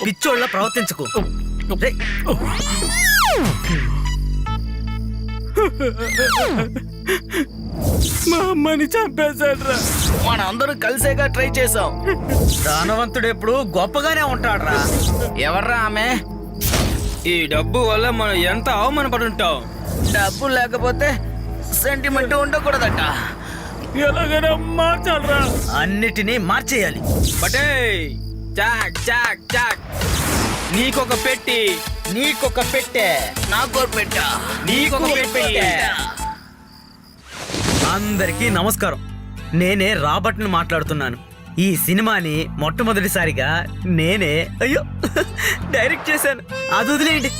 పిచ్చోళ్ళ ప్రవర్తించకు. మా అమ్మని చంపేశాడ్రా. మనందరం కలిసేగా ట్రై చేసాం. దానవంతుడు ఎప్పుడు గొప్పగానే ఉంటాడ్రా. ఎవర్రా ఆమె? ఈ డబ్బు వల్ల మనం ఎంత అవమానపడి ఉంటాం. డబ్బు లేకపోతే సెంటిమెంట్ ఉండకూడదట. ఎలాగైనా మార్చాలరా. అన్నిటినీ మార్చేయాలి. బటే చాక్ చాక్ చాక్. నీకొక పెట్టి, నీకొక పెట్టే, నాకు పెట్టా. నీకొక పెట్టి. అందరికీ నమస్కారం. నేనే రాబర్ట్ని మాట్లాడుతున్నాను. ఈ సినిమాని మొట్టమొదటిసారిగా నేనే డైరెక్ట్ చేశాను. అది వదిలేయండి.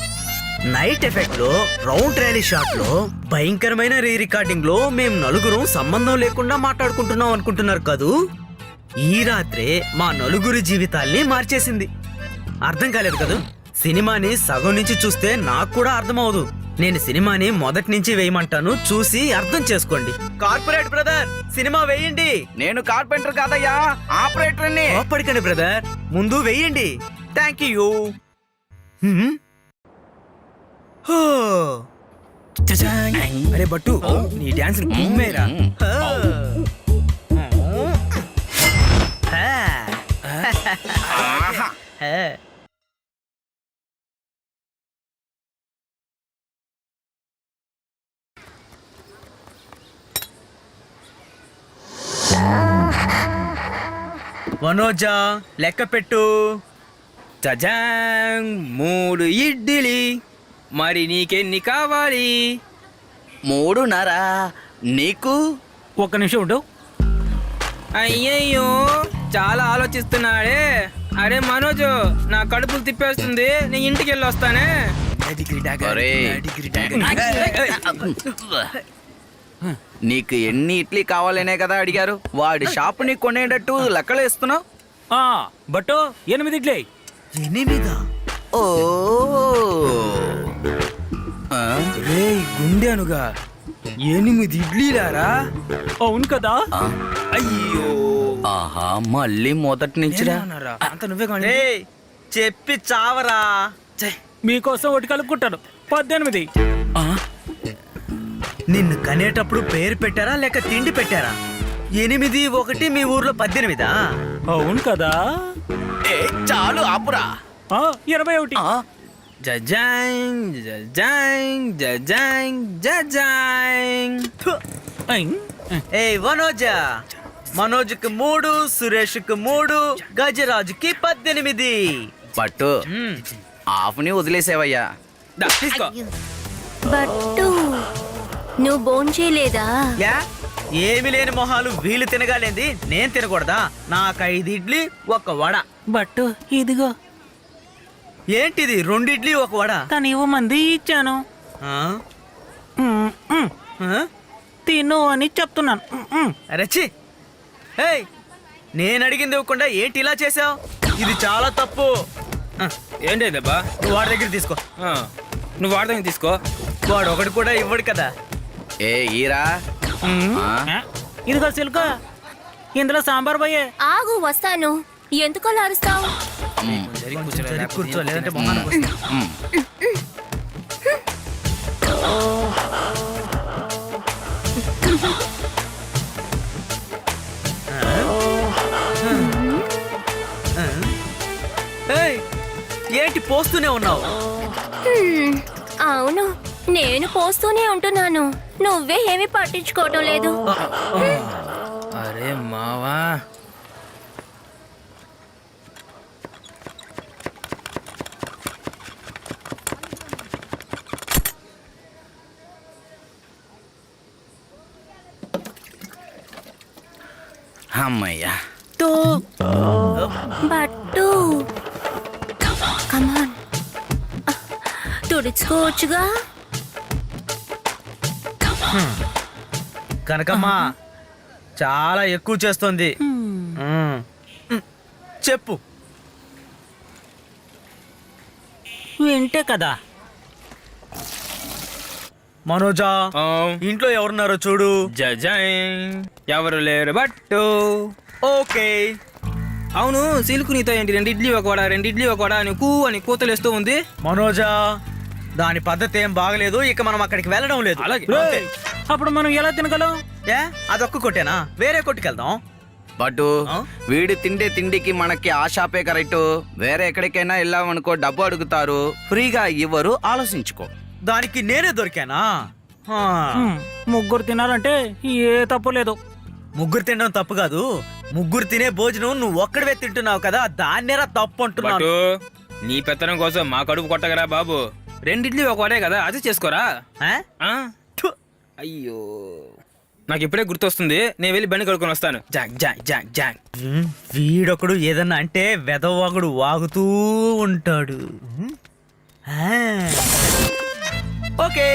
నైట్ ఎఫెక్ట్ లో, రౌండ్ ర్యాలీ షాట్ లో, భయంకరమైన రీ రికార్డింగ్ లో మేము నలుగురం సంబంధం లేకుండా మాట్లాడుకుంటున్నాం అనుకుంటున్నారు కదూ. ఈ రాత్రే మా నలుగురి జీవితాల్ని మార్చేసింది. అర్థం కాలేదు కదూ. సినిమాని సగం నుంచి చూస్తే నాకు కూడా అర్థమవదు. నేను సినిమాని మొదటి నుంచి వేయమంటాను, చూసి అర్థం చేసుకోండి. కార్పొరేట్ బ్రదర్, సినిమా వేయండి. నేను కార్పెంటర్ కాదయ్యా, ఆపరేటర్ని. కోప్పడికండి బ్రదర్, ముందు వేయండి. Thank you. అరే బట్టు, నీ డాన్స్ గుమ్మేరా. మనోజా, లెక్క పెట్టు. చజాంగ్ 3 ఇడ్లీ. మరి నీకెన్ని కావాలి? 3.5. నీకు? ఒక్క నిమిషం ఉండు. అయ్యయ్యో, చాలా ఆలోచిస్తున్నాడే. అరే మనోజు, నా కడుపులు తిప్పేస్తుంది, నీ ఇంటికి వెళ్ళి వస్తానే. నీకు ఎన్ని ఇడ్లీ కావాలనే కదా అడిగారు. వాడి షాప్ ని కొనేటట్టు లెక్కలేస్తున్నావు. బట్టు 8 ఇడ్లీ. 8? ఓ రే గుండెనుగా 8 ఇడ్లీలారా? అవును కదా. అయ్యో, ఆహా, మళ్ళీ మొదటి నుంచిరా. అంత నువ్వే కానీ. ఏయ్, చెప్పి చావరా. మీకోసం ఒకటి కలుపుకుంటాను. 18. నిన్ను కనేటప్పుడు పేరు పెట్టారా లేక తిండి పెట్టారా? 8 1 మీ ఊర్లో 18? అవును కదా. చాలు ఆపురా. 21. ఆ, జజాంగ్ జజాంగ్ జజాంగ్ జజాంగ్. ఏయ్ వనోజా, మనోజ్కి 3, సురేష్కి 3, గజరాజుకి 18. పట్టు ఆఫ్ని వదిలేసేవయ్యా. తీసుకో. బట్టు, నువ్వు భోంచేయలేదా? యా, ఏమి లేని మొహాలు వీళ్ళు తినగాలేంది, నేను తినకూడదా? నాకు 5 ఇడ్లీ 1 వడ. బట్టు ఇదిగో. ఏంటిది, 2 ఇడ్లీ 1 వడ? తను ఇవ్వమంది ఇచ్చాను. ఆ? ఆ? తిను అని చెప్తున్నాను. అరచి, ఏయ్, నేను అడిగింది ఇవ్వకుండా ఏంటి ఇలా చేసావు? ఇది చాలా తప్పు. ఏంటి దెబ్బా? నువ్వు వాడి దగ్గర తీసుకో. నువ్వు వాడదానికి తీసుకో. వాడు ఒకటి కూడా ఇవ్వడు కదా. ఏ ఈరా. ఇదిగో సిల్క, ఇందులో సాంబార్ పోయే. ఆగు, వస్తాను. ఎందుకలా అరుస్తావు? కూర్చో, లేదంటే మొహానికి వస్తుంది. ఏయ్, ఏంటి పోస్తూనే ఉన్నావు? అవును, నేను పోస్తూనే ఉంటున్నాను. నువ్వే ఏమి పట్టించుకోవటం లేదు. అరే మావా, అమ్మయ్యా. బట్టు, కమాన్, తుడుచుకోవచ్చుగా. కనకమ్మా, చాలా ఎక్కువ చేస్తోంది. చెప్పు. వింటే కదా. మనోజా, ఇంట్లో ఎవరున్నారో చూడు. జజాంగ్ ఎవరు లేరు బట్టు. ఓకే, అవును సిల్కు నీతో ఏంటి 2 ఇడ్లీ ఒక వడ 2 ఇడ్లీ ఒక వడ అని కూ అని కూతలేస్తూ ఉంది. మనోజా, దాని పద్ధతి ఏం బాగలేదు. ఇక మనం అక్కడికి వెళ్ళడం లేదు. అలాగే. అంతే. అప్పుడు మనం ఎలా తినగలం? ఏ అదొక్క కొట్టేనా? వేరే కొట్టుకెళ్దాం. బట్ ఆ? వీడు తిండే తిండికి మనకి ఆ షాపే కరెక్ట్. వేరే ఎక్కడికైనా వెళ్ళామనుకో డబ్బు అడుగుతారు, ఫ్రీగా ఇవ్వరు. ఆలోచించుకో. దానికి నేనే దొరికానా? ఆ. ముగ్గురు తినాలంటే ఏ తప్పు లేదు. ముగ్గురు తినడం తప్పు కాదు. ముగ్గురు తినే భోజనం నువ్వు ఒక్కడివే తింటున్నావు కదా, దాన్నేరా తప్పు అంటున్నాను. బట్టు నీ పెత్తనం కోసం మా కడుపు కొట్టగరా బాబు. 2 ఇడ్లీ ఒక వడే కదా, అది చేసుకోరా. ఆ? ఆ? థు. అయ్యో, నాకు ఇప్పుడే గుర్తొస్తుంది. నేను వెళ్ళి బండి కడుక్కొని వస్తాను. Jack Jack Jack Jack. వీడొకడు ఏదన్నా అంటే వెదవాగుడు వాగుతూ ఉంటాడు. ఆ. ఓకే.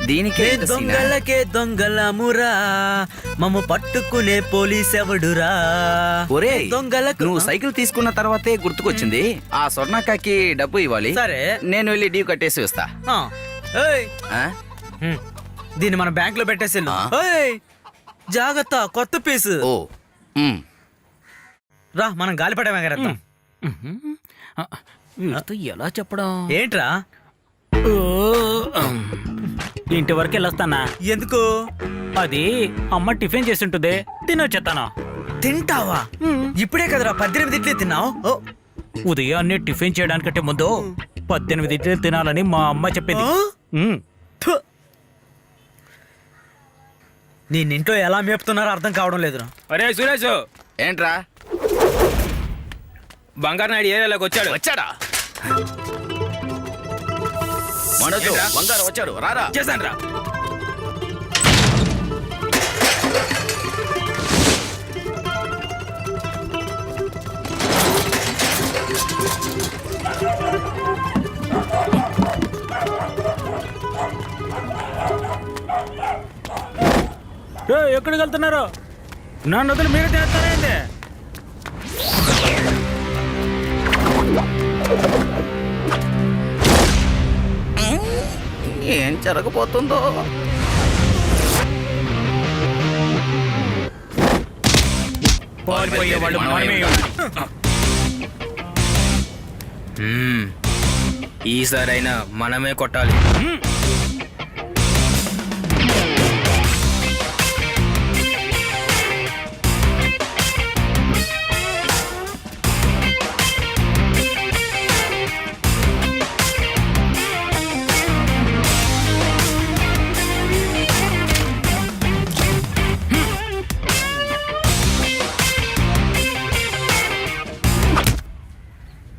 దీనికే ఏ ఇంత సీనా? దొంగలకే దొంగలమురా, మమ్మ పట్టుకునే పోలీస్ ఎవడురా? ఒరేయ్, దొంగలకు నువ్వు సైకిల్ తీసుకున్న తర్వాతే గుర్తుకొచ్చింది. ఆ స్వర్ణక్కకి డబ్బు ఇవ్వాలి. సరే. నేను వెళ్ళి డ్యూ కట్టేసి వస్తా. ఆ. ఏయ్, ఆ? దీన్ని మన బ్యాంక్ లో పెట్టేసి ఆ? జాగ్రత్త, కొత్త పీసు. ఓ ఉమ్. రా, మనం గాలిపటం ఎగరేద్దాం. వీడితో ఎలా చెప్పడం? ఏంట్రా? ఇంటి వరకు వెళ్ళొస్తానా? ఎందుకు? అది అమ్మ టిఫిన్ చేసి ఉంటుంది, తినొచ్చేస్తాను. తింటావా? ఇప్పుడే కదరా 18 ఇడ్లీ తిన్నావు. ఓ. ఉదయాన్నే టిఫిన్ చేయడానికంటే ముందు 18 ఇడ్లీలు తినాలని మా అమ్మ చెప్పింది. ఆ? ఉమ్. థు. నిన్నింట్లో ఎలా మేపుతున్నారో అర్థం కావడం లేదు. అరే సురేష్, ఏంట్రా? బంగారు నాయుడు ఏరియాలోకి వచ్చాడు. వచ్చాడా? మనోజు, ఏంట్రా? బంగారు వచ్చాడు, రారా. చేశాను రా. ఎక్కడికి వెళ్తున్నారు? నన్ను వదిలి మీరు చేస్తారేంటి? ఏం జరగబోతుందో. పారిపోయేవాళ్ళు మనమే. ఈసారైనా మనమే కొట్టాలి.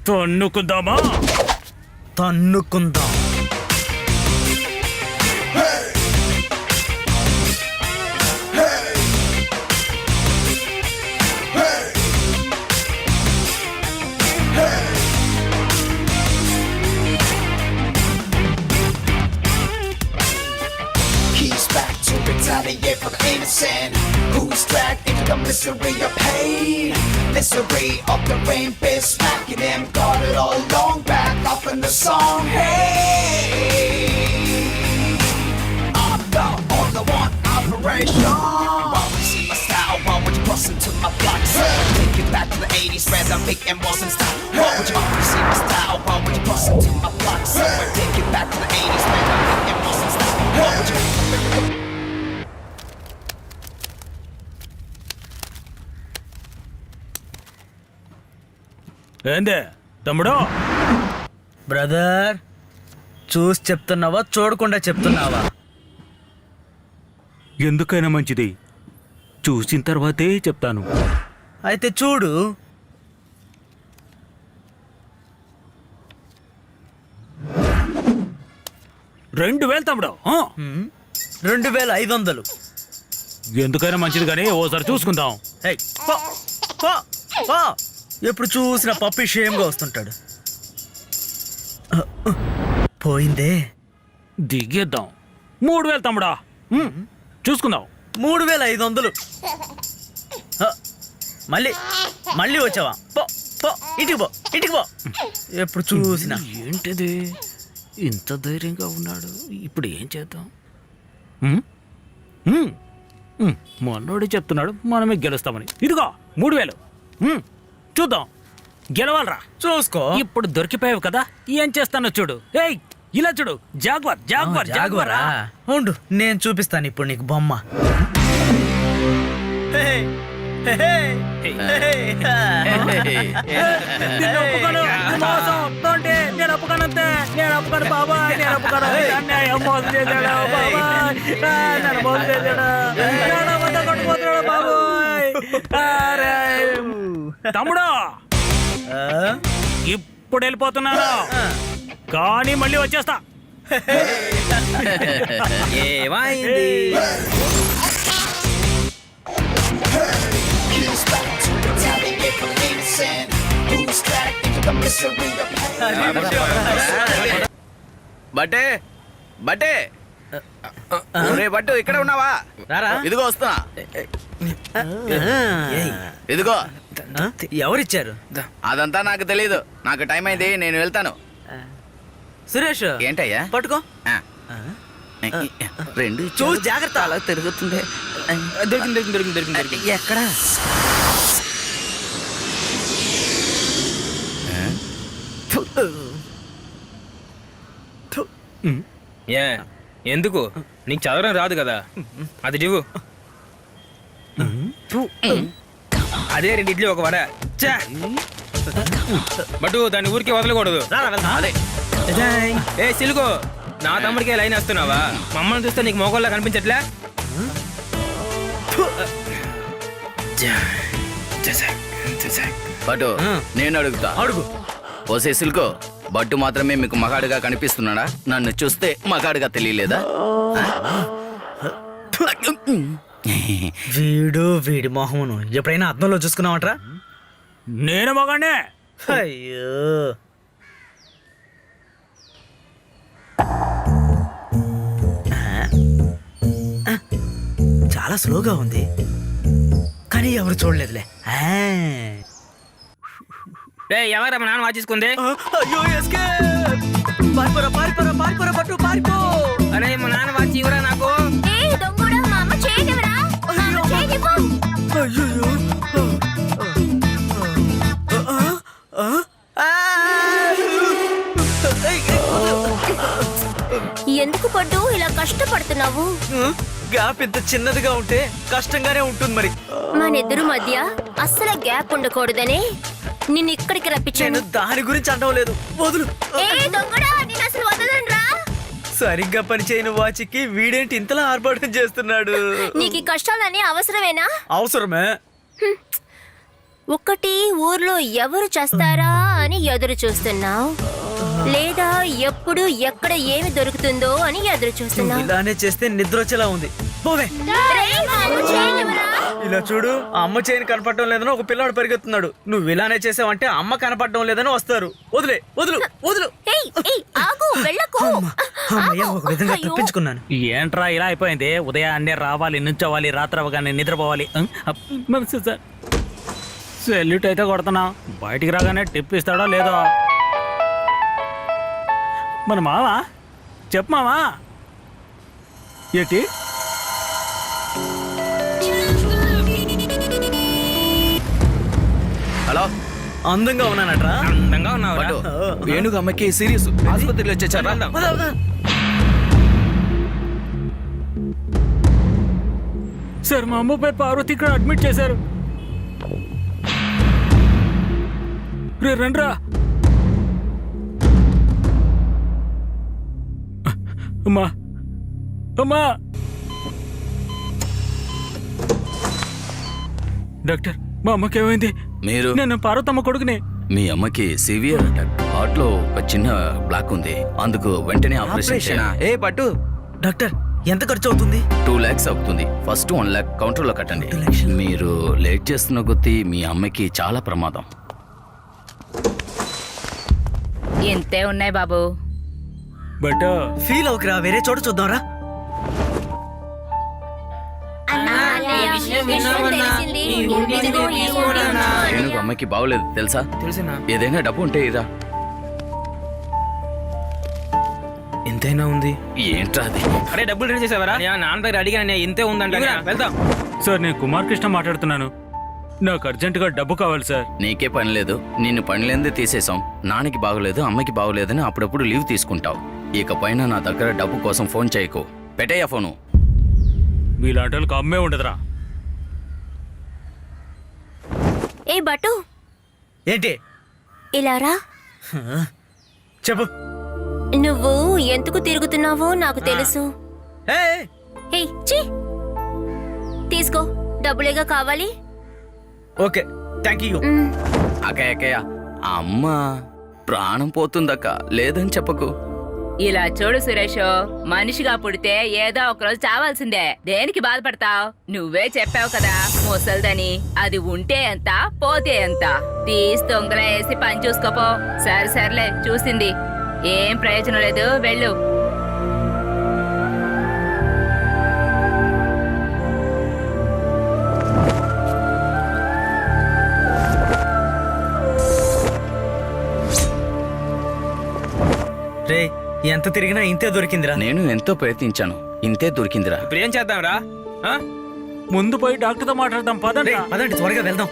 తన్నుకుందామా? తన్నుకుందాం. He's back to retaliate for the innocent. Who's dragged into the misery of pain? Misery of the rain, been smacking him. Got it all long back up in the song. Hey, I'm the only one operation. Why would you see my style? Why would you cross into my block? Take it back to the 80s where the big M wasn't style. Why would you see my style? Why would you cross into my block? Take it back to the 80s where the big M wasn't style. Why would you? ఏందే తమ్ముడు? Brother, చూసి చెప్తున్నావా చూడకుండా చెప్తున్నావా? ఎందుకైనా మంచిది చూసిన తర్వాతే చెప్తాను. అయితే చూడు. $2,000 తమ్ముడు. 2500. ఎందుకైనా మంచిది కానీ ఓసారి చూసుకుందాం. ఏయ్, పో, పో, పో. ఎప్పుడు చూసిన పప్పి షేమ్గా వస్తుంటాడు. పోయిందే. దిగేద్దాం. 3,000 తమ్ముడా. చూసుకుందాం. 3500. మళ్ళీ మళ్ళీ వచ్చావా? పో, పో, ఇంటికి పో, ఇంటికి పో. ఎప్పుడు చూసినా ఏంటిది ఇంత ధైర్యంగా ఉన్నాడు? ఇప్పుడు ఏం చేద్దాం? మొన్నోడు చెప్తున్నాడు మనమే గెలుస్తామని. ఇదిగో 3,000. చూద్దాం గెలవాలరా. చూసుకో. ఇప్పుడు దొరికిపోయావు కదా, ఏం చేస్తానో చూడు. ఏయ్ ఇలా చూడు, జాగ్వర్ జాగ్వర్ జాగ్వరా ఉండు, నేను చూపిస్తాను ఇప్పుడు నీకు బొమ్మ. హే, హే, హే, హే, హే. నేను ఒప్పుకోను, ఇది మోసం. తోంటి, నేను ఒప్పుకోనంతే. నేను ఒప్పుకోను బాబాయ్, నేను ఒప్పుకోను. అన్యాయం మోసం చేశాడు బాబాయ్. నన్ను మోసం చేశాడు. నన్ను అబద్ధం కొట్టుకుపోతున్నాడు బాబాయ్. అరే, తమ్ముడు ఆ? ఇప్పుడు వెళ్ళిపోతున్నాను, కానీ మళ్ళీ వచ్చేస్తా. ఏమైంది? Here's back to the town they get from innocent. Who's back into the misery of బట్టే బట్టే ఒరే బట్టు ఇక్కడ ఉన్నావా? రారా. ఇదిగో వస్తున్నా. ఏయ్, ఇదిగో ఆ? ఎవరిచ్చారు? అదంతా నాకు తెలీదు. నాకు టైం అయింది, నేను వెళ్తాను. సురేష్ ఏంటయ్యా? పట్టుకో. ఆ. రెండు చూసి జాగ్రత్త. అలా తిరుగుతుంది. దొరికింది. ఎక్కడ? ఏ ఎందుకు? నీకు చదవడం రాదు కదా, అది ఇవ్వు. అదే 2 ఇడ్లీ 1 వడ. ఛే! బట్టు దాన్ని ఊరికే వదలకూడదు. రారా వెళ్దాం. అదే ఏ సిలుకు, నా తమ్ముడికే లైన్ వేస్తున్నావా? మమ్మల్ని చూస్తే నీకు మొగోళ్ళ కనిపించట్లే? బట్టు నేను అడుగుతా. అడుగు. ఓసే సిల్కో, బట్టు మాత్రమే మీకు మగాడుగా కనిపిస్తున్నాడా? నన్ను చూస్తే మగాడుగా తెలియలేదా? వీడి మొహమును ఎప్పుడైనా అద్దంలో చూసుకున్నావట్రా? నేను మగానే. అయ్యో, చాలా స్లోగా ఉంది, కానీ ఎవరు చూడలేదులే. ఎవరా మా నాన్న వాచేసుకుంది? అయ్యో, escape! పారిపోరా, పారిపోరా, పారిపోరా, పట్టు, పారిపో. అరే మా నాన్న వాచి ఇవ్వరా నాకు. ఏ దొంగడా, మా అమ్మ చేయనివరా? మా అమ్మ చేయనివ్వు. అయ్యయ్యో. ఎందుకు పడ్డు ఇలా కష్టపడుతున్నావు? గ్యాప్ ఇంత చిన్నదిగా ఉంటే కష్టంగానే ఉంటుంది మరి. మనిద్దరు మధ్య అస్సలు గ్యాప్ ఉండకూడదని నిన్ను ఇక్కడికి నేను రప్పించాను. దాని గురించి అనడం లేదు, వదులు. ఏ దొంగడా, నేను అసలు వదలనురా. సరిగ్గా పనిచేయని వాచికి వీడేంటి ఇంతలా ఆర్భాటం చేస్తున్నాడు? నీకు ఈ కష్టాలని అవసరమేనా? అవసరమే. ఒకటి ఊర్లో ఎవరు చేస్తారా అని ఎదురు చూస్తున్నావు, లేదా ఎప్పుడు ఎక్కడ ఏమి దొరుకుతుందో అని ఎదురు చూస్తున్నావు. ఇలానే చేస్తే నిద్ర వచ్చేలా ఉంది. పోవే. రేయ్, మా అమ్మ చేయనివ్వరా? ఇలా చూడు, ఆ అమ్మ చేయని కనపడటం లేదని ఒక పిల్లాడు పరిగెత్తున్నాడు. నువ్వు ఇలానే చేసావంటే అమ్మ కనపడటం లేదని వస్తారు. వదిలే, వదులు, వదులు. ఏయ్, ఏయ్, ఆగు, వెళ్ళకు. అమ్మయ్య, ఒక విధంగా అయ్యో. తప్పించుకున్నాను. ఏంట్రా ఇలా అయిపోయింది? ఉదయాన్నే రావాలి, నుంచోవాలి, రాత్రి అవగానే నిద్రపోవాలి. సార్ సెల్యూట్ అయితే కొడుతున్నా, బయటికి రాగానే టిప్ ఇస్తాడో లేదో. మన మావా, చెప్పు మావా. ఏంటి? హలో, అందంగా ఉన్నానట్రా. అందంగా ఉన్నావు. బట్టు వేణుగు అమ్మకి సీరియస్, ఆసుపత్రిలో వచ్చేసారా? సార్ మా అమ్మ పేరు పార్వతి, ఇక్కడ అడ్మిట్ చేశారు. రే రండ్రా. అమ్మా, అమ్మా. డాక్టర్, మా అమ్మకి ఏమైంది? మీరు నేను పార్వతమ్మ కొడుకునే. మీ అమ్మకి సివియర్ అటాక్. హార్ట్ లో ఒక చిన్న బ్లాక్ ఉంది, అందుకు వెంటనే ఆపరేషన్ ఆపరేషన్? చేయాలి. ఏ బట్టు, డాక్టర్, ఎంత ఖర్చు అవుతుంది? 2 lakhs అవుతుంది. ఫస్ట్ 1 lakh కౌంటర్ లో కట్టండి. 2 లక్షలు. మీరు లేట్ చేస్తున్న కొద్దీ మీ అమ్మకి చాలా ప్రమాదం. ఇంతే ఉన్నాయి బాబు. బట్ ఫీల్ అవుకురా, వేరే చోట చూద్దాంరా. విషయం తెలిసింది. ఇదిగో ఈ ఊరిలో వేణుగు అమ్మకి బాగోలేదు తెలుసా? తెలిసినా? ఏదైనా డబ్బు ఉంటే ఇరా. ఎంతైనా ఉంది. ఏంట్రా అది? అరే డబ్బులు రెడీ చేసావరా? నాన్న దగ్గర అడిగాను, ఇంతే ఉందంట. వెళ్దాం. సార్ నేను కుమార్ కృష్ణ మాట్లాడుతున్నాను. నాకు అర్జెంటుగా డబ్బు కావాలి సార్. నీకే పని లేదు, నిన్ను పనిలేందే తీసేశాం. నాన్నకి బాగోలేదు, అమ్మకి బాగోలేదని అప్పుడప్పుడు లీవ్ తీసుకుంటావు. ఇకపైన నా దగ్గర డబ్బు కోసం ఫోన్ చేయకు. పెట్టేయా ఫోను. మీలాంటి వాళ్ళకి అమ్మే ఉండదురా. ఏ బటు, ఏంటి? ఇలా రా. చెప్పు. నువ్వు ఎందుకు తిరుగుతున్నావో నాకు తెలుసు. ఏయ్, హే చీ, తీసుకో, డబ్బులేగా కావాలి. Okay, thank you. మ్, అక్కయ్య అమ్మ ప్రాణం పోతుందక్క, లేదని చెప్పకు. ఇలా చూడు సురేష్, మనిషిగా పుడితే ఏదో ఒకరోజు చావాల్సిందే. దేనికి బాధపడతావు? నువ్వే చెప్పావు కదా ముసల్దని. అది ఉంటే ఎంత పోతే ఎంత. తీసి దొంగలా వేసి పని చూసుకోపో. సర్లే చూసింది, ఏం ప్రయోజనం లేదు, వెళ్ళు. రే, ఎంత తిరిగినా ఇంతే దొరికిందిరా. నేను ఎంతో ప్రయత్నించాను, ఇంతే దొరికిందిరా. ఇప్పుడు ఏం చేద్దాంరా? ఆ? ముందు పోయి డాక్టర్తో మాట్లాడదాం రే, పదండి. పదండి, త్వరగా వెళ్దాం.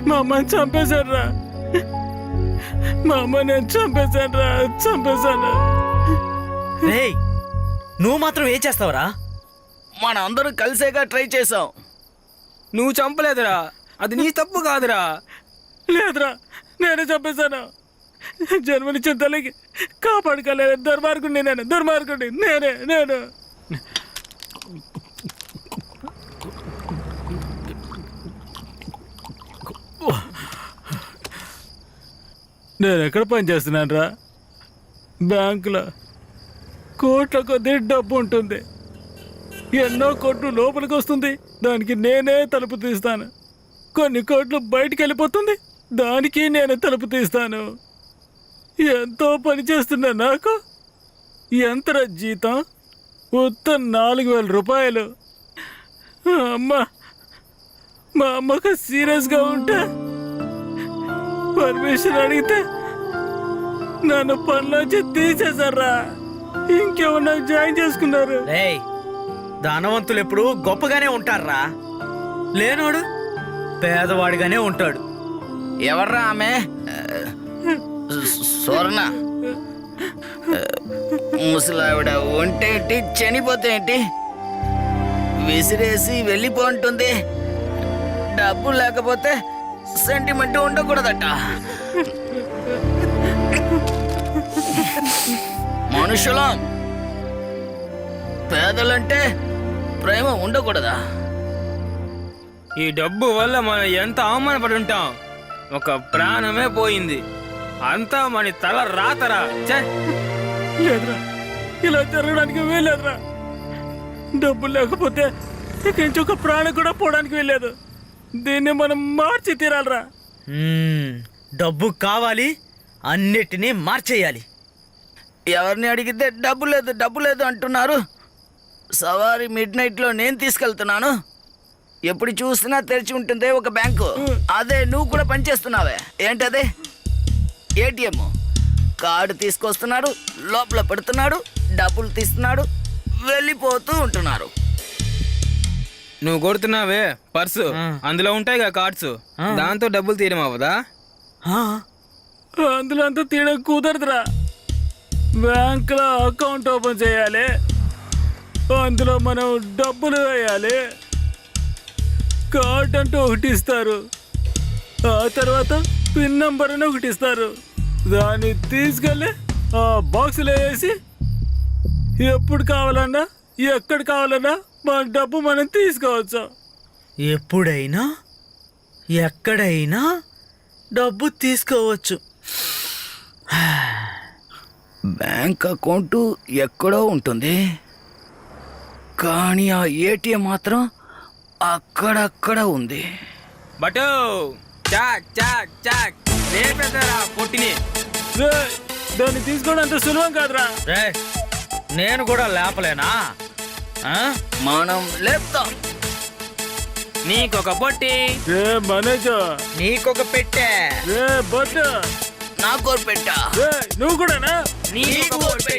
మా అమ్మని చంపేశారా? మా అమ్మ నేను చంపేశాను. రే, నువ్వు మాత్రం ఏం చేస్తావురా? మన అందరూ కలిసేగా ట్రై చేసాం. నువ్వు చంపలేదురా, అది నీ తప్పు కాదురా. లేదురా, నేనే చంపేశాను. జన్మనిచ్చిన తల్లికి కాపాడుకోలేదు. దుర్మార్గుడిని నేను. నేను ఎక్కడ పని చేస్తున్నాను రా? బ్యాంకులో కోట్ల కొద్ది డబ్బు ఉంటుంది. ఎన్నో కోట్లు లోపలికి వస్తుంది, దానికి నేనే తలుపు తీస్తాను. కొన్ని కోట్లు బయటికి వెళ్ళిపోతుంది, దానికి నేనే తలుపు తీస్తాను. ఎంతో పని చేస్తున్నా నాకు ఎంత జీతం? ఉత్త 4,000 రూపాయలు. మా అమ్మకు సీరియస్గా ఉంటే పర్మిషన్ అడిగితే నన్ను పనిలోంచి తీసేశారా. ఇంకేమన్నా జాయిన్ చేసుకున్నారు. రే, ధనవంతులు ఎప్పుడు గొప్పగానే ఉంటారా, లేనోడు పేదవాడిగానే ఉంటాడు. ఎవర్రా ఆమె? స్వర్ణ. ముసలావిడ ఒంటేంటి, చనిపోతే ఏంటి, విసిరేసి వెళ్ళిపోంటుంది. డబ్బు లేకపోతే సెంటిమెంట్ ఉండకూడదట. మనుషులం పేదలంటే ప్రేమ ఉండకూడదా? ఈ డబ్బు వల్ల మనం ఎంత అవమానపడి ఉంటాం. ఒక ప్రాణమే పోయింది, అంతా మన తల రాతరా. ఛే! లేదురా, ఇలా జరగడానికి వీల్లేదురా. డబ్బు లేకపోతే ఇక నుంచి ఒక ప్రాణం కూడా పోవడానికి వీల్లేదు. దీన్ని మనం మార్చి తీరాలరా. డబ్బు కావాలి, అన్నిటినీ మార్చేయాలి. ఎవరిని అడిగితే డబ్బు లేదు అంటున్నారు. సవారీ మిడ్-నైట్లో నేను తీసుకెళ్తున్నాను. ఎప్పుడు చూసినా తెరిచి ఉంటుంది ఒక బ్యాంకు. అదే నువ్వు కూడా పనిచేస్తున్నావే. ఏంటదే? ఏటీఎం కార్డు తీసుకొస్తున్నాడు, లోపల పెడుతున్నాడు, డబ్బులు తీస్తున్నాడు, వెళ్ళిపోతూ ఉంటున్నారు. నువ్వు కొడుతున్నావే పర్సు అందులో ఉంటాయిగా కార్డ్స్ దాంతో డబ్బులు తీయడం అవ్వదా? అందులో అంతా తీయడం కుదరదురా. బ్యాంకులో అకౌంట్ ఓపెన్ చేయాలి, అందులో మనం డబ్బులు వేయాలి, కార్డ్ అంటూ ఒకటి ఇస్తారు, ఆ తర్వాత పిన్ నంబర్ అని ఒకటి ఇస్తారు. దాన్ని తీసుకెళ్ళి ఆ బాక్సులో వేసి ఎప్పుడు కావాలన్నా ఎక్కడ కావాలన్నా మన డబ్బు మనం తీసుకోవచ్చు. ఎప్పుడైనా ఎక్కడైనా డబ్బు తీసుకోవచ్చు. బ్యాంక్ అకౌంట్ ఎక్కడో ఉంటుంది, కానీ ఆ ఏటీఎం మాత్రం అక్కడక్కడ ఉంది. బటో చాక్ చాక్ చాక్ రేపేదరా పొట్టిని. రేయ్, దాన్ని తీసుకోవడం అంత సులభం కాదురా. రే నేను కూడా లేపలేనా? ఆ? మనం లేపుతాం. నీకొక పొట్టి. రే మనోజు, నీకొక పెట్టే. రే బొట్టు, నాకు పెట్టా. రే నువ్వు కూడానా? నీకొక పొట్టి.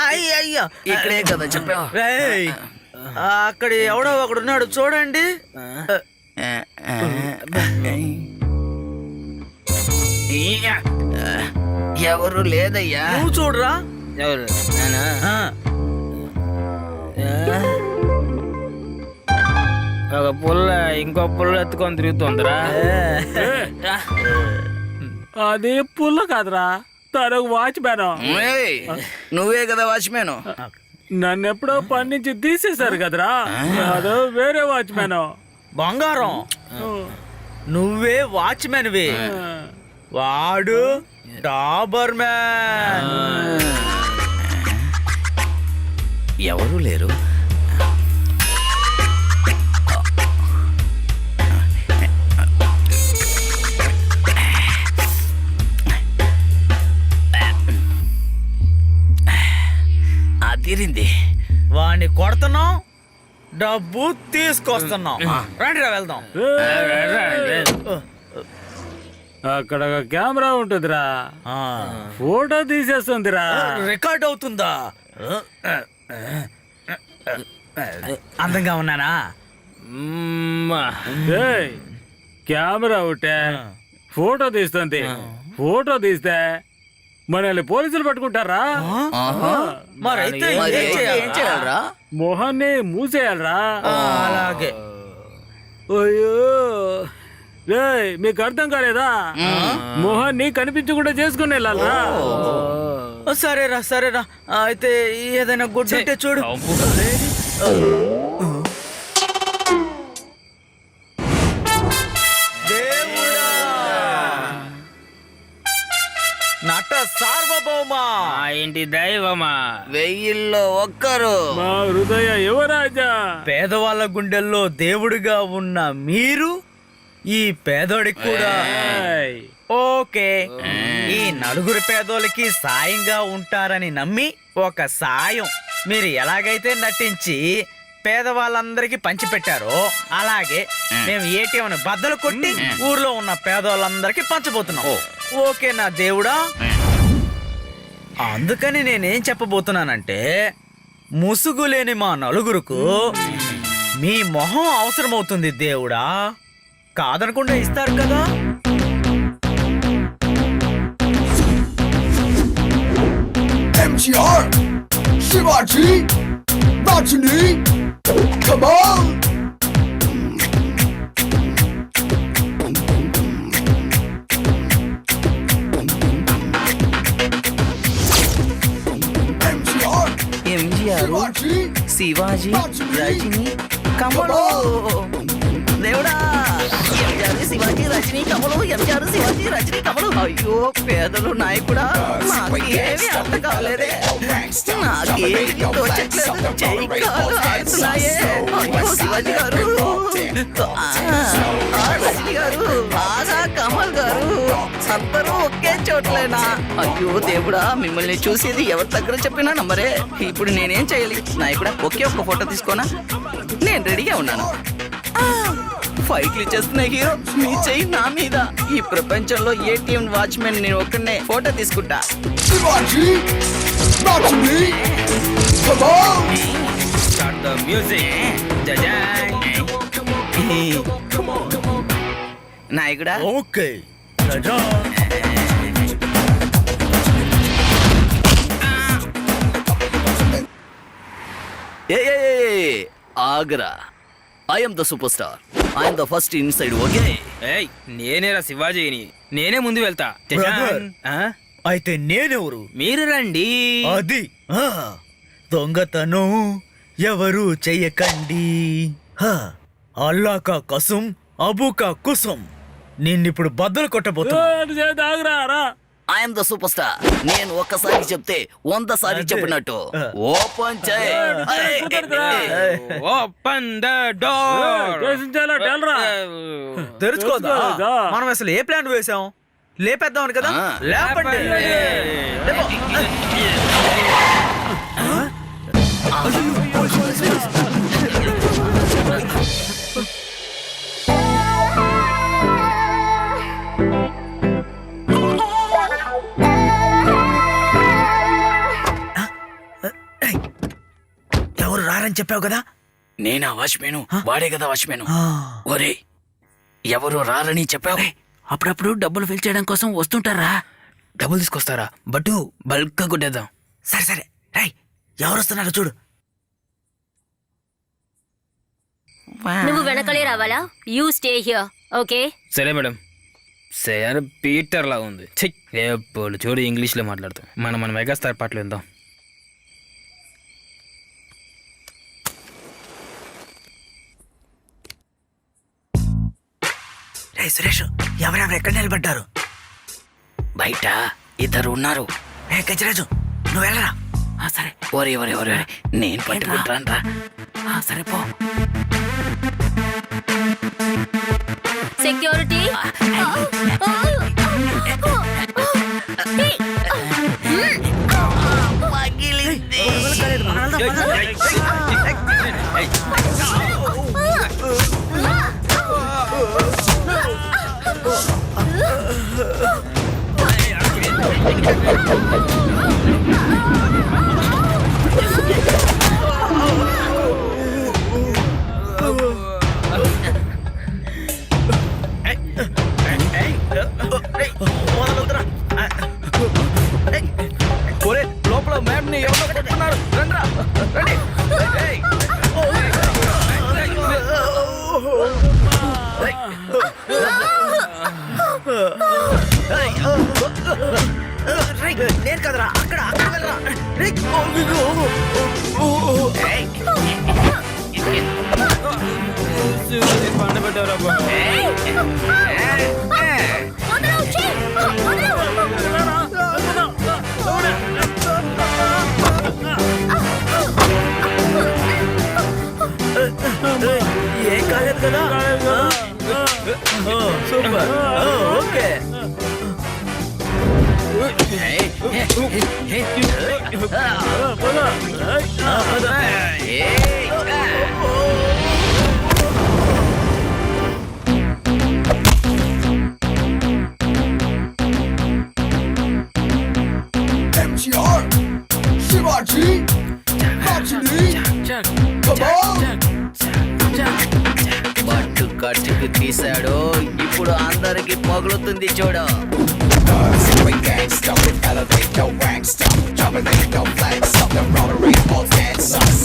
అయ్యయ్యో ఇక్కడే కదా చెప్పా. రేయ్, అక్కడ ఎవడో ఒకడున్నాడు చూడండి. ఎవరు లేదయ్యా. నువ్వు చూడరా. ఎవరు? నేనా? ఆ, ఒక పుల్ల ఇంకో పుల్ల ఎత్తుకొని తిరుగుతుందిరా. ఏ, అది పుల్ల కాదురా, తను వాచ్ మ్యాన్. ఏయ్, నువ్వే కదా వాచ్మేను. నన్ను ఎప్పుడో పని నుంచి తీసేశారు కదరా, అదో వేరే వాచ్ మ్యాన్. బంగారం నువ్వే వాచ్మెన్వి, వాడు డాబర్ మ్యాన్. ఎవరు లేరు. అదిరింది. వాడిని కొడుతున్నాం, డబ్బు తీసుకొస్తున్నాం. రండిరా వెళ్దాం. అక్కడ ఒక కెమెరా ఉంటుందిరా, ఆ, ఫోటో తీసేస్తుందిరా. రికార్డ్ అవుతుందా? అందంగా ఉన్నానా? ఏయ్, కెమెరా ఉంటే ఫోటో తీస్తుంది, ఫోటో తీస్తే మనల్ని పోలీసులు పట్టుకుంటారా? మరైతే మరి ఏం చేయాలి? ఏం చేయాలరా? మొహాన్ని మూసేయాలరా. అలాగే. అయ్యో రేయ్, మీకు అర్థం కాలేదా? మొహాన్ని కనిపించకుండా చేసుకుని వెళ్ళాలరా. సరేరా సరేరా, అయితే ఏదైనా గుడ్డు ఉంటే చూడు. దేవుడా! నట సార్వభౌమ, ఆ ఇంటి దైవమా. 1000లో ఒక్కరు. మా హృదయ యువరాజా, పేదవాళ్ళ గుండెల్లో దేవుడిగా ఉన్న మీరు ఈ పేదోడికి కూడా ఏయ్, ఓకే, ఈ నలుగురు పేదోళ్ళకి సాయంగా ఉంటారని నమ్మి ఒక సాయం మీరు ఎలాగైతే నటించి పేదవాళ్ళందరికీ పంచిపెట్టారో అలాగే మేము ఏటీఎంని బద్దలు కొట్టి ఊర్లో ఉన్న పేదవాళ్ళందరికీ పంచబోతున్నాం. ఓకే నా దేవుడా. అందుకని నేనేం చెప్పబోతున్నానంటే, ముసుగు లేని మా నలుగురుకు మీ మొహం అవసరమవుతుంది దేవుడా, కాదనకుండా ఇస్తారు కదా. MGR, Shivaji, Rajini, come on! MGR, MGR, Shivaji, Shivaji, Rajini, Rajini, Kamal. దేవుడా, ఎంజిఆర్, శివాజీ, రజనీ, కమలు, ఎంజిఆర్, శివాజీ, రజనీ, కమలు. అయ్యో పేదలు నాయకుడా, నాకేమీ అర్థం కాలేదే, నాకేమీ తోచట్లేదు, చెయ్యి కాళ్ళు ఆడుతున్నాయే. అయ్యో శివాజీ గారు, రజనీ గారు, బాగా కమల్ గారు, అందరూ ఒకే చోట్లేనా? అయ్యో దేవుడా, మిమ్మల్ని చూసేది ఎవరి దగ్గర చెప్పినా నమ్మరే. ఇప్పుడు నేనేం చేయాలి? నాయకుడా, ఒకే ఒక్క ఫోటో తీసుకోనా? నేను రెడీగా ఉన్నాను. ఫైట్లు ఇచ్చేస్తున్న హీరో, మీ చెయ్యి నా మీద. ఈ ప్రపంచంలో ఏటీఎం వాచ్మెన్ నేను ఒక్కనే ఫోటో తీసుకుంటా. Shivaji, Rajini, Come on! Start the music జజాయ్ నాయకుడా ఓకే ఆగ్రా I'm the super star I'm the first inside okay ఏయ్ నేనేరా శివాజీని నేనే ముందు వెళ్తా జజాన్. Brother. ఆ? అయితే నేనెవరు మీరు రండి అది ఆ, దొంగతనం ఎవరు చెయ్యకండి హ, అల్లా కా కసుం అబూ కా కుసుం నిన్నిప్పుడు బద్దలు కొట్టబోతున్నా ఐఎమ్ ద సూపర్ స్టార్ నేను ఒక్కసారి చెప్తే 100 సారి అదే. చెప్పినట్టు ఓపెన్ చేయి ఓపెన్ ద డోర్ తెరుచుకోదా మనం అసలు ఏ ప్లాన్ వేసాం లేపేద్దామని కదా ఆ. లేపండి లేపో. ఏయ్, ఎవరు రారని చెప్పావు కదా నేనా వాచ్మేను వాడే కదా వాచ్మేను ఆ. ఒరే ఎవరు రారని చెప్పావు అప్పుడప్పుడు డబ్బులు ఫిల్ చేయడం కోసం వస్తుంటారా? డబ్బులు తీసుకొస్తారా బట్టు బల్క్ గా కొట్టేద్దాం. సరే సరే రై ఎవరు వస్తున్నారో చూడు నువ్వు వెనకలే రావాలా? You stay here, okay? సరే మేడం సార్ పీటర్ లా ఉంది ఛీ, ఎప్పుడు చూడు ఇంగ్లీష్ లో మాట్లాడుతాం. మన మెగాస్టార్ పాటలు విందాం. రే సురేష్ ఎవరెవరు ఎక్కడ నిలబడ్డారు బయట ఇద్దరు ఉన్నారు ఏ గజరాజు నువ్వు వెళ్ళరా సరే ఒరే ఒరే ఒరే ఒరే, నేను పట్టుకుంటాను రా సరే పో సెక్యూరిటీ ఒరే లోపల మ్యామ్ ని ఎవరో కొట్టున్నారు రండ్రా రండి ఏయ్. రేయ్, నేను కదరా అక్కడ అక్కడ వెళ్ళరా రేయ్, పండ పెట్టారా ఏం కాలేదు కదా super okay MGR, Shivaji, Rajini, come on! పట్టు కట్టుకు తీశాడు ఇప్పుడు అందరికి పగులుతుంది చూడు Swing gangsta, elevate your wanksta, dominate your flags, up the rotary balls dancers.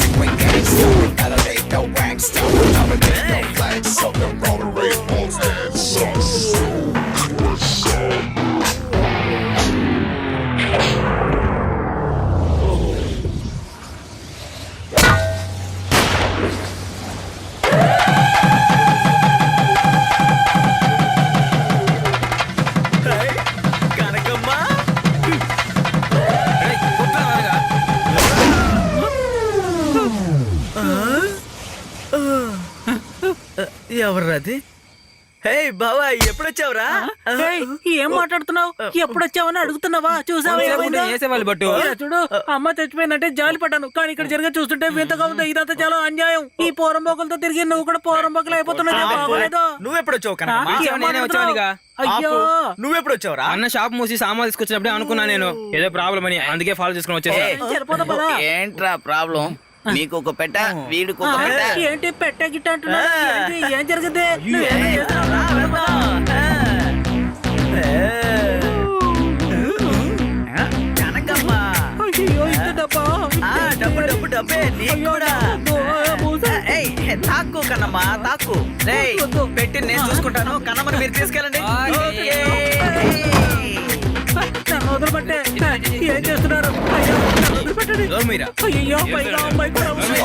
Swing gangsta, elevate your wanksta, dominate your flags, up the rotary balls dancers. Kanakamma ఎవర్రాది హే బావా ఎప్పుడొచ్చావురా? ఏయ్, ఏం మాట్లాడుతున్నావు? ఎప్పుడు వచ్చావని అడుగుతున్నావా? చూసావా ఏమైందో? వేసేవాళ్ళు బట్టు ఇలా చూడు, అమ్మ చచ్చిపోయిందంటే జాలి పడ్డాను, కానీ ఇక్కడ జరిగే చూస్తుంటే వింతగా ఉంది. ఇదంతా చాలా అన్యాయం. ఈ పోరంబోకలతో తిరిగి నువ్వు కూడా పోరంబోకలు అయిపోతున్నావు. బాగోలేదు. నువ్వెప్పుడొచ్చావు ఆ? కనకమ్మ? ఏం నేనే వచ్చానుగా. అయ్యో, నువ్వెప్పుడొచ్చావురా? అన్న షాప్ మూసి సామాన్లు తీసుకొచ్చినప్పుడే అనుకున్నా నేను ఏదో ప్రాబ్లం అని, అందుకే ఫాలో చేసుకుని వచ్చేసా. సరిపోతా పదా. ఏంట్రా ప్రాబ్లం? మీకు ఒక పెట్ట, వీడికి ఒక పెట్ట. ఏంటి పెట్ట గిట్ట అంటున్నా? ఏం జరిగింది? కనకమ్మ అయ్యో, ఇంత డబ్బా? డబ్బు డబ్బు డబ్బే నీకు కూడా. ఏయ్, తాకు కన్నమ్మ తాకు. రేయ్, పెట్టి నేను చూసుకుంటాను, కన్నమ్మని మీరు తీసుకెళ్ళండి. ఓకే. నన్ను వదిలిపెట్టే. ఏం చేస్తున్నారు? అయ్యో, నన్ను వదిలిపెట్టండి. మీరా అయ్యో, పైగా అమ్మాయి కూడా ఉంది.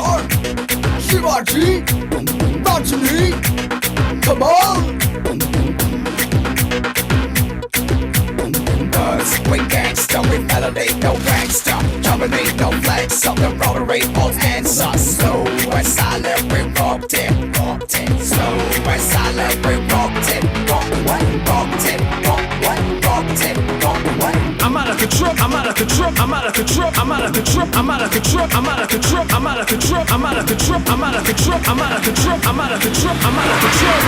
Shivaji, Rajini, come on! We gangsta, we melody, no gangsta. Dominate, no flex, on the rotary, all answers. Slow and silent, we rocked it. Slow and silent, we rocked it. Rocked it. I'm out of control, I'm out of control, I'm out of control, I'm out of control, I'm out of control, I'm out of control, I'm out of control, I'm out of control, I'm out of control, I'm out of control, I'm out of control, I'm out of control.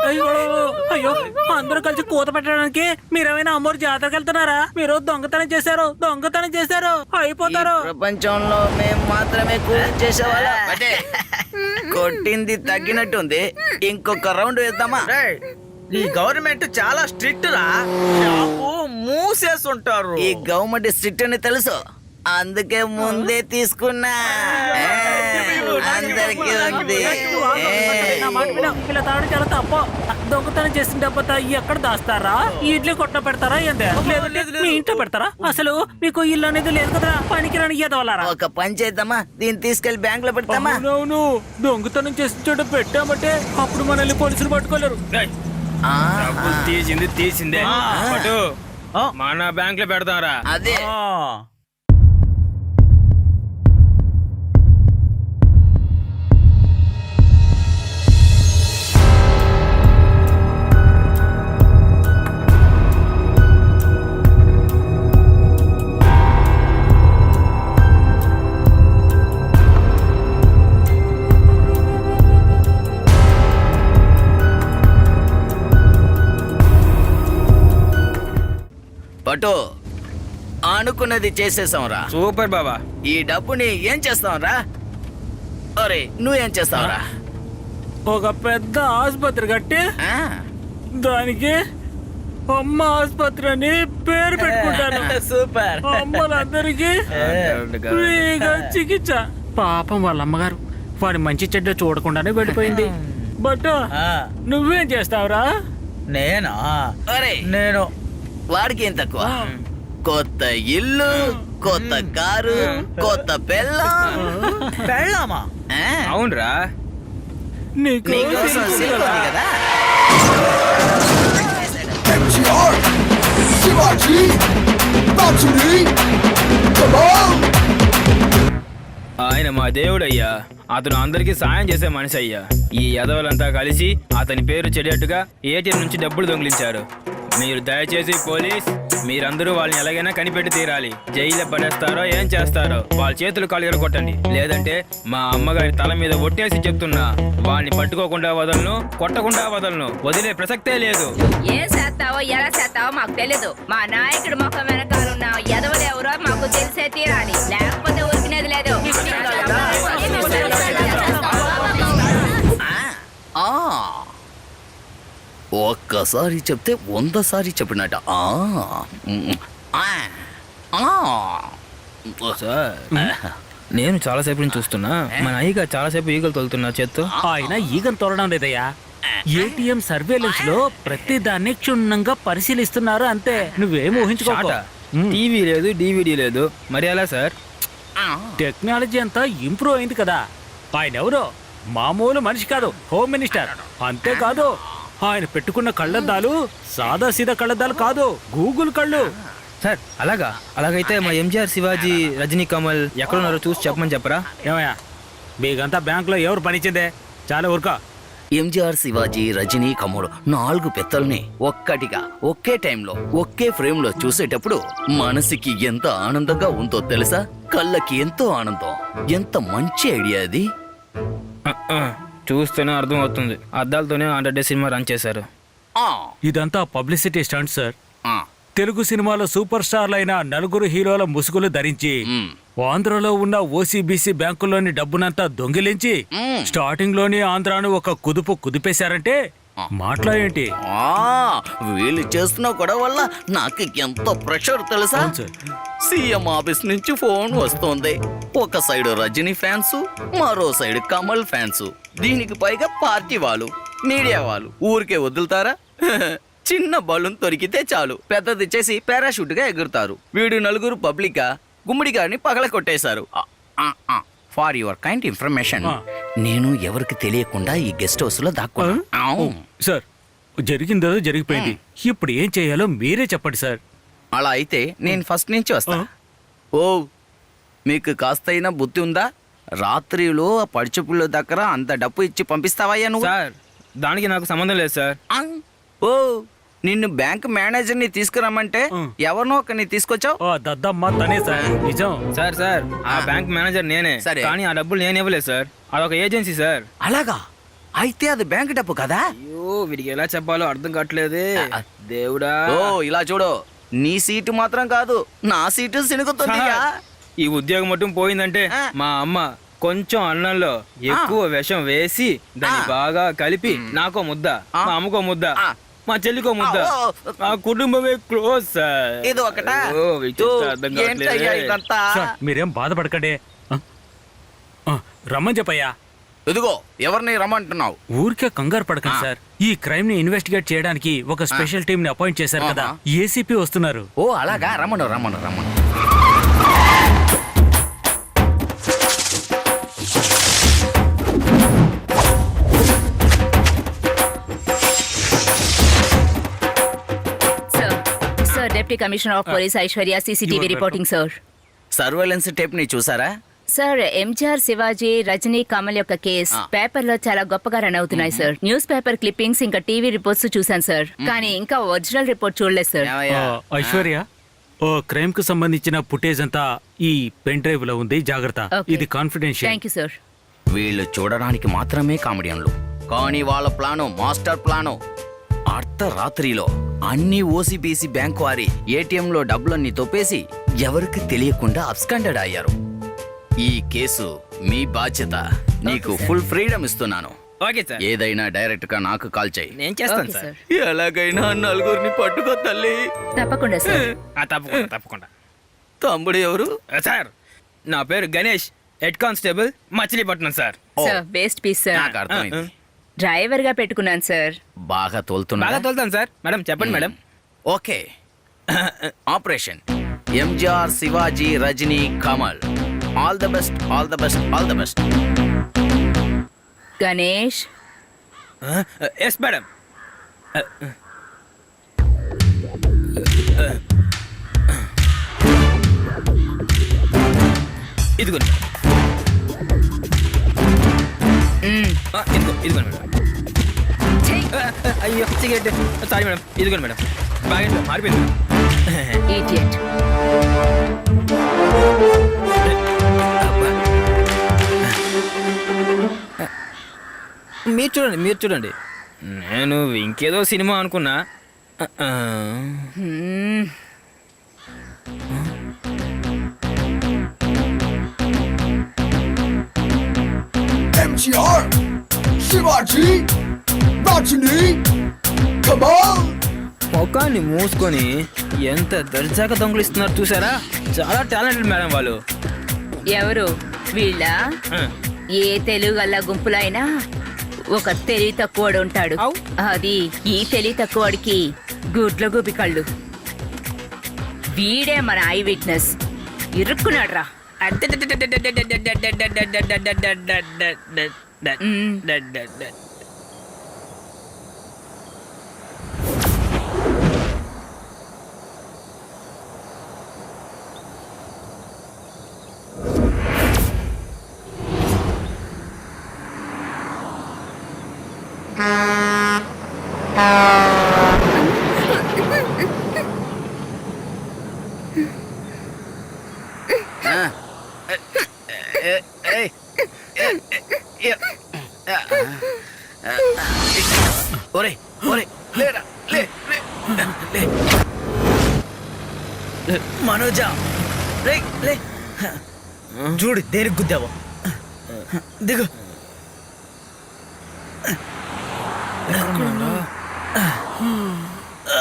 అయ్యో, అయ్యో, అందరూ కలిసి కూత పెట్టడానికి మీరేమైనా అమ్మోరు జాతరకి వెళ్తున్నారా? మీరు దొంగతనం చేశారు, అయిపోతారు. ప్రపంచంలో మేము మాత్రమే కూలి చేసేవాళ్ళం. కొట్టింది తగ్గినట్టుంది, ఇంకొక రౌండ్ వేద్దామా? రేయ్, ఈ గవర్నమెంట్ చాలా స్ట్రిక్ట్ రా. షాపు మూసేస్తుంటారు. ఈ గవర్నమెంట్ స్ట్రిక్ట్ అని తెలుసు, అందుకే ముందే తీసుకున్నా. అందరికీ ఉంది. నా మాట విను, ఇలా తాగడం చాలా తప్పు. దొంగతనం చేసిన డబ్బా ఎక్కడ దాస్తారా? ఈ ఇడ్లీ కొట్ట పెడతారా? ఏందే? లేదంటే మీ ఇంట్లో పెడతారా? అసలు మీకు ఇల్లు అనేది లేదు కదా, పనికిరాని ఎదవలారా? ఒక పని చేద్దామా, దీన్ని తీసుకెళ్లి బ్యాంక్ లో పెడతామా? అవునవును, దొంగతనం చేసిన చోట పెట్టామంటే అప్పుడు మనల్ని పోలీసులు పట్టుకోలేరు. ఆ, డబ్బులు తీసిందే బట్టు ఆ. మన బ్యాంక్ లో పెడతారా? అదే ఆ. పటు, అనుకున్నది చేసేసాంరా. సూపర్ బాబా. ఈ డబ్బుని ఏం చేస్తాంరా? అరే, నువ్వేం చేస్తావురా? ఒక పెద్ద ఆసుపత్రి కట్టి ఆ, దానికి అమ్మ ఆసుపత్రి అని పేరు పెట్టుకుంటాను. సూపర్. అమ్మలందరికీ ఫ్రీగా చికిత్స. పాపం వాళ్ళ అమ్మగారు వాడి మంచి చెడ్డ చూడకుండానే వెళ్ళిపోయింది. బట్ ఆ, నువ్వేం చేస్తావురా? నేనా? అరే, నేను వాడికి ఏం తక్కువ? కొత్త ఇల్లు, కొత్త కారు, కొత్త పెళ్ళం. పెళ్ళామా? ఆ, అవునరా. నీకోసం సిల్క్ ఉంది కదా. MGR, Shivaji, Rajini, come on! ఆయన మా దేవుడయ్యా. అతను అందరికీ సాయం చేసే మనిషి అయ్యా. ఈ యదవులంతా కలిసి అతని పేరు చెడేట్టుగా ఏటీఎం నుంచి డబ్బులు దొంగిలించారు. మీరు దయచేసి పోలీస్, మీరందరూ వాళ్ళని ఎలాగైనా కనిపెట్టి తీరాలి. జైల్లో పడేస్తారో ఏం చేస్తారో వాళ్ళ చేతులు కాళ్ళు కొట్టండి, లేదంటే మా అమ్మగారి తల మీద ఒట్టేసి చెప్తున్నా, వాళ్ళని పట్టుకోకుండా వదలను, కొట్టకుండా వదలను, వదిలే ప్రసక్తే లేదు. ఏం చేస్తావో ఎలా చేస్తావో మాకు తెలీదు. మా నాయకుడు మొక్క వెనకాలన్న ఎదవలు ఎవరో మాకు తెలిసే తీరాలి, లేకపోతే ఊరికినేది లేదు. ఆ, ఒక్కసారి చెప్తే 100 సారి చెప్పినట్ట. ఆ, ఆ, ఆ. సార్, నేను చాలాసేపు నుంచి చూస్తున్నా, మన అయ్యగా చాలాసేపు ఈగలు తోలుతున్నా చేత్తో. ఆయన ఈగను తోలడం లేదయ్యా, ఏటీఎం సర్వేలెన్స్ లో ప్రతి దాన్ని క్షుణ్ణంగా పరిశీలిస్తున్నారు అంతే. నువ్వేం ఊహించుకోక. షాటా? టీవీ లేదు, DVD లేదు, మరి ఎలా సార్? టెక్నాలజీ అంతా ఇంప్రూవ్ అయింది కదా. ఆయన ఎవరో మామూలు మనిషి కాదు, హోమ్ మినిస్టర్. అంతేకాదు ఆయన పెట్టుకున్న కళ్ళద్దాలు సాదా సీదా కళ్ళద్దాలు కాదు, గూగుల్ కళ్ళు. సార్ అలాగైతే మా ఎంజీఆర్, శివాజీ, రజనీ, కమల్ ఎక్కడున్నారో చూసి చెప్పమని చెప్పరా? ఏమయ్యా మీకంతా బ్యాంకులో ఎవరు పనిచేదే? చాలా ఊరుకో. ఎంజిఆర్, శివాజీ, రజనీ, కమల్ 4 పెత్తల్ని ఒక్కటిగా ఒకే టైంలో ఒకే ఫ్రేమ్ లో చూసేటప్పుడు మనసుకి ఎంత ఆనందంగా ఉందో తెలుసా? కళ్ళకి ఎంతో ఆనందం. ఎంత మంచి ఐడియా అది. చూస్తేనే అర్థం అవుతుంది. అద్దాలతోనే 100 Days సినిమా రన్ చేశారు. ఆ, ఇదంతా పబ్లిసిటీ స్టంట్ సార్. ఆ, తెలుగు సినిమాలో సూపర్ స్టార్లైన 4 హీరోల ముసుగులు ధరించి మ్, ఆంధ్రలో ఉన్న ఓసీబీసీ బ్యాంకుల్లోని డబ్బునంతా దొంగిలించి స్టార్టింగ్ లోని ఆంధ్రాను ఒక కుదిపేశారంటే మాట్లాడేంటి? ఆ, వీళ్ళు చేస్తున్న గొడవ వల్ల నాకు ఎంత ప్రెషర్ తెలుసా? అవును సార్. సీఎం ఆఫీస్ నుంచి ఫోన్ వస్తోంది. ఒక సైడ్ రజనీ ఫ్యాన్స్, మరో సైడ్ కమల్ ఫ్యాన్స్. దీనికి పైగా పార్టీ వాళ్ళు, మీడియా వాళ్ళు ఊరికే వదులుతారా? చిన్న బలూన్ దొరికితే చాలు పెద్దది చేసి పారాషూట్ గా ఎగురుతారు. వీడు 4 పబ్లిక్ గా గుమ్మడి గారిని పగల కొట్టేశారు. ఫార్ యువర్ కైండ్ ఇన్ఫర్మేషన్, నేను ఎవరికి తెలియకుండా ఈ గెస్ట్ హౌస్ లో దాక్కున్నాను. సార్ జరిగిందో జరిగిపోయింది. ఇప్పుడు ఏం చేయాలో మీరే చెప్పండి సార్. అలా అయితే నేను ఫస్ట్ నుంచి వస్తా. ఓ, మీకు కాస్తైనా బుద్ధి ఉందా? రాత్రిలో ఆ పడిచెప్పుల దగ్గర అంత డబ్బు ఇచ్చి పంపిస్తావయ్యా నువ్వు? సార్ దానికి నాకు సంబంధం లేదు సార్. ఓ, నిన్ను బ్యాంక్ మేనేజర్ని తీసుకురమ్మంటే ఎవరినో ఒకరిని తీసుకొచ్చావు. ఓ దద్దమ్మ తనే సార్, నిజం. సార్ ఆ బ్యాంక్ మేనేజర్ నేనే. సరే. కానీ ఆ డబ్బులు నేను ఇవ్వలేదు సార్. అదొక ఏజెన్సీ సార్. అలాగా? అయితే అది బ్యాంక్ డబ్బు కదా? అయ్యో వీడికి ఎలా చెప్పాలో అర్థం కావట్లేదే. దేవుడా. ఓ, ఇలా చూడు, నీ సీటు మాత్రం కాదు, నా సీటు సినుకుతుంది. సార్, ఈ ఉద్యోగం మొత్తం పోయిందంటే మా అమ్మ కొంచెం అన్నంలో ఎక్కువ విషం వేసి దాన్ని బాగా కలిపి నాకో ముద్ద, మా అమ్మకో ముద్ద, మా చెల్లికో ముద్ద, ఆ కుటుంబమే క్లోజ్ సార్. ఇది ఒకటా? ఓ, వీడికి చెప్తే అర్థం ఏంటయ్యా కావట్లేదే. ఇదంతా? సార్ మీరేం బాధపడకండి. రమ్మని చెప్పయ్యా. ఇదిగో, ఎవరిని రమ్మంటున్నావు? ఊరికే కంగారు పడకండి సార్. ఈ క్రైమ్ ని ఇన్వెస్టిగేట్ చేయడానికి ఒక స్పెషల్ టీం ని అపాయింట్ చేశారు కదా, ఏసీపీ వస్తున్నారు. ఓ అలాగా, రమ్మను. Sir deputy commissioner of police Aishwarya, CCTV reporting sir. Surveillance tape ని చూసారా? సార్ ఎంజిఆర్, శివాజీ, రజనీ, కమల్ యొక్క కేస్ పేపర్ లో చాలా గొప్పగా రన్ అవుతున్నాయి సార్. న్యూస్ పేపర్ క్లిప్పింగ్స్ ఇంకా టీవీ రిపోర్ట్స్ చూసాను సార్, కానీ ఇంకా ఒరిజినల్ రిపోర్ట్ చూడలేదు సార్. ఏమయ్యా? ఐశ్వర్య, ఓ క్రైమ్ కు సంబంధించిన ఫుటేజ్ అంతా ఈ పెన్ డ్రైవ్ లో ఉంది, జాగ్రత్త. Okay. ఇది కాన్ఫిడెన్షియల్. Thank you sir. వీళ్ళు చూడడానికి మాత్రమే కామెడియన్లు, కానీ వాళ్ళ ప్లాను మాస్టర్ ప్లాను. అర్ధరాత్రిలో అన్ని ఓసీబీసీ బ్యాంక్ వారి ఏటీఎంలో డబ్బులన్నీ తొప్పేసి ఎవరికి తెలియకుండా అబ్స్కండెడ్ అయ్యారు. ఈ కేసు మీ బాధ్యత. నీకు ఫుల్ ఫ్రీడమ్ ఇస్తున్నాను. ఓకే సార్, ఏదైనా డైరెక్ట్ గా నాకు కాల్ చేయి. నేను చేస్తాను ఓకే సార్. సార్. ఎలాగైనా 4 పట్టుకో తల్లి. తప్పకుండా సార్. తప్పకుండా. తమ్ముడు ఎవరు? సార్ నా పేరు Ganesh, head constable, Machilipatnam sir. Sir best piece sir. నాకు అర్థమైంది. డ్రైవర్ గా పెట్టుకున్నాను సార్. బాగా తోలుతున్నా. బాగా తోలుతాను సార్. మేడం చెప్పండి madam. Okay. Operation MGR, Shivaji, Rajini, Kamal. All the best, all the best, all the best. Ganesh, yes madam. ఇదిగోండి. ఇదిగోండి మేడం. అయ్యో సిగరెట్. Sorry madam. ఇదిగోండి మేడం. బాగా మారిపోయింది. ఇడియట్. మీరు చూడండి. నేను ఇంకేదో సినిమా అనుకున్నా. MGR, Shivaji, Rajini, come on! ముఖాన్ని మూసుకొని ఎంత దర్జాగా దొంగలిస్తున్నారు చూసారా? చాలా టాలెంటెడ్ మేడం వాళ్ళు. ఎవరు వీళ్ళ? ఏ తెలుగు గల్ల గుంపులో అయినా ఒక తెలివి తక్కువడు ఉంటాడు. అది ఈ తెలివి తక్కువడికి గుడ్ల గుబి కళ్ళు. వీడే మన ఐ విట్నెస్. ఇరుక్కున్నాడు రా. ఒరే ఒరే లేరా లే లే లే. మనోజా రే లే చూడు దేనికి గుద్దావు దిగు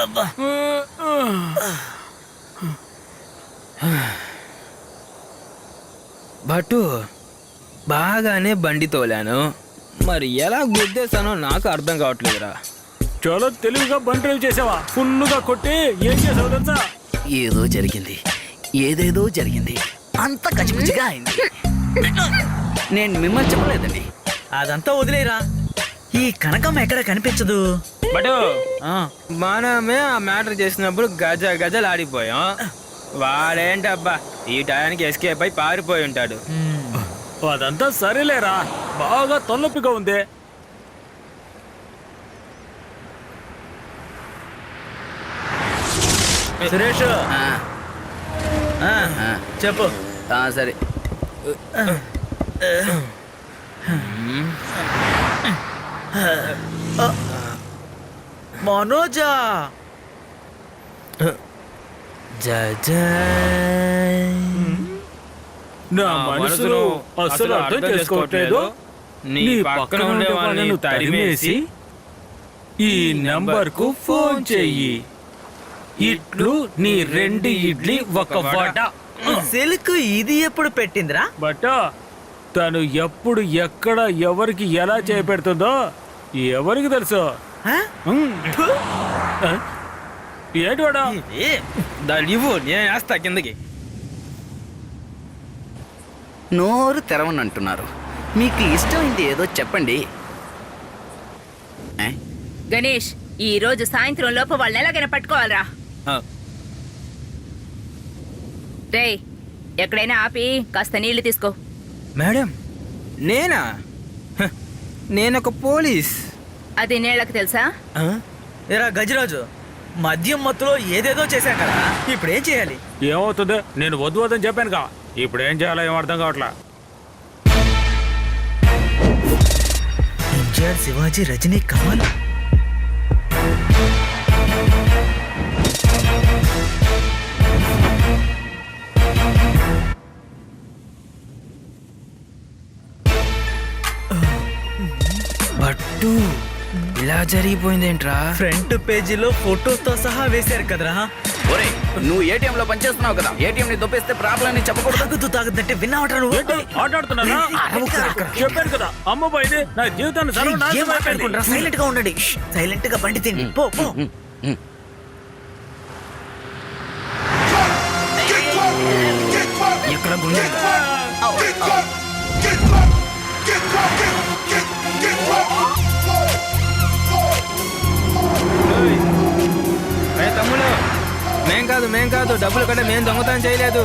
అబ్బా. బట్టు బాగానే బండి తోలాను, మరి ఎలా గుద్దేశానో నాకు అర్థం కావట్లేదురా. చాలా తెలివిగా బండి డ్రైవ్ చేసావా? ఫుల్లుగా కొట్టి ఏం చేసావు తెలుసా? ఏదో జరిగింది, ఏదేదో జరిగింది, అంత కచ్చిపుచ్చిగా అయింది. నేను మిమ్మల్ని చెప్పలేదండి. అదంతా వదిలేరా. ఈ కనకమ్మ ఎక్కడ కనిపించదు. బటు ఆ, మనమే ఆ మ్యాటర్ చేసినప్పుడు గజలు ఆడిపోయాం. వాడేంటబ్బా ఈ టయానికి ఎస్కేప్ అయి పారిపోయి ఉంటాడు. అదంతా సరేలేరా, బాగా తలనొప్పిగా ఉంది. సురేష్ ఆ, ఆ, ఆ, చెప్పు. ఆ, సరే. మనోజా నా మనసును అసలు అర్థం చేసుకోవట్లేదు. నీ పక్కన ఉండే వాళ్ళని తరిమేసి ఈ నంబర్ కు ఫోన్ చెయ్యి. ఇట్లు నీ 2 ఇడ్లీ 1 వడ. సిల్క్ ఇది ఎప్పుడు పెట్టిందిరా? బట్ తను ఎప్పుడు ఎక్కడ ఎవరికి ఎలా చేపెడుతుందో ఎవరికి తెలుసు. ఆ? ఫు. ఏంటి వాడా? ఇది దాన్ని ఇవ్వు, నేను వేస్తా కిందకి. నోరు తెరవనంటున్నారు. మీకు ఇష్టమైంది ఏదో చెప్పండి. ఏ? గణేష్, ఈ రోజు సాయంత్రం లోపు వాళ్ళని ఎలాగైనా పట్టుకోవాలరా. ఆ, రే, ఎక్కడైనా ఆపి కాస్త నీళ్లు తీసుకో. మేడం నేనా? హ, నేనొక పోలీస్. అది నీళ్ళకి తెలుసా? ఆ? ఏరా గజరాజు, మద్యం మత్తులో ఏదేదో చేశాం కదా, ఇప్పుడు ఏం చేయాలి? ఏమవుతుంది? నేను వద్దు వద్దని చెప్పానుగా. ఇప్పుడు ఏం చేయాలో ఏం అర్థం కావట్లా. ఎన్టీఆర్, శివాజీ, రజనీ, కమల్. బట్టు ఇలా జరిగిపోయిందేంట్రా? ఫ్రంట్ పేజీలో ఫోటోతో సహా వేశారు కదరా. ఒరే, నువ్వు ఏటీఎం లో పనిచేస్తున్నావు కదా, ఏటీఎం ని దొబ్బేస్తే ప్రాబ్లం అని చెప్పకూడదు. తాగుతుందంటే విన్నావట నువ్వు? ఏంటి ఆటాడుతున్నానా? చెప్పాను కదా, అమ్మ పోయింది నా జీవితాన్ని సర్వనాశనం అయిపోయింది. సైలెంట్ గా ఉండండి. సైలెంట్ గా బండి తిండి. పో పో. ఎక్కడ గుండె? తమ్ముడు, మేం కాదు డబ్బులు కట్ట మేం దొంగతనం చేయలేదు.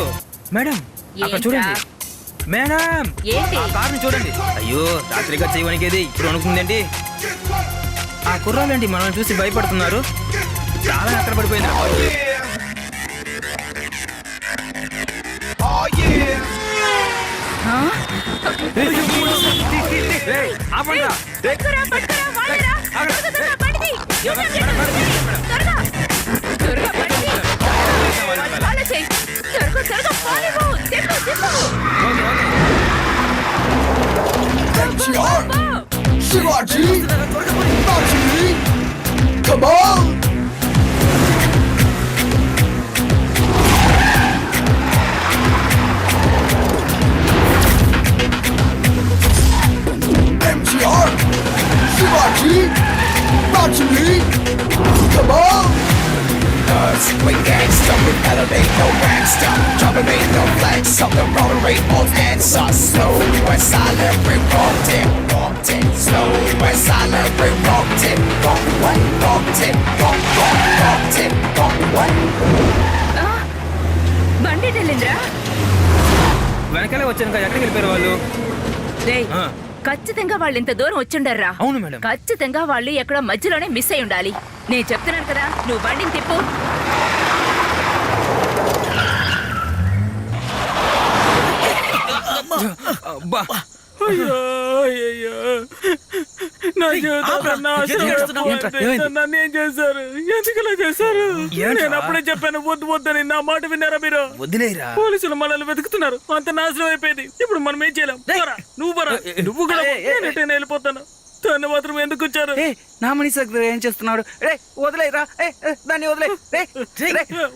మేడం అక్కడ చూడండి. మేడం ఏంటి? ఆ కార్ని చూడండి. అయ్యో, రాత్రిగా చేయవనికేది ఇప్పుడు అనుకుందేంటి? ఆ కుర్రాలేంటి మనల్ని చూసి భయపడుతున్నారు? చాలా అక్కడ పడిపోయింది. రేయ్, ఆపండ్రా. పట్టుకురా, పట్టుకురా, వాళ్ళేరా. త్వరగా, బండి తీ. త్వరగా, త్వరగా బండి తీ. వాళ్ళు follow చెయ్. త్వరగా, త్వరగా follow. Tippu, Tippu. MTR, Shivaji, Rajini, come on! MTR, Shivaji, Rajini, come on! Swing gangsta with elevate no gangsta. Jumping ain't no flex. Something rotary old and so slow. When silent we walked in. Slow when silent we walked in. Walked in. బండి వెళ్ళిందిరా. వెనకాలే వచ్చాను కదా, ఎక్కడికి వెళ్ళిపోయారు వాళ్ళు? రేయ్, ఆ. ఖచ్చితంగా వాళ్ళు ఇంత దూరం వచ్చిండర్రా. అవును మేడం. ఖచ్చితంగా వాళ్ళు ఎక్కడో మధ్యలోనే మిస్ అయి ఉండాలి. నేను చెప్తున్నాను కదా, నువ్వు బండిని తిప్పు. అబ్బా, నా జీవితం నాశనం అయిపోయింది. నన్ను ఏం చేశారు? ఎందుకు ఇలా చేశారు? నేను అప్పుడే చెప్పాను వద్దు వద్దని. నా మాట విన్నారా మీరు? వదిలేరా. పోలీసులు మనల్ని వెతుకుతున్నారు. అంత నాశనం అయిపోయింది. ఇప్పుడు మనం ఏం చేయలేం. పోరా, నువ్వు బరా, నువ్వు కూడా పో. నేను ఎటైనా వెళ్ళిపోతాను. తను మాత్రం ఎందుకు వచ్చారు? నా మనిషి దగ్గర ఏం చేస్తున్నాడు? రే వదిలేరా, దాన్ని వదిలే.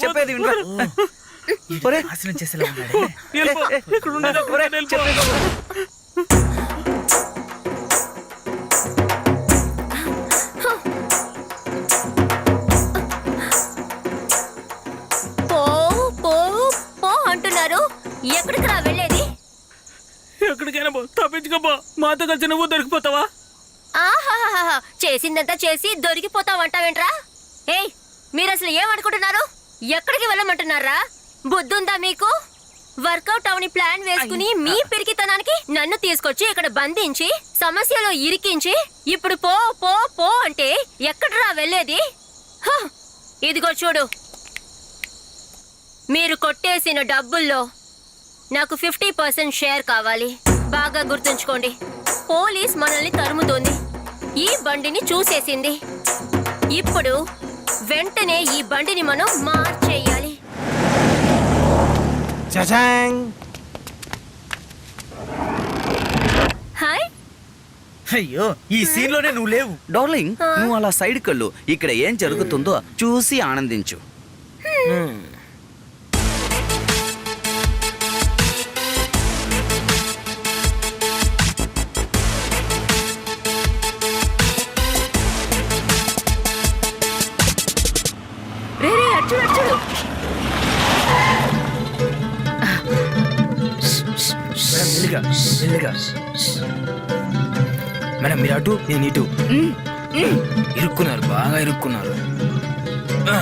చెప్పేది వినరా? ఒరే, నాశనం చేసేలా ఉన్నాడు. వెళ్ళిపో. ఇక్కడ ఉండదు. ఒరే, వెళ్ళిపో. పో పో పో అంటున్నారు. ఎక్కడికి రా వెళ్ళేది? ఎక్కడికైనా పో, తప్పించుకోపో. మాతో కలిసి నువ్వు దొరికిపోతావా? ఆహాహాహా, చేసిందంతా చేసి దొరికిపోతావంటావేంట్రా? ఏయ్, మీరు అసలు ఏమనుకుంటున్నారు? ఎక్కడికి వెళ్ళమంటున్నారా? బుద్ధుందా మీకు? వర్కౌట్ అవని ప్లాన్ వేసుకుని మీ పిరికితనానికి నన్ను తీసుకొచ్చి ఇక్కడ బంధించి సమస్యలో ఇరికించి ఇప్పుడు పో పో పో అంటే ఎక్కడరా వెళ్ళేది? హ, ఇదిగో చూడు, మీరు కొట్టేసిన డబ్బుల్లో నాకు 50% షేర్ కావాలి. బాగా గుర్తుంచుకోండి. పోలీస్ మనల్ని తరుముతోంది. ఈ బండిని చూసేసింది. ఇప్పుడు వెంటనే ఈ బండిని మనం మార్చేయాలి. హాయ్. అయ్యో, ఈ సీన్ లోనే నువ్వు లేవు. డార్లింగ్, నువ్వు అలా సైడ్ కళ్ళు. ఇక్కడ ఏం జరుగుతుందో చూసి ఆనందించు. రే రే, అచ్చుడు అచ్చుడు. మెల్లిగా మెల్లిగా. మేడం మీరు అటు, నేను ఇటు. ఇరుక్కున్నారు, బాగా ఇరుక్కున్నారు. ఆ.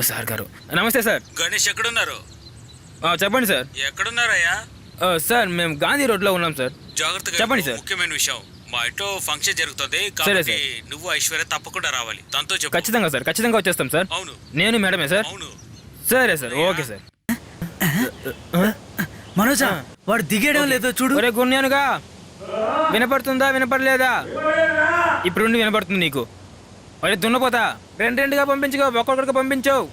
సార్ గారు నమస్తే సార్. గణేష్ ఎక్కడున్నారు? చెప్పండి సార్. ఎక్కడున్నారయ్యా? సార్ మేము గాంధీ రోడ్లో ఉన్నాం సార్. జాగ్రత్తగా చెప్పండి వెళ్ళు. సార్. ముఖ్యమైన విషయం, మా ఇంట్లో ఫంక్షన్ జరుగుతుంది సరే కాబట్టి సార్. నువ్వు ఐశ్వర్య తప్పకుండా రావాలి. తనతో చెప్పు. ఖచ్చితంగా సార్, ఖచ్చితంగా వచ్చేస్తాం సార్. అవును నేను మేడమే సార్. అవును. సరే సార్, ఓకే సార్. మనోజా, వాడు దిగేయడం లేదో చూడు. ఒరే గున్యానుగా, వినపడుతుందా వినపడలేదా? ఇప్పుడు నుండి వినపడుతుంది నీకు. ఒరే దున్నపోతా, రెండుగా పంపించుకో, ఒక్కొక్కడికి పంపించావు.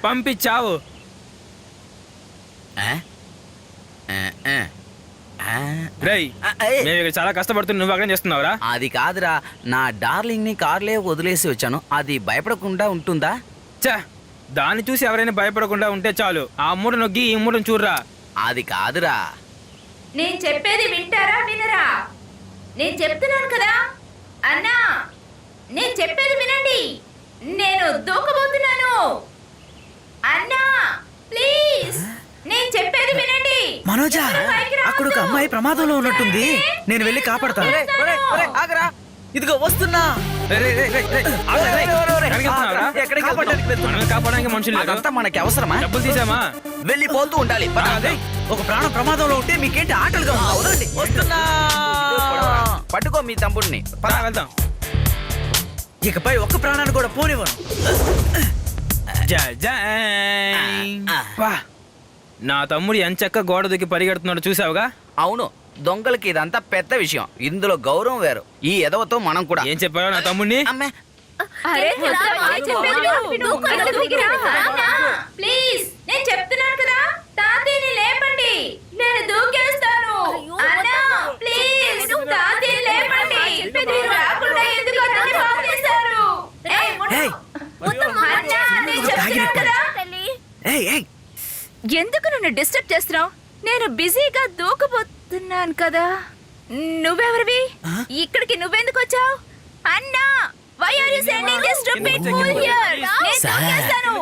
పంపించావు. రేయ్, మేము ఇక్కడ చాలా కష్టపడుతున్నా, నువ్వు అక్కడ చేస్తున్నావురా? అది కాదురా, నా డార్లింగ్ ని కార్లే వదిలేసి వచ్చాను. అది భయపడకుండా ఉంటుందా? చా, దాన్ని చూసి ఎవరైనా భయపడకుండా ఉంటే చాలు. ఆ మూట నొగ్గి ఈ మూటను చూడరా. అది కాదురా. నేను చెప్పేది వింటారా వినరా? నేను చెప్తున్నాను కదా అన్నా, నేను చెప్పేది వినండి. నేను దూకబోతున్నాను అన్నా, ప్లీజ్ నేను చెప్పేది వినండి. మనోజా, అక్కడ ఒక అమ్మాయి ప్రమాదంలో ఉన్నట్టుంది. నేను వెళ్ళి కాపాడతాను. ఆగరా. ఇదిగో వస్తున్నా. ఎక్కడికి వెళ్తున్నావు? మనల్ని కాపాడడానికి మనుషులు లేరు. అదంతా మనకి అవసరమా? డబ్బులు తీసామా? వెళ్ళిపోతూ ఉండాలి. పద. ఒక ప్రాణం ప్రమాదంలో ఉంటే మీకేంటి ఆటలుగా ఉందా? వదలండి. వస్తున్నా. పట్టుకో మీ తమ్ముడిని. పద, వెళ్దాం. ఇకపై ఒక్క ప్రాణాన్ని కూడా పోనివ్వను. జై జై. వా, నా తమ్ముడు ఎంచక్క గోడ దూకి పరిగెడుతున్నాడు చూసావుగా? అవును, దొంగలకి ఇదంతా పెద్ద విషయం. ఇందులో గౌరవం వేరు. ఈ ఎదవతో మనం కూడా. ఏం చెప్పావు నా తమ్ముడిని? అమ్మే, అరే ప్లీజ్, నేను చెప్తున్నాను కదా, తాతయ్యని లేపండి. నేను దూకేస్తాను. అన్నా, ప్లీజ్ ఎందుకు నన్ను డిస్టర్బ్ చేస్తున్నావు? నేను బిజీగా దూకబోతున్నాను కదా. నువ్వెవరివి? ఇక్కడికి నువ్వెందుకు వచ్చావు? అన్నా, why are you sending this stupid fool here? నేను దూకేస్తాను.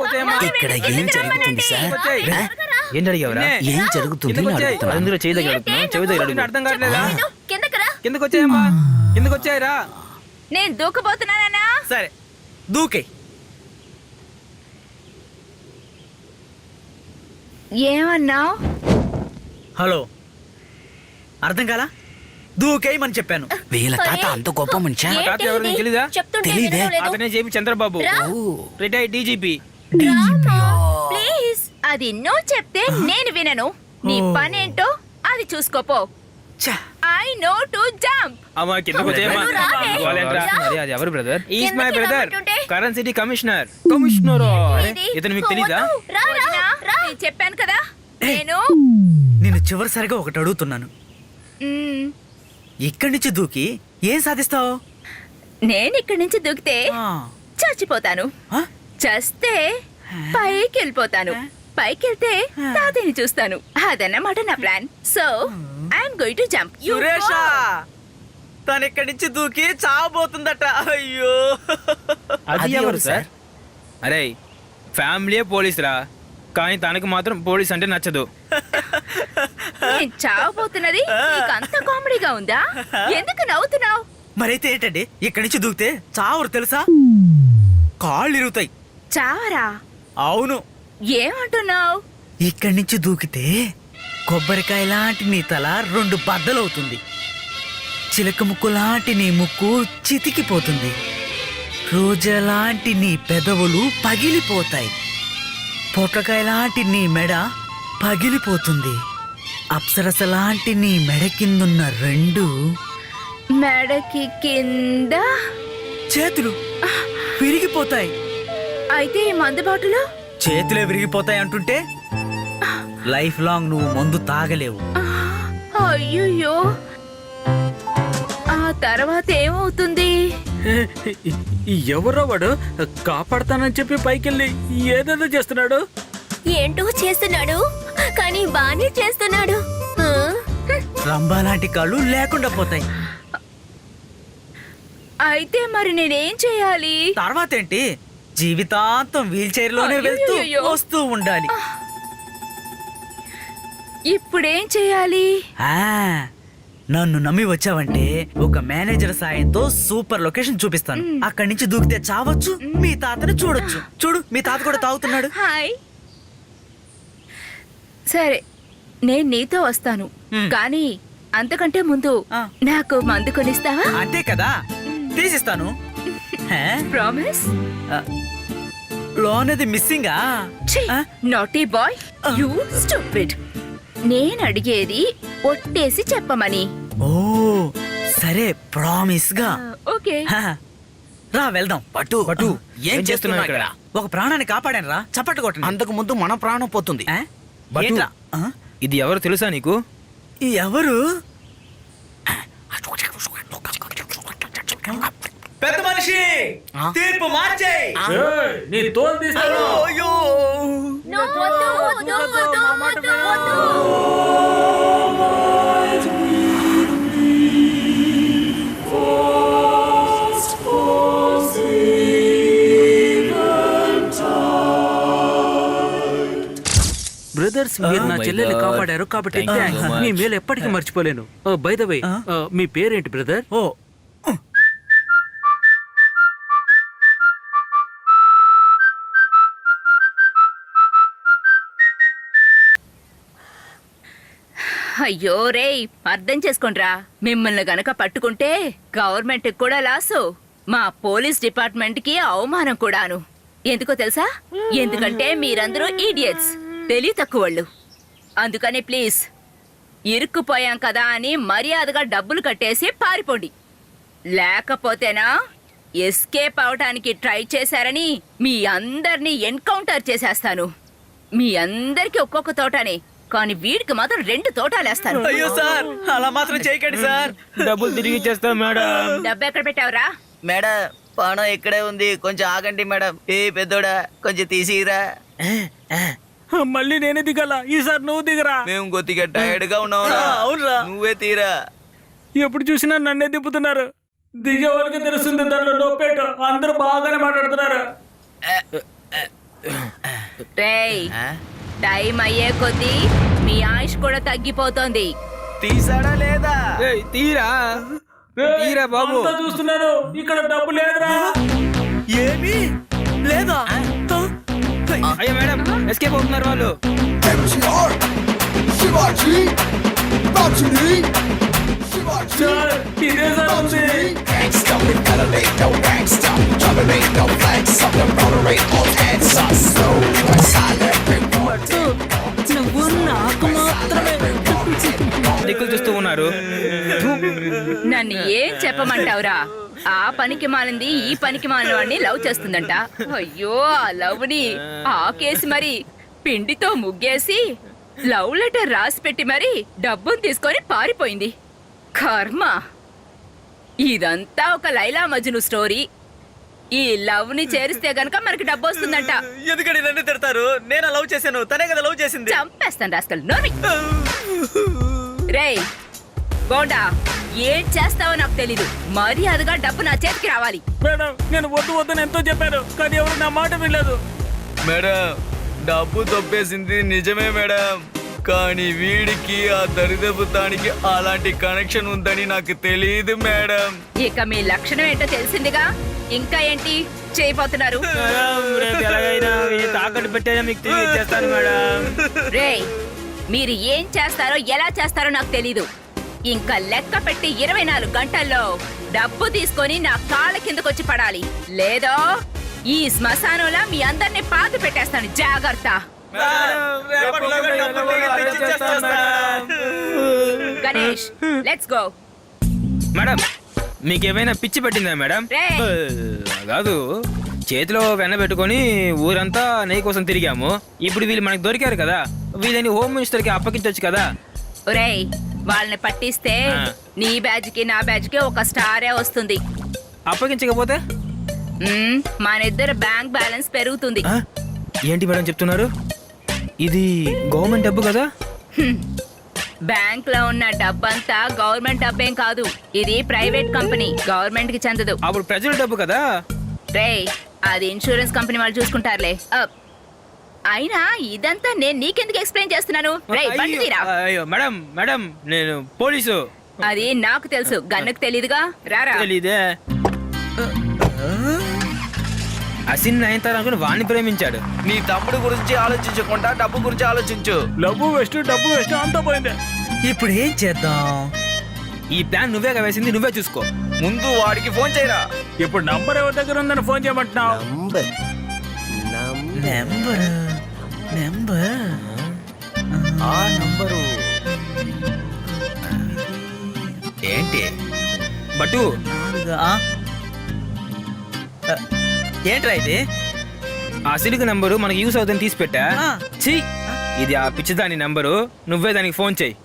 ఇక్కడ ఏం జరుగుతుంది సార్? ఏంటి అడిగావురా? ఏం జరుగుతుంది అని అడుగుతున్నా. అందులో చేయి దగ్గర అడుగుతున్నావు, చెవి దగ్గర అడుగుతున్నావు. అర్థం కావట్లేదా? కిందకి రా. కిందకు వచ్చాయమ్మా, కిందకు వచ్చాయరా. నేను దూకబోతున్నానన్నా. సరే దూకే. ఏమన్నావు? హలో, అర్థం కాలా? దూకేయమని చెప్పాను. వీళ్ళ తాత అంత గొప్ప మనిషా? ఏంటి తాత ఎవరో నీకు ఇది? తెలీదా? చెప్తుంటే తెలీదే. వినడం లేదు. అతనే జేపీ చంద్రబాబు, రా. Retired DGP. రామ్మా, ప్లీజ్. అది నువ్వు చెప్తే నేను వినను. నీ పనేంటో అది చూసుకోపో. ఛ, ఐ నో టు జంప్. అమ్మా కిందకు వచ్చేయమ్మా. నువ్వు రావే. వాళ్ళేంట్రా? రా. అరే, అది ఎవరు బ్రదర్? ఈజ్ కిందకి మై బ్రదర్, రమ్మంటుంటే? Current city commissioner. కమిషనర్ ఇది? ఇతను మీకు తెలీదా? వద్దు. రా, రా, వదినా, రా. నేను చెప్పాను కదా నేను నేను చివరిసారిగా ఒకటి అడుగుతున్నాను. మ్, ఇక్కడి నుంచి దూకి ఏం సాధిస్తావు? నేను ఇక్కడి నుంచి దూకితే చచ్చిపోతాను. చస్తే పైకి వెళ్ళిపోతాను. పైకి వెళ్తే తాతయ్యని చూస్తాను. అదన్నమాట నా plan. So I'm going to jump. Suresh, తను ఇక్కడి నుంచి దూకి చావబోతుందట. అయ్యో, అది ఎవరు సార్? అరే, ఫ్యామిలీయే పోలీస్ రా, కానీ తనకు మాత్రం పోలీస్ అంటే నచ్చదు. నేను చావబోతున్నది నీకు అంత కామెడీగా ఉందా? ఎందుకు నవ్వుతున్నావు? మరైతే ఏంటండి, ఇక్కడి నుంచి దూకితే చావరు తెలుసా? కాళ్ళు ఇరుగుతాయి. చావరా? అవును, ఏమంటున్నావు? ఇక్కడి నుంచి దూకితే కొబ్బరికాయ లాంటి నీ తల 2 బద్దలవుతుంది. చిలక ముక్కు లాంటి నీ ముక్కు చితికిపోతుంది. రోజా లాంటి నీ పెదవులు పగిలిపోతాయి. పొట్లకాయ లాంటి నీ మెడ పగిలిపోతుంది. అప్సరస లాంటి నీ మెడ కిందున్న 2 మెడకి కింద. చేతులు విరిగిపోతాయి. అయితే ఈ మందు బాటులో చేతులే విరిగిపోతాయి అంటుంటే లైఫ్ లాంగ్ నువ్వు మందు తాగలేవు. అయ్యో, ఆ తర్వాత ఏమవుతుంది? ఎవరో వాడు కాపాడతానని చెప్పి పైకెళ్ళి ఏదేదో చేస్తున్నాడు. ఏంటో చేస్తున్నాడు, కానీ బానే చేస్తున్నాడు. ఆ? రంభా లాంటి కాళ్ళు లేకుండా పోతాయి. అయితే మరి నేనేం చేయాలి? తర్వాత ఏంటి, జీవితాంతం వీల్ చైర్ లోనే వెళ్తూ అయ్యయ్యో. వస్తూ ఉండాలి. ఇప్పుడేం చేయాలి? ఆ, నన్ను నమ్మి వచ్చావంటే ఒక మేనేజర్ సాయంతో సూపర్ లొకేషన్ చూపిస్తాను. అక్కడి నుంచి దూకితే చావచ్చు, మీ తాతని చూడొచ్చు. చూడు, మీ తాత కూడా తాగుతున్నాడు. హాయ్. సరే, నేను నీతో వస్తాను. కానీ అంతకంటే ముందు ఆ. నాకు మందు కొనిస్తావా? అంతే కదా, తీసిస్తాను. హే? ప్రామిస్? ఆ, లోనది మిస్సింగా? ఆ? Naughty boy, you stupid. నేను అడిగేది ఒట్టేసి చెప్పమని. ఓ సరే, ప్రామిస్ గా. ఓకే. హ, రా వెళ్దాం. పట్టు పట్టు, ఏం ఏం చేస్తున్నావు ఇక్కడ? ఒక ప్రాణాన్ని కాపాడాను రా, చప్పట్లు కొట్టండి. అంతకు ముందు మన ప్రాణం పోతుంది. ఆ? బట్టు. ఏంట్రా? ఆ? ఇది ఎవరు తెలుసా నీకు? ఎవరు? పెద్ద మనిషి, తీర్పు మార్చేయ్. నీ తోలు తీస్తాను. అయ్యో, వద్దు, వద్దు, వద్దు, వద్దు, వద్దు. బ్రదర్స్, మీరు నా my చెల్లెల్ని God. కాపాడారు కాబట్టి Thank you thanks. so much. మీ మేలు ఎప్పటికీ మర్చిపోలేను. బై ద వే, మీ పేరేంటి బ్రదర్? ఓ అయ్యో రేయ్, అర్థం చేసుకోండిరా. మిమ్మల్ని గనక పట్టుకుంటే గవర్నమెంట్ కూడా లాసు, మా పోలీస్ డిపార్ట్మెంట్ కి అవమానం కూడాను. ఎందుకో తెలుసా? ఎందుకంటే మీరందరూ ఈడియట్స్, తెలివి తక్కువళ్ళు. అందుకని ప్లీజ్, ఇరుక్కుపోయాం కదా అని మర్యాదగా డబ్బులు కట్టేసి పారిపోండి. లేకపోతేనా ఎస్కేప్ అవటానికి ట్రై చేశారని మీ అందరినీ ఎన్కౌంటర్ చేసేస్తాను. మీ అందరికి ఒక్కొక్క తోటనే, కానీ వీడికి మాత్రం 2 తోటాలేస్తాను. అయ్యో సార్, అలా మాత్రం చేయకండి సార్. డబ్బులు తిరిగి ఇచ్చేస్తాం మేడం. డబ్బు ఎక్కడ పెట్టావురా? మేడం, పానం ఇక్కడే ఉంది, కొంచెం ఆగండి మేడం. ఏ పెద్దోడా, కొంచెం తీసిరా. మళ్ళీ నేనే దిగాల, ఈసారి నువ్వు దిగరా. మేము కొద్దిగా టైర్డ్ గా ఉన్నావురా. అవునరా. నువ్వే తీరా. ఎప్పుడు చూసినా నన్నే దిప్పుతున్నారు. దిగే వాళ్ళకి తెలుస్తుంది దాంట్లో నొప్పేటో. అందరూ బాగానే మాట్లాడుతున్నారు. రేయ్ టైం అయ్యే కొద్దీ మీ ఆయుష్ కూడా తగ్గిపోతోంది. తీసాడా లేదా? తీరా తీరా బాబు. అంతా చూస్తున్నారు, ఇక్కడ డబ్బు లేదురా. ఏమీ లేదా? అయ్యో మేడం, ఎస్కేప్ అవుతున్నారు వాళ్ళు. MTR, Shivaji, Rajini, Shivaji, sir, ఇదే సార్ ఉంది. gangsta, we elevate, no gangsta, dominate, no flags, up the rotary, all hands are slow, like silent, నువ్వు నాకు మాత్రమే. దిక్కులు చూస్తూ ఉన్నారు. నన్ను ఏం చెప్పమంటావురా? ఆ పనికి మాలింది ఈ పనికి మాలిన వాడిని లవ్ చేస్తుందంట. అయ్యో ఆ లవ్ ని ఆకేసి మరి పిండితో ముగ్గేసి లవ్ లెటర్ రాసి పెట్టి మరి డబ్బును తీసుకొని పారిపోయింది. కర్మ. ఇదంతా ఒక లైలా మజ్ను స్టోరీ. ఈ లవ్ ని చేరిస్తే గనక మనకి డబ్బు వస్తుందంట. ఎందుకని నన్ను తిడతారు? నేను లవ్ చేశాను, తనే కదా లవ్ చేసింది. చంపేస్తాను రాస్కల్. నోర్మి. రేయ్ గోండా, ఏం చేస్తావో నాకు తెలీదు. మర్యాదగా డబ్బు నా చేతికి రావాలి. మేడం, నేను వద్దు వద్దని ఎంతో చెప్పాను, కానీ ఎవరు నా మాట వినలేదు. మేడం, డబ్బు తప్పేసింది నిజమే మేడం, కానీ వీడికి ఆ దరిద్రపుతానికి అలాంటి కనెక్షన్ ఉందని నాకు తెలియదు మేడం. ఇక మీ లక్షణం ఏంటో తెలిసిందిగా. ఇంకా ఏంటి చేయబోతున్నారు? రేపు ఎలాగైనా ఈ తాకట్టు పెట్టేదా మీకు తిరిగి ఇచ్చేస్తాను మేడం. రేయ్ మీరు ఏం చేస్తారో ఎలా చేస్తారో నాకు తెలీదు. ఇంకా లెక్క పెట్టి 24 గంటల్లో డబ్బు తీసుకొని నా కాళ్ళ కిందకొచ్చి పడాలి. లేదో ఈ శ్మశానంలో మీ అందరినీ పాతి పెట్టేస్తాను. జాగ్రత్త. Ganesh let's go. మేడం, మీకేమైనా పిచ్చి పట్టిందా మేడం? రేయ్. కాదు, చేతిలో వెన్న పెట్టుకొని ఊరంతా నెయ్యి కోసం తిరిగాము. ఇప్పుడు వీళ్ళు మనకు దొరికారు కదా, వీళ్ళని హోమ్ మినిస్టర్ కి అప్పగించొచ్చు కదా. ఒరేయ్ వాళ్ళని పట్టిస్తే నీ బ్యాచ్ కి నా బ్యాచ్ కి ఒక స్టారే వస్తుంది. అప్పగించకపోతే మన ఇద్దరు బ్యాంక్ బ్యాలెన్స్ పెరుగుతుంది. ఆ? ఏంటి మేడం చెప్తున్నారు? ఇది గవర్నమెంట్ డబ్బు కదా? బ్యాంక్ లో ఉన్న డబ్బంతా గవర్నమెంట్ డబ్బేం కాదు. ఇది ప్రైవేట్ కంపెనీ, గవర్నమెంట్ కి చెందదు. అప్పుడు ప్రజల డబ్బు కదా. రేయ్ అది ఇన్సూరెన్స్ కంపెనీ వాళ్ళు చూసుకుంటారులే. అయినా ఇదంతా నేను నీకెందుకు ఎక్స్ప్లెయిన్ చేస్తున్నాను? రేయ్ బండి తీరా. అయ్యో మేడం, మేడం నేను పోలీసు. అది నాకు తెలుసు, గన్నుకు తెలీదుగా. రారా. తెలీదే. అసిన్ నయనతార అనుకుని వాణ్ణి ప్రేమించాడు. నీ తమ్ముడు గురించి ఆలోచించకుండా డబ్బు గురించి ఆలోచించు. డబ్బు వేస్ట్, డబ్బు వేస్ట్, అంతా పోయింది. ఇప్పుడు ఏం చేద్దాం? ఈ ప్లాన్ నువ్వే వేసింది, నువ్వే చూసుకో. ముందు వాడికి ఫోన్ చేయరా. ఇప్పుడు నంబర్ ఎవరి దగ్గర ఉందని ఫోన్ చేయమంటున్నావు? నెంబర్ ఆ నంబరు ఏంటి? బట్టు ఏంట్రా ఇది? ఆ సిలుకు నంబరు మనకి యూస్ అవుతుంది, తీసి పెట్టా. ఆ. ఛీ, ఇది ఆ పిచ్చిదాని నంబరు. నువ్వే దానికి ఫోన్ చెయ్యి.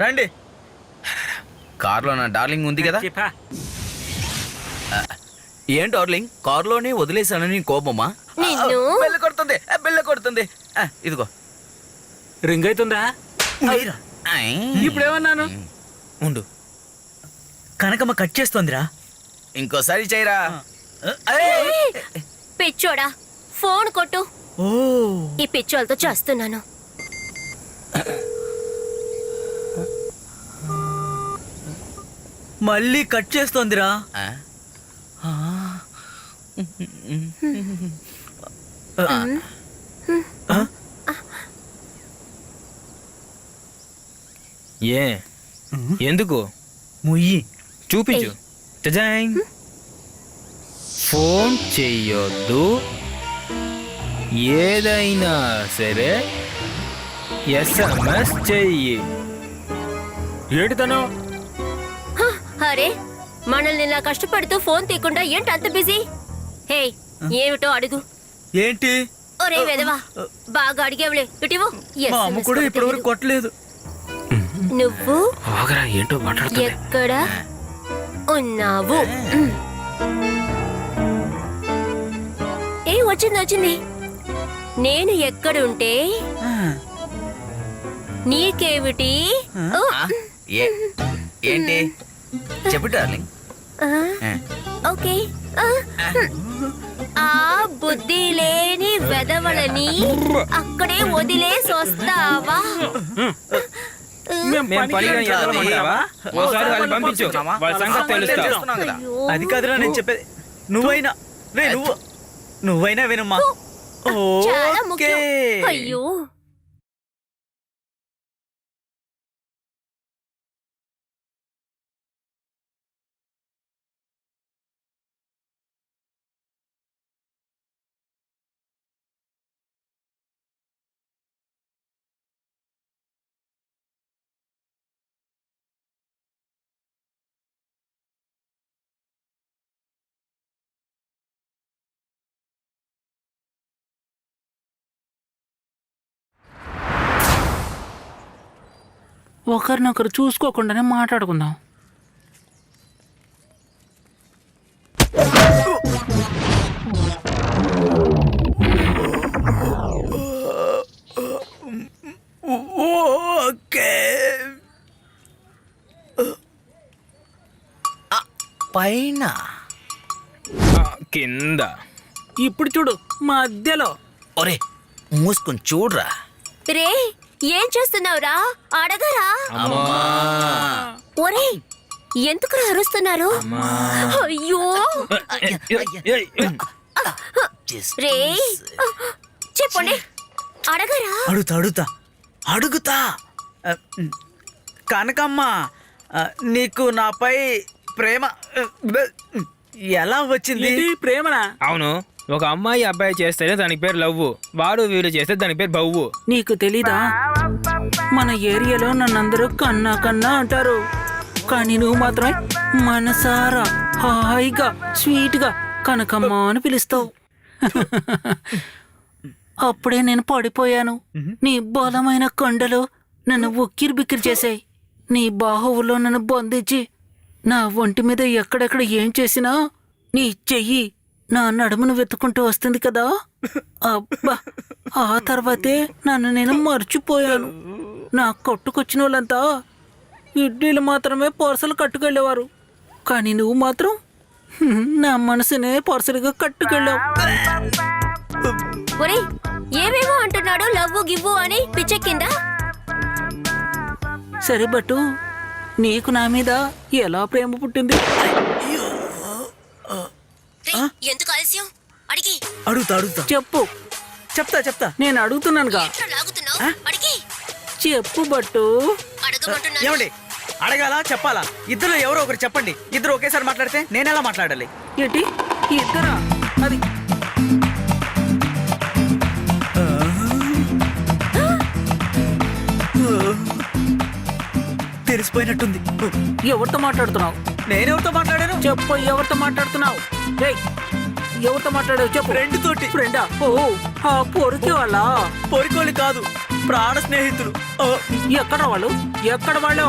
రండి. కార్లో నా డార్లింగ్ ఉంది కదా. చెప్పా. ఏం డార్లింగ్, కారులోనే వదిలేసానని కోపమా? నిన్ను? బెల్ల కొడుతుంది, బెల్ల కొడుతుంది. ఇదిగో. రింగ్ అవుతుందా? ఇప్పుడు ఏమన్నాను? ఉండు. కనకమ్మ కట్ చేస్తోందిరా. ఇంకోసారి చేయరా. పిచ్చోడా ఫోన్ కొట్టు. ఓ ఈ పిచ్చోళ్ళతో చేస్తున్నాను. మళ్ళీ కట్ చేస్తోందిరా. ఏ ఎందుకు? ముయ్యి చూపించు. టజాయ్. ఫోన్ చెయ్యొద్దు, ఏదైనా సరే SMS చెయ్యి. ఏడితను అరే మనల్ని ఇలా కష్టపడుతూ ఫోన్ తీయకుండా ఏంటి అంత బిజీ? హే ఏమిటో అడుగు. ఏంటి? ఒరే వెదవా, బాగా అడిగేవులే. ఇటివు. మా అమ్మ కూడా ఇప్పటివరకు కొట్టలేదు. నువ్వు ఆగరా, ఏంటో మాట్లాడుతుంది. ఎక్కడ ఉన్నావు? ఏ వచ్చింది వచ్చింది. నేను ఎక్కడుంటే నీకేమిటి? ఓ, ఏంటి చెప్పు డార్లింగ్. ఓకే. ఆ బుద్ధి లేని వెదవలని అక్కడే వదిలేసి వస్తావా? మేము పనికిరాని ఎదవలం అంటావా? ఓసారి వాళ్ళని పంపించు, వాళ్ళ సంగతి తెలుస్తా. అది కాదురా నేను చెప్పేది. నువ్వైనా నువ్వైనా వినమ్మా. చాలా ఓకే. ముఖ్యం. అయ్యో, ఒకరినొకరు చూసుకోకుండానే మాట్లాడుకుందాం. ఓకే. పైన కింద ఇప్పుడు చూడు మధ్యలో. ఒరే మూసుకొని చూడరా. రే ఏం చేస్తున్నావురా? అడగరా? ఒరే ఎందుకు అరుస్తున్నారు? అయ్యో రే చెప్పండి, అడగరా? అడుగుతా. కనకమ్మ, నీకు నాపై ప్రేమ ఎలా వచ్చింది? ఇది ప్రేమనా? అవును, ఒక అమ్మాయి అబ్బాయి చేస్తేనే దానికి పేరు లవ్వు, వాడు వీడు చేస్తే దానికి పేరు బవ్వు. నీకు తెలీదా? మన ఏరియాలో నన్నందరూ కన్నా కన్నా అంటారు, కానీ నువ్వు మాత్రం మనసారా హాయిగా స్వీట్గా కనకమ్మ అని పిలుస్తావు. అప్పుడే నేను పడిపోయాను. నీ బలమైన కొండలు నన్ను ఉక్కిరి బిక్కిరి చేశాయి. నీ బాహువులో నన్ను బంధించి నా ఒంటి మీద ఎక్కడెక్కడ ఏం చేసినా నీ చెయ్యి నా నడుమును వెతుకుంటూ వస్తుంది కదా. అబ్బా, ఆ తర్వాతే నన్ను నేను మర్చిపోయాను. నా కొట్టుకొచ్చిన వాళ్ళంతా ఇడ్లీలు మాత్రమే పార్సల్ కట్టుకెళ్ళేవారు, కానీ నువ్వు మాత్రం నా మనసునే పార్సల్గా కట్టుకెళ్ళావు. ఒరే ఏమేమో అంటున్నాడు లవ్వు గివ్వు అని పిచ్చెక్కిందా? సరే బట్టు, నీకు నా మీద ఎలా ప్రేమ పుట్టింది? ఎందుకు ఆలస్యం? అడిగి అడుగుతా. చెప్పు. చెప్తా. నేను అడుగుతున్నానుగా, లాగుతున్నావు. అడిగి చెప్పు బట్టు. అడగమంటున్నాను. ఏమండి, అడగాలా చెప్పాలా? ఇద్దరు ఎవరో ఒకరు చెప్పండి. ఇద్దరు ఒకేసారి మాట్లాడితే నేను ఎలా మాట్లాడాలి? ఏంటి ఇద్దరా? అది తెలిసిపోయినట్టుంది. ఎవరితో మాట్లాడుతున్నావు? నేనెవరితో మాట్లాడాను? చెప్పు, ఎవరితో మాట్లాడుతున్నావు? ఏయ్, ఎవరితో మాట్లాడావు చెప్పు. ఫ్రెండ్ తోటి. ఫ్రెండా? ఓ, ఆ పొరికి వాళ్ళ? పొరికోళ్ళు కాదు, ప్రాణ స్నేహితులు. ఎక్కడ వాళ్ళు? ఎక్కడ వాళ్ళు?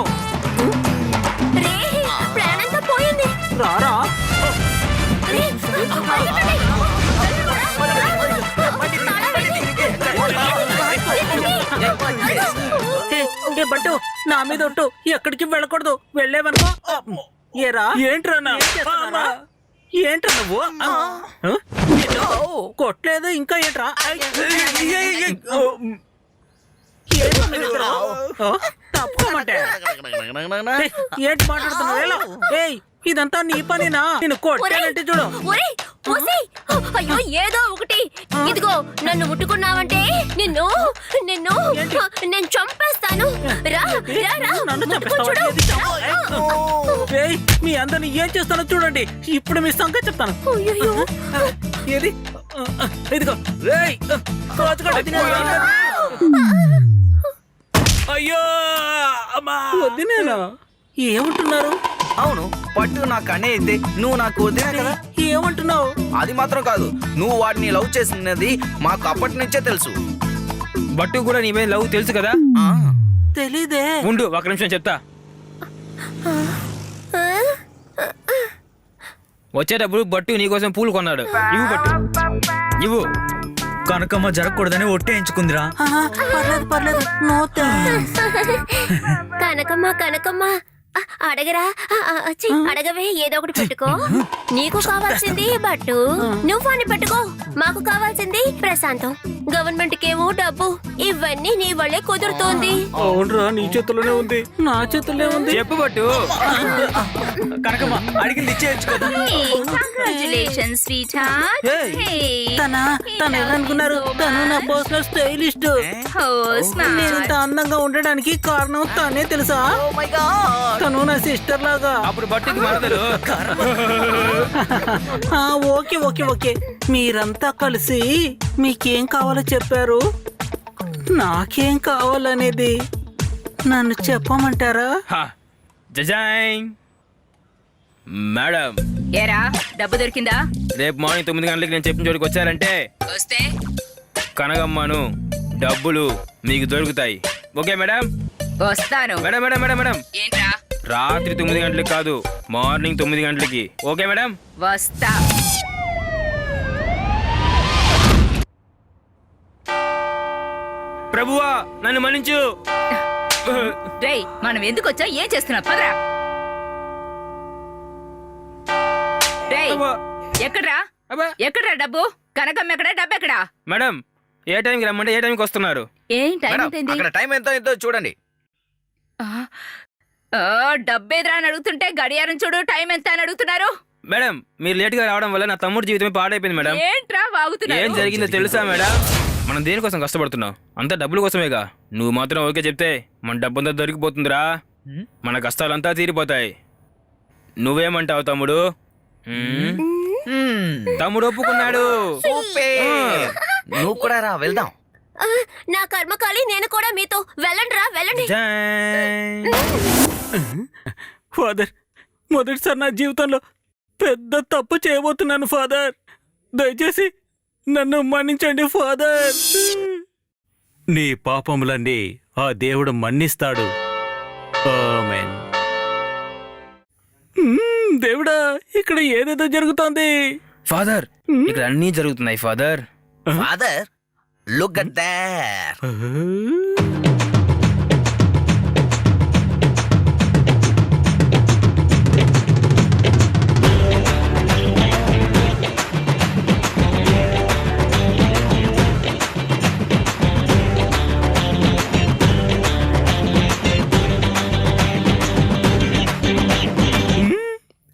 రే ప్లాన్ అంతా పోయింది. రారా? రే, పరిగెత్తండి. ఏ బట్టు, నా మీద ఒట్టు, ఎక్కడికి వెళ్ళకూడదు. వెళ్ళేవనుకో ఏరా. ఏంట్రా ఏంట్రా నువ్వు? కొట్టలేదు ఇంకా ఏంట్రా? తప్పుకోమంటే ఏంటి మాట్లాడుతున్నావు? ఏయ్, ఇదంతా నీ పనినా? నేను కొట్టానంటే చూడు. ఒరేయ్, ఒసేయ్, అయ్యో ఏదో ఒకటి. ఇదిగో నన్ను ముట్టుకున్నావంటే నిన్ను నిన్ను నేను చంపేస్తాను. రా రా రా, నన్ను ముట్టుకో చంపేస్తావా? చూడు. ఏయ్, మీ అందరిని ఏం చేస్తానో చూడండి. ఇప్పుడు మీ సంగతి చెప్తాను. అయ్యయ్యో. ఏది? ఇదిగో. రేయ్, అయ్యో అమ్మా. వద్దునేనా? ఏమంటున్నారు? అవును, పట్టు నాకు అనే అయితే నువ్వు నాకు వదిలే కదా. ఏమంటున్నావు? అది మాత్రం కాదు, నువ్వు వాడిని లవ్ చేసినది మాకు అప్పటి నుంచే తెలుసు. బట్టు కూడా నీ మీద లవ్ తెలుసు కదా. తెలీదే. ఉండు ఒక నిమిషం చెప్తా. వచ్చేటప్పుడు బట్టు నీకోసం పూలు కొన్నాడు. ఇవ్వు బట్టు, ఇవ్వు. కనకమ్మ జరగకూడదని ఒట్టేయించుకుందిరా. పర్లేదు పర్లేదు, నో థాంక్స్. కనకమ్మ కనకమ్మ అడగరా అడగవే, ఏదో ఒకటి పెట్టుకో. నీకు కావాల్సింది బట్టు, నువ్వు అని పెట్టుకో. మాకు కావాల్సింది ప్రశాంతం, గవర్నమెంట్ కేమో డబ్బు. ఇవన్నీ నీ వల్లే కుదురుతోంది. అవునరా, నీ చేతుల్లోనే ఉంది, నా చేతుల్లోనే ఉంది. చెప్పు పట్టు. కనకమ్మ అడిగింది ఇచ్చేయచ్చు కదా. Congratulations sweet heart. తను ఎవరనుకున్నారు? తను నా పర్సనల్ స్టైలిస్ట్. నేను ఇంత అందంగా ఉండడానికి కారణం తనే తెలుసా? Oh my God. తను నా సిస్టర్ లాగా. అప్పుడు బట్టుకి మరదలు. ఓకే ఓకే ఓకే, మీరంతా కలిసి మీకేం కావాలో చెప్పారు. నాకేం కావాలనేది నన్ను చెప్పమంటారా? హా, జజాయ్ మేడం, ఏరా డబ్బు దొరికిందా? రేపు మార్నింగ్ 9 గంటలకి నేను చెప్పిన చోటుకి వచ్చారంటే వస్తే కనగమ్మను డబ్బులు మీకు దొరుకుతాయి. Okay madam? వస్తాను. మేడం మేడం మేడం మేడం, ఏంట్రా? రాత్రి 9 గంటలకి కాదు, మార్నింగ్ 9 గంటలకి. Okay madam? వస్తా. ప్రభువా నన్ను మన్నించు. రేయ్, మనం ఎందుకు వచ్చా, ఏం చేస్తున్నావు? పదరా. రేయ్, అబ్బా. ఎక్కడ్రా అబ్బా. ఎక్కడ్రా డబ్బు? కనకమ్మ ఎక్కడా, డబ్బు ఎక్కడా? మేడం, ఏ టైంకి రమ్మంటే ఏ టైంకి వస్తున్నారు? ఏం టైం మేడం, ఎంతైంది? అక్కడ టైం ఎంతో చూడండి. డబ్బేదిరా అని అడుగుతుంటే గడియారం చూడు, టైం ఎంత అని అడుగుతున్నారు. మేడం, మీరు లేట్ గా రావడం వల్ల నా తమ్ముడి జీవితమే పాడైపోయింది మేడం. ఏంట్రా ఏం వాగుతున్నారు? జరిగిందో తెలుసా మేడం? మనం దేనికోసం కష్టపడుతున్నాం? అంతా డబ్బుల కోసమేగా. నువ్వు మాత్రం ఓకే చెప్తే మన డబ్బంతా దొరికిపోతుందిరా, మన కష్టాలంతా తీరిపోతాయి. నువ్వేమంటావు తమ్ముడు? తమ్ముడు ఒప్పుకున్నాడు. నువ్వు కూడా రా, వెళ్దాం. నా కర్మకాలి, నేను కూడా మీతో. వెళ్ళండి రా వెళ్ళండి. జై. ఫాదర్, మొదటిసారి నా జీవితంలో పెద్ద తప్పు చేయబోతున్నాను ఫాదర్. దయచేసి నన్ను మన్నించండి ఫాదర్. నీ పాపములన్నీ ఆ దేవుడు మన్నిస్తాడు. ఆమేన్. దేవుడా, ఇక్కడ ఏదేదో జరుగుతోంది. ఫాదర్, ఇక్కడ అన్నీ జరుగుతున్నాయి father. Father, look at that.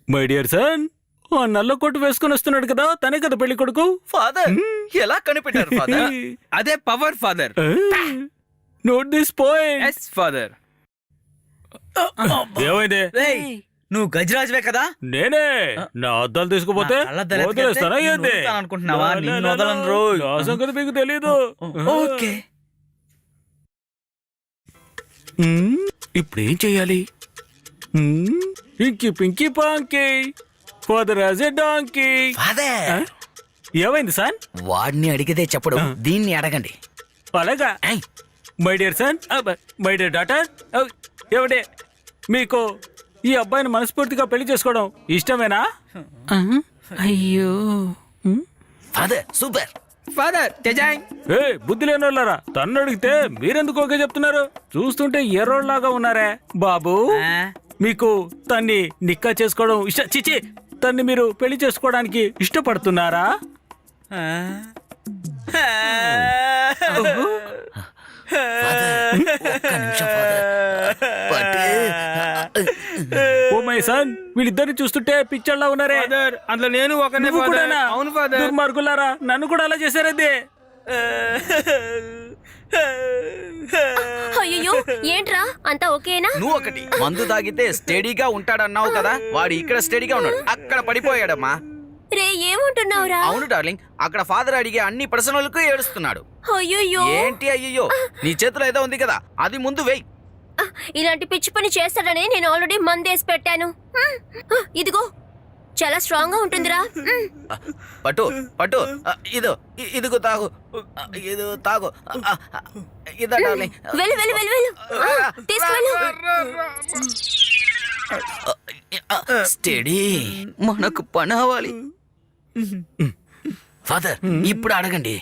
My dear sun, ఆ నల్ల కోటు వేసుకుని వస్తున్నాడు కదా, తనే కదా పెళ్లి కొడుకు. ఫాదర్, ఎలా కనిపెట్టారు ఫాదర్? అదే power father. Note this point. Yes father. ఏమైంది? రేయ్, నువ్వు గజరాజువే కదా. నేనే. నా అద్దాలు తీసుకుపోతే నా కళ్ళద్దాలు ఎత్తుకెళ్తే వదిలేస్తానా నిన్ను ఏంది? వదులుతాననుకుంటున్నావా? నా, నిన్ను నా, నా, వదలను రోయ్. నా సంగతి మీకు తెలీదు. ఓకే. ఇప్పుడు ఏం చెయ్యాలి? Inky pinky ponky father was a donkey. Father, ఏమైంది సార్? వాడిని అడిగితే చెప్పడు, దీన్ని అడగండి. అలాగా. My dear son, my dear daughter, ఏమంటే మీకు ఈ అబ్బాయిని మనస్ఫూర్తిగా పెళ్లి చేసుకోవడం ఇష్టమేనా? అయ్యో. Father, super. ఫాదర్ జజాయ్. ఏ బుద్ధి లేనోళ్ళారా, తన్ను అడిగితే మీరెందుకు ఓకే చెప్తున్నారు? చూస్తుంటే ఎర్రోళ్ళలాగా ఉన్నారే. బాబు, మీకు తన్ని నిక్కా చేసుకోవడం చిచి, తన్ని మీరు పెళ్లి చేసుకోవడానికి ఇష్టపడుతున్నారా? ఒక్క నిమిషం ఫాదర్. ఓ మై సన్, వీళ్ళిద్దరిని చూస్తుంటే పిచ్చర్లా ఉన్నారే. ఫాదర్, అందులో నేను ఒకనే నువ్వు ఫాదర్. కూడానా? అవును ఫాదర్. దుర్మార్గులారా, నన్ను కూడా అలా చేశారదే. అయ్యో, ఏంట్రా అంతా ఓకేనా? నువ్వు ఒకటి, మందు తాగితే స్టడీగా ఉంటాడన్నావు కదా, వాడు ఇక్కడ స్టడీగా ఉన్నాడు, అక్కడ పడిపోయాడమ్మా. రే, ఏమంటున్నావురా? అవును డార్లింగ్, అక్కడ ఫాదర్ అడిగే అన్ని ప్రశ్నలకు ఏడుస్తున్నాడు. అయ్యో, ఏంటి అయ్యో? నీ చేతిలో ఏదో ఉంది కదా, అది ముందు వెయ్యి. ఇలాంటి పిచ్చి పని చేస్తాడని నేను ఆల్రెడీ మందేసి పెట్టాను. ఇదిగో, చాలా స్ట్రాంగ్ గా ఉంటుందిరా. పట్టు పట్టు, ఇదిగో తాగు, ఇది తాగు, ఇదా డార్లింగ్. వెళ్ళు వెళ్ళు వెళ్ళు వెళ్ళు, తీసుకువెళ్ళు. స్టడీ, మనకు పని అవ్వాలి. ఫాదర్, ఇప్పుడు అడగండి.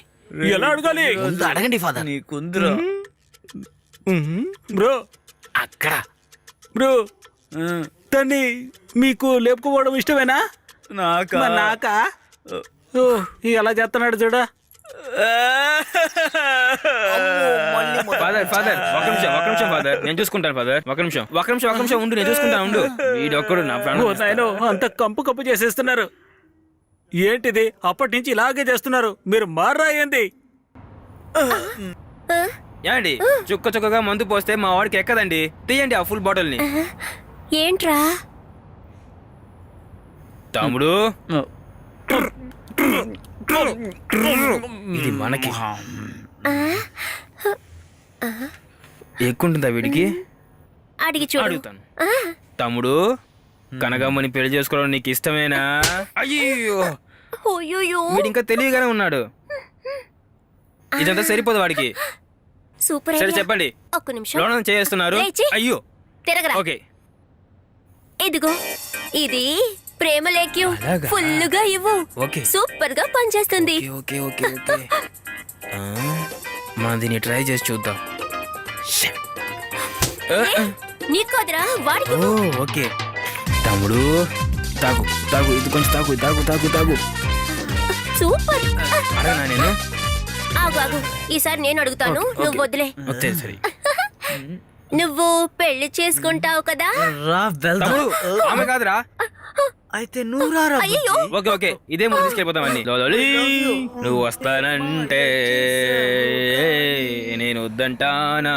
ఎలా అడగాలి ముందు అడగండి ఫాదర్. నీకుందిరా బ్రో అక్కడ బ్రో తన్ని మీకు లేపుకోవడం ఇష్టమేనా? నాకా మరి నాకా? ఓ ఎలా చేస్తున్నాడు చూడ. ఫాదర్ ఫాదర్ ఒక నిమిషం ఫాదర్, నేను చూసుకుంటాను ఫాదర్. ఒక నిమిషం ఉండు, నేను చూసుకుంటాను ఉండు. వీడొక్కడు నా ప్రాణం ఓ నాయనో, అంత కంపు కంపు చేసేస్తున్నారు. ఏంటిది అప్పటి నుంచి ఇలాగే చేస్తున్నారు? మీరు మారా ఏంది? ఏండి చుక్క చుక్కగా మందు పోస్తే మా వాడికి ఎక్కదండి. తీయండి ఆ ఫుల్ బాటిల్ని. ఏంట్రా తమ్ముడు ఇది మనకి ఎక్కుంటుందా వీడికి? అడిగి చూడు. అడుగుతాను. తమ్ముడు కనగమ్మని పెళ్లి చేసుకోవడం నీకు ఇష్టమేనా? అయ్యో అయ్యోయ్యో, వీడు ఇంకా తెలివిగానే ఉన్నాడు. ఇదంతా సరిపోదు వాడికి. సూపర్ సరే ఐడియా. చెప్పండి. ఒక్క నిమిషం లోనం చేస్తున్నారు. లేచి. అయ్యో తిరగరా. ఓకే. ఇదిగో ఇది ప్రేమ లేఖ్యం. అలాగా? ఫుల్లుగా ఇవ్వు. ఓకే. సూపర్ గా పనిచేస్తుంది. ఓకే ఓకే ఓకే మనం దీన్ని ట్రై చేసి చూద్దాం. నీకు కాదురా, వాడికి ఓ ఓకే తమ్ముడు తాగు తాగు, ఇది కొంచెం తాగు తాగు తాగు తాగు. సూపర్. అడగనా నేను? ఆగు ఆగు, ఈసారి నేను అడుగుతాను, నువ్వు వదిలే. వస్తే సరే. నువ్వు పెళ్లి చేసుకుంటావు కదా? రా వెళ్దాం. తమ్ముడు ఆమె కాదురా. అయితే నువ్వు రారా అయ్యో, ఓకే ఓకే ఇదే ముందు తీసుకెళ్ళిపోతామని. నువ్వు వస్తానంటే నేను వద్దంటానా?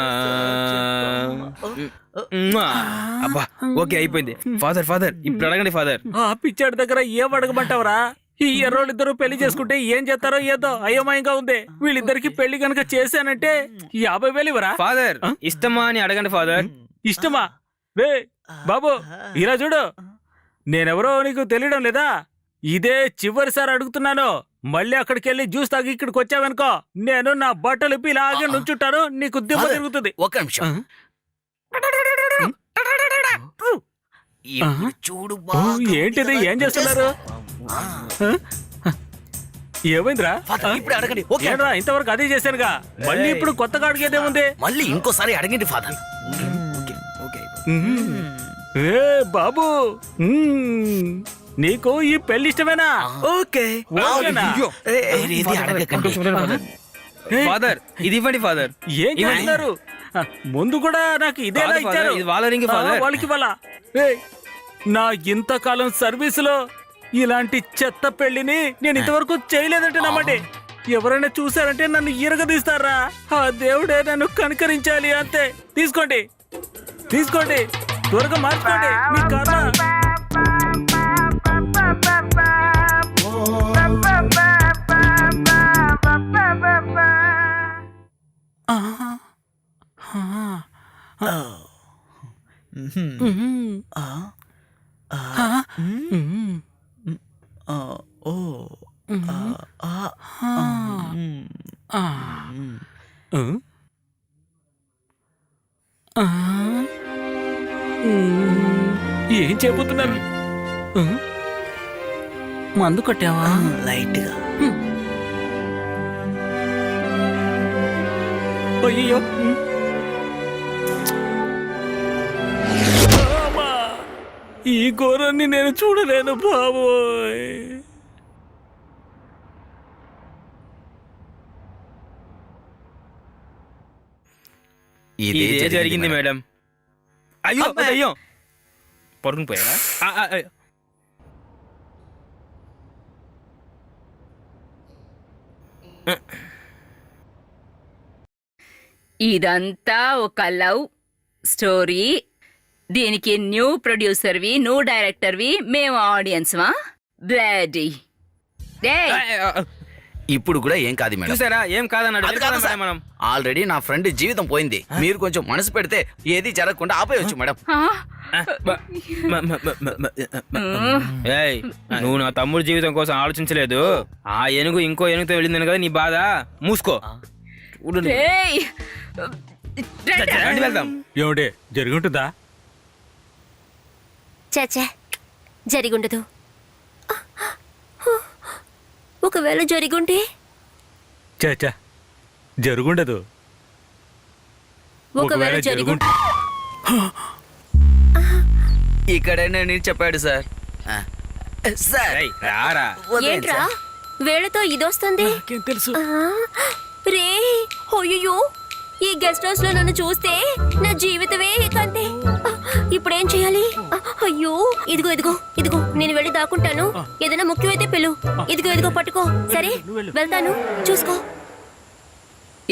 అబ్బా ఓకే అయిపోయింది. ఫాదర్ ఫాదర్ ఇప్పుడు అడగండి ఫాదర్. ఆ పిచ్చాడి దగ్గర ఏం అడగమంటావరా? ఈ ఎర్రోళ్ళిద్దరూ పెళ్లి చేసుకుంటే ఏం చేస్తారో ఏదో అయోమయంగా ఉంది. వీళ్ళిద్దరికి పెళ్లి కనుక చేశానంటే 50,000 ఇవ్వరా? ఫాదర్ ఇష్టమా అని అడగండి ఫాదర్. ఇష్టమా? రే బాబు ఇలా చూడు, నేనెవరో నీకు తెలియడం లేదా? ఇదే చివరిసారి అడుగుతున్నాను. మళ్ళీ అక్కడికి వెళ్ళి జ్యూస్ తాగి ఇక్కడికి వచ్చావనుకో, నేను నా బట్టలు ఇప్పి ఇలాగే నుంచుంటాను, నీకు దిమ్మ ఫాదర్, తిరుగుతుంది. ఒక్క నిమిషం. ఇప్పుడు చూడు ఓ, బాగా. ఏంటిది ఏం చేస్తున్నారు? ఏమైందిరా? ఫాదర్, ఇప్పుడు అడగండి. ఓకే. ఏంట్రా ఇంతవరకు అదే చేశానుగా, మళ్ళీ ఇప్పుడు కొత్తగా అడిగేదేముంది? మళ్ళీ ఇంకోసారి అడగండి ఫాదర్. ఏ బాబు, నీకు ఈ పెళ్లి ఇష్టమేనా? ఓకే ఓకేనా? ఏది అడగకండి. ఫాదర్ ఇది ఇవ్వండి ఫాదర్. ఏం చేస్తున్నారు? ముందు కూడా నాకు ఇదేలా కాదు ఇచ్చారు. ఫాదర్, ఇది వాళ్ళ రింగ్ ఫాదర్. వాళ్ళకి వాళ్ళ నా ఇంతకాలం సర్వీస్ లో ఇలాంటి చెత్త పెళ్లిని నేను ఇంతవరకు చేయలేదంటే నమ్మండి. ఎవరైనా చూసారంటే నన్ను ఈరగదీస్తారా? ఆ దేవుడే నన్ను కనికరించాలి అంతే. తీసుకోండి తీసుకోండి, త్వరగా మార్చుకోండి మీ కర్మ. ఏం చేయబోతున్నారు? మందు కొట్టావా? లైట్ గా. అయ్యో, అమ్మా, ఈ ఘోరాన్ని నేను చూడలేను బాబోయ్. ఇదే జరిగింది మేడం. అయ్యో అయ్యో పడుకుని పోయారా? ఇదంతా ఒక లవ్ స్టోరీ. దీనికి న్యూ ప్రొడ్యూసర్వి, నువ్వు డైరెక్టర్వి, మేము ఆడియన్స్వా? బ్లడీ ఇప్పుడు కూడా ఏం కాదు మేడం. చూసారా ఏం కాదన్నాడు. అది కాదు సార్. మనం ఆల్రెడీ నా ఫ్రెండ్ జీవితం పోయింది. మీరు కొంచెం మనసు పెడితే ఏది జరగకుండా ఆపేయచ్చు మేడం. ఏయ్, నువ్వు నా తమ్ముడు జీవితం కోసం ఆలోచించలేదు. ఆ ఏనుగు ఇంకో ఏనుగుతో వెళ్ళిందని కదా నీ బాధ. మూసుకో. చూడు నువ్వు. రండి వెళ్దాం. ఏమిటి జరుగుంటుందా? చచ్చా, జరిగుండదు. ఒకవేళ జరిగుంటే చా జరుగుండదు. ఒకవేళ జరుగుంటే ఇక్కడే నేను చెప్పాడు సార్. సార్ రేయ్, రారా. ఏంట్రా వేళతో ఇదొస్తుంది? తెలుసు. రే అయ్యో, ఈ గెస్ట్ హౌస్ లో నన్ను చూస్తే నా జీవితమే కంటే. ఇప్పుడేం చేయాలి? అయ్యో, ఇదిగో ఇదిగో ఇదిగో, నేను వెళ్ళి దాక్కుంటాను. ఏదైనా ముఖ్యమైతే పిలు. ఇదిగో ఇదిగో పట్టుకో. సరే వెళ్తాను, చూసుకో.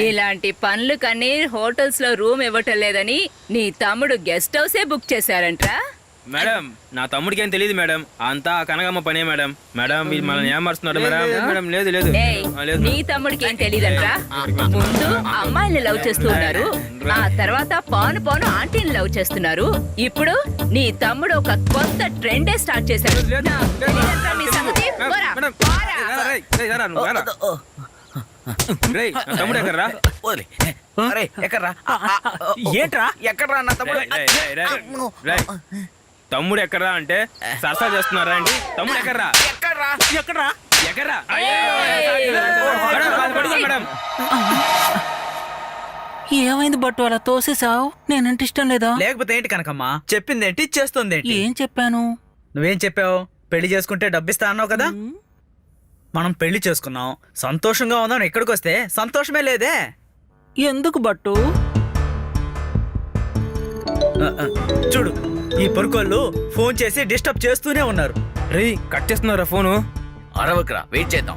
ఇలాంటి పనులు కన్నీ హోటల్స్ లో రూమ్ ఇవ్వటం లేదని నీ తమ్ముడు గెస్ట్ హౌసే బుక్ చేశారంట్రా. మేడం, నా తమ్ముడికి ఏం తెలియదు మేడం. అంతా ఆ కనగమ్మ పనే మేడం. మేడం మీరు మనల్ని ఏమరుస్తున్నారు మేడం? మేడం లేదు లేదు. ఏయ్, లేదు నీ తమ్ముడికి ఏం తెలియదంట్రా. ముందు అమ్మాయిల్ని లవ్ చేస్తూ ఉన్నారు, ఆ తర్వాత పాను పాను ఆంటీని లవ్ చేస్తున్నారు. ఇప్పుడు నీ తమ్ముడు ఒక కొత్త ట్రెండే స్టార్ట్ చేశాడు. నాకు తెలియదంట్రా మీ సంగతి. పోరా, మేడం, పోరా. రేయ్, రేయ్, రారా, నువ్వు రారా. రేయ్, నా తమ్ముడు ఎక్కడరా? వదిలే. అరే ఎక్కడ్రా? ఏంట్రా? ఎక్కడ్రా నా తమ్ముడు? రేయ్, రేయ్, రేయ్, రేయ్. తమ్ముడు ఎక్కడరా అంటే సరసా చేస్తున్నారా అండి? తమ్ముడు ఎక్కడరా? ఎక్కడ్రా? ఎక్కడ్రా? ఎక్కడరా? మేడం, పడుకో మేడం. ఏమైంది బట్టు అలా తోసేసావు? నేనంటే ఇష్టం లేదా? లేకపోతే ఏంటి కనకమ్మా? చెప్పిందేంటి, చేస్తుందేంటి? ఏం చెప్పాను? నువ్వేం చెప్పావు? పెళ్లి చేసుకుంటే డబ్బిస్తా అన్నావు కదా. మనం పెళ్లి చేసుకున్నాం, సంతోషంగా ఉందాం. ఇక్కడికి వస్తే సంతోషమే లేదే. ఎందుకు బట్టు? చూడు, ఈ పొరుకోళ్ళు ఫోన్ చేసి డిస్టర్బ్ చేస్తూనే ఉన్నారు. రేయ్, కట్ చేస్తున్నారా ఫోను? అరవకురా, వెయిట్ చేద్దాం.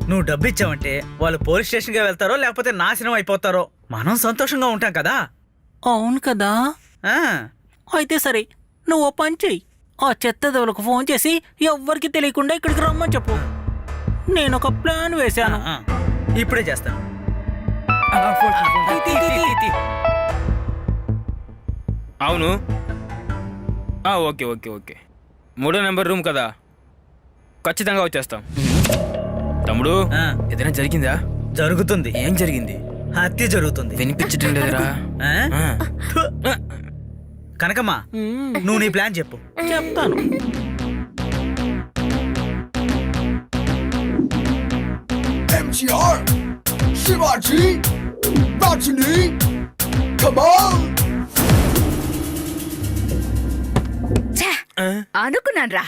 నువ్వు డబ్బు ఇచ్చావంటే వాళ్ళు పోలీస్ స్టేషన్గా వెళ్తారో లేకపోతే నాశనం అయిపోతారో. మనం సంతోషంగా ఉంటాం కదా. అవును కదా. ఆ, అయితే సరే, నువ్వు ఓ పని చెయ్యి. ఆ చెత్తదవులకు ఫోన్ చేసి ఎవ్వరికి తెలియకుండా ఇక్కడికి రమ్మని చెప్పు. నేను ఒక ప్లాన్ వేశాను. ఆ, ఇప్పుడే చేస్తాను. అవును. Okay okay okay. 3వ నెంబర్ రూమ్ కదా, ఖచ్చితంగా వచ్చేస్తాం. తమ్ముడు, ఆ. ఏదైనా జరిగిందా? జరుగుతుంది. ఏం జరిగింది? హత్య జరుగుతుంది. వినిపించటం లేదురా. ఆ? ఫు. కనకమ్మా, నువ్వు నీ ప్లాన్ చెప్పు. చెప్తాను. MGR, Shivaji, Rajini, come on! అనుకున్నాను రా,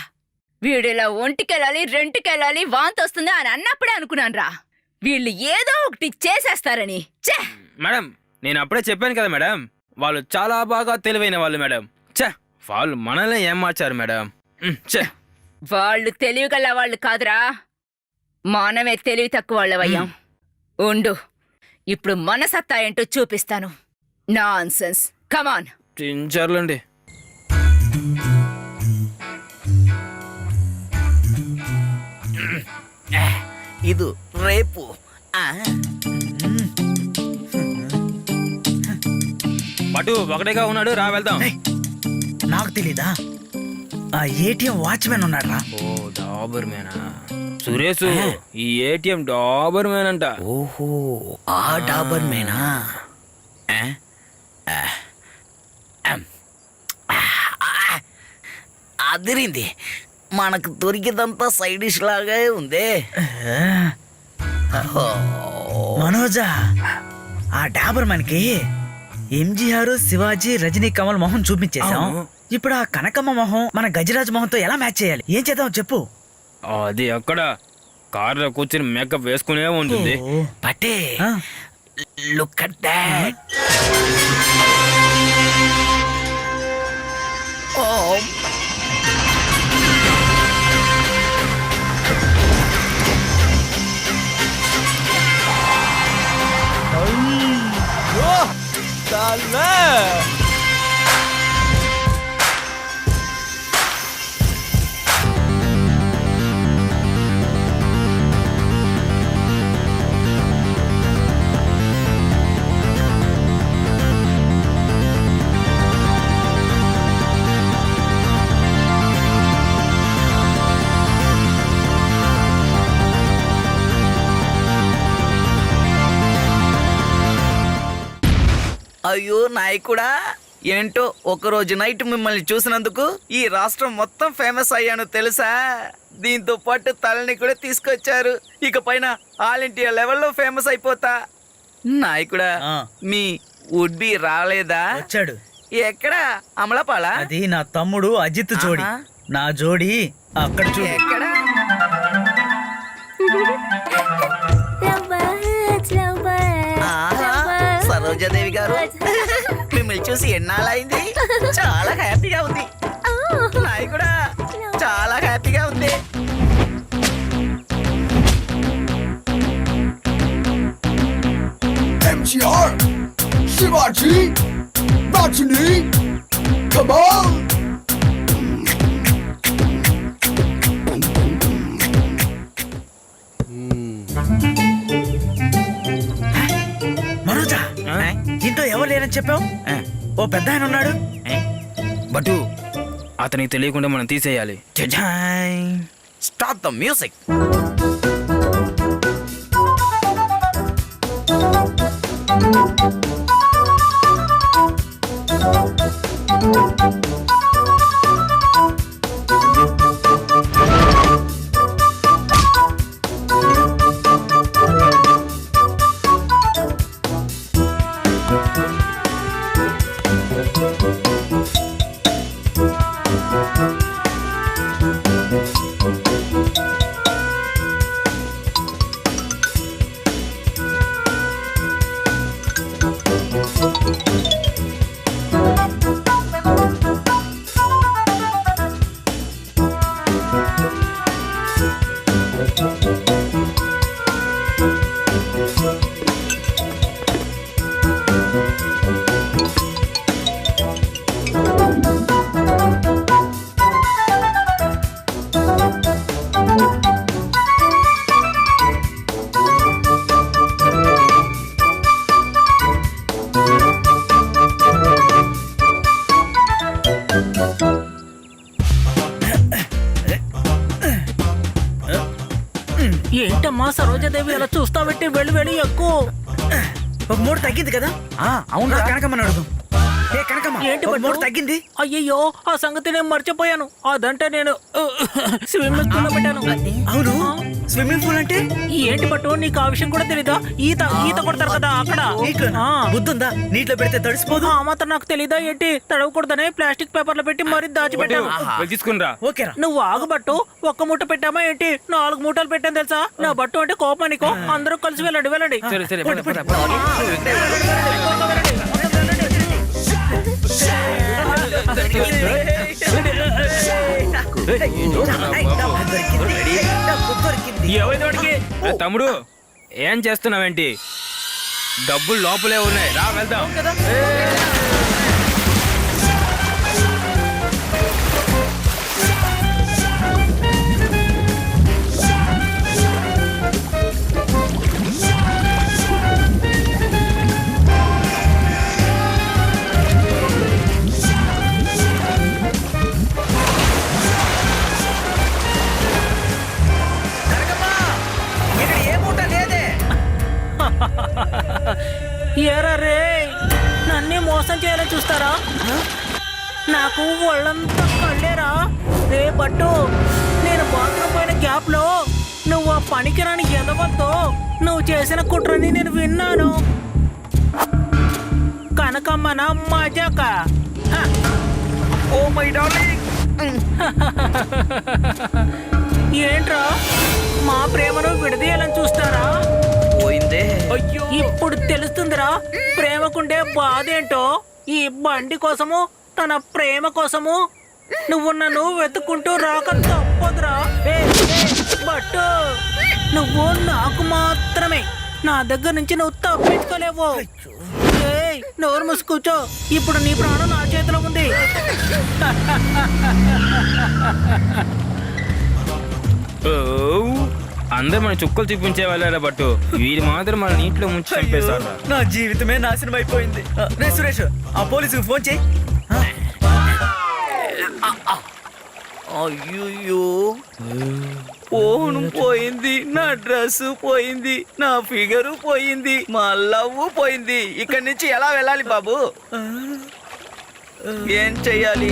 వీడిలా ఒంటికెళ్ళాలి, రెంట్కెళ్ళాలి, వాంతి వస్తుంది అని అన్నప్పుడే అనుకున్నాను రా, వీళ్ళు ఏదో ఒకటి చేసేస్తారని. ఛే! మేడం, నేను అప్పుడే చెప్పాను కదా మేడం, వాళ్ళు చాలా బాగా తెలివైన వాళ్ళు మేడం. ఛే, వాళ్ళు మనల్ని ఏం మార్చారు మేడం. ఛే, వాళ్ళు తెలివిగల వాళ్ళు కాదురా, మనమే తెలివి తక్కువ వాళ్ళవయ్యాం. ఉండు, ఇప్పుడు మన సత్తా ఏంటో చూపిస్తాను. నాన్సెన్స్, కమాన్. చించర్లండి. ఇది రేపు. పటు ఒకటేగా ఉన్నాడు, రా వెళ్దాం. నాకు తెలీదా? ఆ ఏటీఎం వాచ్మెన్ ఉన్నాడా? ఓ, డాబర్ మేనా? సురేష్, ఈ ఏటీఎం డాబర్ మేన్ అంట. ఓహో, ఆ డాబర్ మేనా? అదిరింది. మనకు దొరికిదంతా సైడ్ డిష్ లాగే ఉంది. మనోజా, ఆ డాబర్ మనకి ఎంజీఆర్, శివాజీ, రజనీ, కమల్ మొహం చూపించేశాం. అవును. ఇప్పుడు ఆ కనకమ్మ మొహం మన గజరాజ్ మొహంతో ఎలా మ్యాచ్ చేయాలి? ఏం చేద్దాం చెప్పు. అది అక్కడ కార్లో కూర్చొని మేకప్ వేసుకునే ఉంటుంది. పట్టే, ఆ, లుక్ అట్ దట్. ఓ, అయ్యో నాయకుడా, ఏంటో ఒకరోజు నైట్ మిమ్మల్ని చూసినందుకు ఈ రాష్ట్రం మొత్తం ఫేమస్ అయ్యాను తెలుసా. దీంతో పాటు తలని కూడా తీసుకొచ్చారు. ఇక పైన ఆల్ ఇండియా లెవెల్లో ఫేమస్ అయిపోతా. నాయకుడా, ఆ. మీ వుడ్ బి రాలేదా? వచ్చాడు. ఎక్కడ? అమలపాల? అది నా తమ్ముడు అజిత్ జోడి. ఆహా. నా జోడి అక్కడ చూడు. ఎక్కడ? ఆహా, సరోజాదేవి గారు, మిమ్మల్ని చూసి ఎన్నాళ్ళైంది? చాలా హ్యాపీగా ఉంది. నాయకుడా, చాలా హ్యాపీగా ఉంది. MGR, Shivaji, Rajini, come on! Manoja, ఇంట్లో ఎవరు లేరని చెప్పావు? ఓ పెద్ద ఆయన ఉన్నాడు. బట్టు అతనికి తెలియకుండా మనం తీసేయాలి. Stop the music. ఏంటమ్మా సరోజాదేవి అలా చూస్తాబెట్టి వెళ్ళి వెళ్ళి ఎక్కువ. ఒక మూడు తగ్గింది కదా? అవును. కనకమ్మని అడుగు. ఏ కనకమ్మ, ఏంటి ఒక బట్టు? మూడు తగ్గింది. అయ్యయ్యో, ఆ సంగతి నేను మర్చిపోయాను. అదంటే నేను స్విమ్మింగ్ పూల్ లో పెట్టాను. అవును, స్విమ్మింగ్ పూల్ అంటే ఏంటి పట్టు, నీకు ఆ విషయం కూడా తెలీదా? ఈత ఈత కొడతారు కదా అక్కడ. నీటిలోనా? ఆ. బుద్ధుందా? నీటిలో పెడితే తడిసిపోదు. ఆ మాత్రం నాకు తెలీదా ఏంటి? తడవకూడదని ప్లాస్టిక్ పేపర్ లో పెట్టి మరీ దాచిపెట్టాను. తీసుకునిరా. ఓకేరా. నువ్వు ఆగు బట్టు. ఒక్క మూట పెట్టామా ఏంటి? 4 మూటలు పెట్టాను తెలుసా? నా బట్టు అంటే కోపం నీకో. అందరూ కలిసి వెళ్ళండి వెళ్ళండి. సరే సరే పద, పద, పద. ఏమైంది వాడికి? ఏ తమ్ముడు, ఏం చేస్తున్నావేంటి? డబ్బులు లోపలే ఉన్నాయి, రా వెళ్దాం. ఇక్కడ ఏ మూట లేదే. ఏరా రే, నన్నే మోసం చేయాలని చూస్తారా? నాకు ఒళ్ళంతా కళ్ళేరా. రే బట్టు, నేను బాత్రూమ్ పోయిన గ్యాప్ లో నువ్వు ఆ పనికిరాని ఎదవద్దు. నువ్వు చేసిన కుట్రని నేను విన్నాను. కనకమ్మన మజాక. Oh my darling. ఏంట్రా, మా ప్రేమను విడదీయాలని చూస్తారా? పోయిందే. ఇప్పుడు తెలుస్తుందిరా ప్రేమకుండే బాధ ఏంటో. ఈ బండి కోసము, తన ప్రేమ కోసము నువ్వు నన్ను వెతుక్కుంటూ రాక తప్పదురా. బట్టు, నువ్వు నాకు మాత్రమే. నా దగ్గర నుంచి నువ్వు తప్పించుకోలేవు. నోరు మూసి కూర్చో. ఇప్పుడు నీ ప్రాణం నా చేతిలో ఉంది. అందరు మన చుక్కలు చూపించే వాళ్ళారా బట్టు, వీరు మాత్రం మన నీటిలో ముంచి చంపేశారు. నా జీవితమే నాశనం అయిపోయింది. రే సురేష్, ఆ పోలీసుకి ఫోన్ చేయి. అయ్యో, ఫోన్ పోయింది, నా డ్రెస్ పోయింది, నా ఫిగరు పోయింది, మా లవ్ పోయింది. ఇక్కడి నుంచి ఎలా వెళ్ళాలి బాబు? ఏం చెయ్యాలి?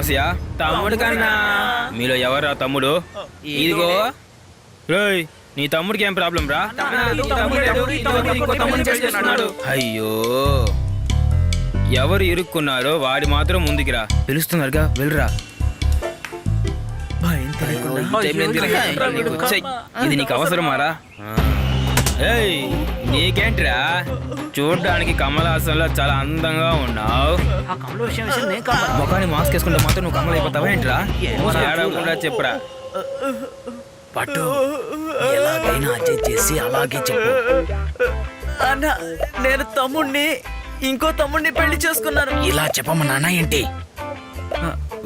సమస్య? తమ్ముడు కన్నా మీలో ఎవరా తమ్ముడు? ఇదిగో రేయ్, నీ తమ్ముడికి ఏం ప్రాబ్లం రా? నీ తమ్ముడు లేడు, ఇంకో తమ్ముడిని చేస్తున్నాడు. అయ్యో, ఎవరు ఇరుక్కున్నారో వాడి మాత్రం ముందుకి రా. పిలుస్తున్నారుగా, వెళ్ళరా. చెయ్, ఇది నీకు అవసరమారా? ఏయ్, నీకేంట్రా? చూడ్డానికి కమల్ హాసన్లో చాలా అందంగా ఉన్నావు. ఆ కమల విషయం నేను కాదు. ముఖాన్ని మాస్క్ వేసుకుంటే మాత్రం నువ్వు కమల్ అయిపోతావా ఏంట్రా? ఏడవకుండా చెప్పురా. పట్టు ఎలాగైనా అడ్జస్ట్ చేసి అలాగే చెప్పు. అన్న, నేను తమ్ముణ్ణి ఇంకో తమ్ముణ్ణి పెళ్లి చేసుకున్నాను. ఇలా చెప్పమ్మ నాన్న ఏంటి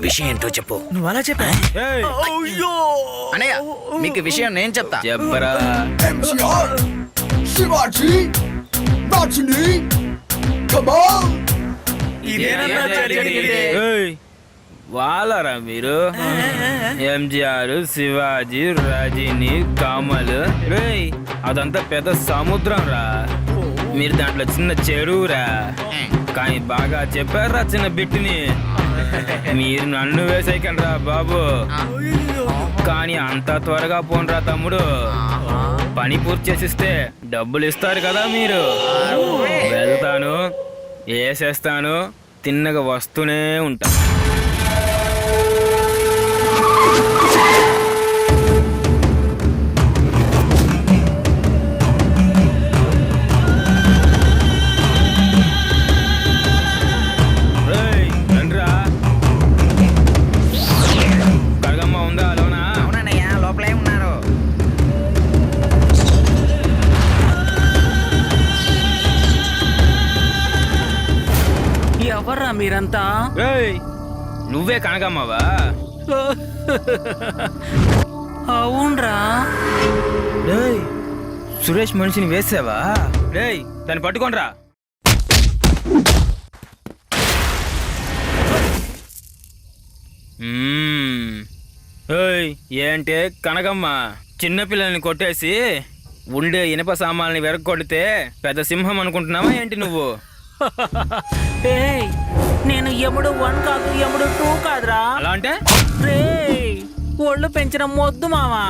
విషయం ఏంటో చెప్పు. నువ్వు అలా చెప్పా? ఏయ్, అయ్యో అన్నయ్య మీకు విషయం నేను చెప్తా. చెప్పరా. MGR, Shivaji, Rajini, come on! ఇదేనన్నా జరిగింది. ఏయ్, వాళ్ళరా మీరు? ఎంజిఆర్, శివాజీ, రజనీ, కమల్. రేయ్, అదంతా పెద్ద సముద్రం రా. మీరు దాంట్లో చిన్న చెరువురా. కానీ బాగా చెప్పారా చిన్న బిట్టుని. మీరు నన్ను వేసేయకండి బాబు. కానీ అంత త్వరగా పోన్రా తమ్ముడు. పని పూర్తి చేసిస్తే డబ్బులు ఇస్తారు కదా మీరు. వెళ్తాను, వేసేస్తాను, తిన్నగా వస్తూనే ఉంటా. రేయ్, రండ్రా. కడగమ్మ ఉందా లోనా? అవునన్నయ్య లోపలే ఉన్నారు. ఎవర్రా మీరంతా? రేయ్, నువ్వే కనగమ్మవా? అవునరా. రేయ్, సురేష్ మనిషిని వేసావా? రేయ్, దాన్ని పట్టుకోనరా. ఏయ్, ఏంటే కనగమ్మ చిన్నపిల్లల్ని కొట్టేసి ఉండే ఇనప సామాన్ని వెరగొడితే పెద్ద సింహం అనుకుంటున్నావా ఏంటి నువ్వు? ఏయ్, నేను యముడు 1 కాదు, యముడు 2 కాదురా. అలా అంటే? రేయ్, ఒళ్ళు పెంచిన మొద్దు మావా.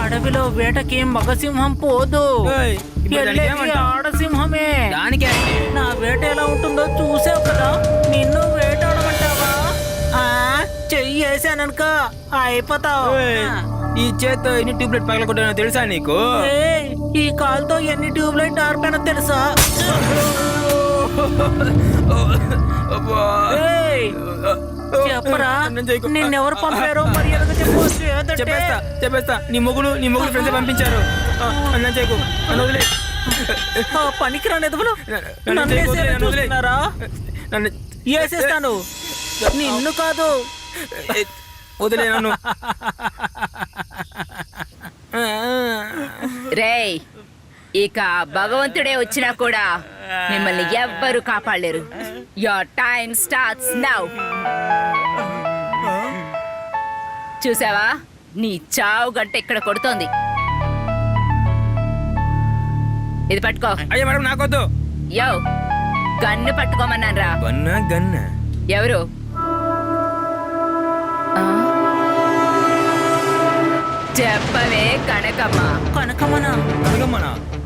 అడవిలో వేటకి మగసింహం పోదు, ఏయ్, ఇప్పుడు దానికి ఎల్లేకి ఏమంటావ్? ఆడసింహమే. దానికే అండి. నా వేట ఎలా ఉంటుందో చూసావు కదా, నిన్ను వేటాడమంటావా? ఆ, చెయ్యి వేసాననుక అయిపోతావు. ఏయ్, ఈ చేత్తో ఎన్ని ట్యూబ్లైట్ పగలగొట్టానో తెలుసా నీకు? ఏయ్, ఈ కాలుతో ఎన్ని ట్యూబ్ లైట్ ఆర్పానో తెలుసా? అబ్బా. ఏయ్, చెప్పరా, నన్ను చేయకు. నిన్నెవరు పంపారో మర్యాదగా చెప్పు. లేదంటే చెప్పేస్తా. నీ మొగుడు ఫ్రెండ్స్ పంపించారు. నన్ను చేయకు, నన్ను వదిలే. ఆ పనికిరాని ఎదవలు నన్ను నన్ను చేయకు, వేసేయాలని నన్ను వదిలే. చూస్తున్నారా? నన్ను వేసేస్తాను, నిన్ను కాదు. వదిలే నన్ను. రేయ్, ఇక భగవంతుడే వచ్చినా కూడా మిమ్మల్ని ఎవ్వరూ కాపాడలేరు. Your time starts now. చూసావా, నీ చావు గంట ఇక్కడ కొడుతోంది. ఇది పట్టుకో. అయ్యా మేడం, నాకొద్దు. యో, గన్ను పట్టుకోమన్నాన్రా. గన్న ఎవరు? ఆ? చెప్పవే కనకమ్మ. కనకమ్మనా?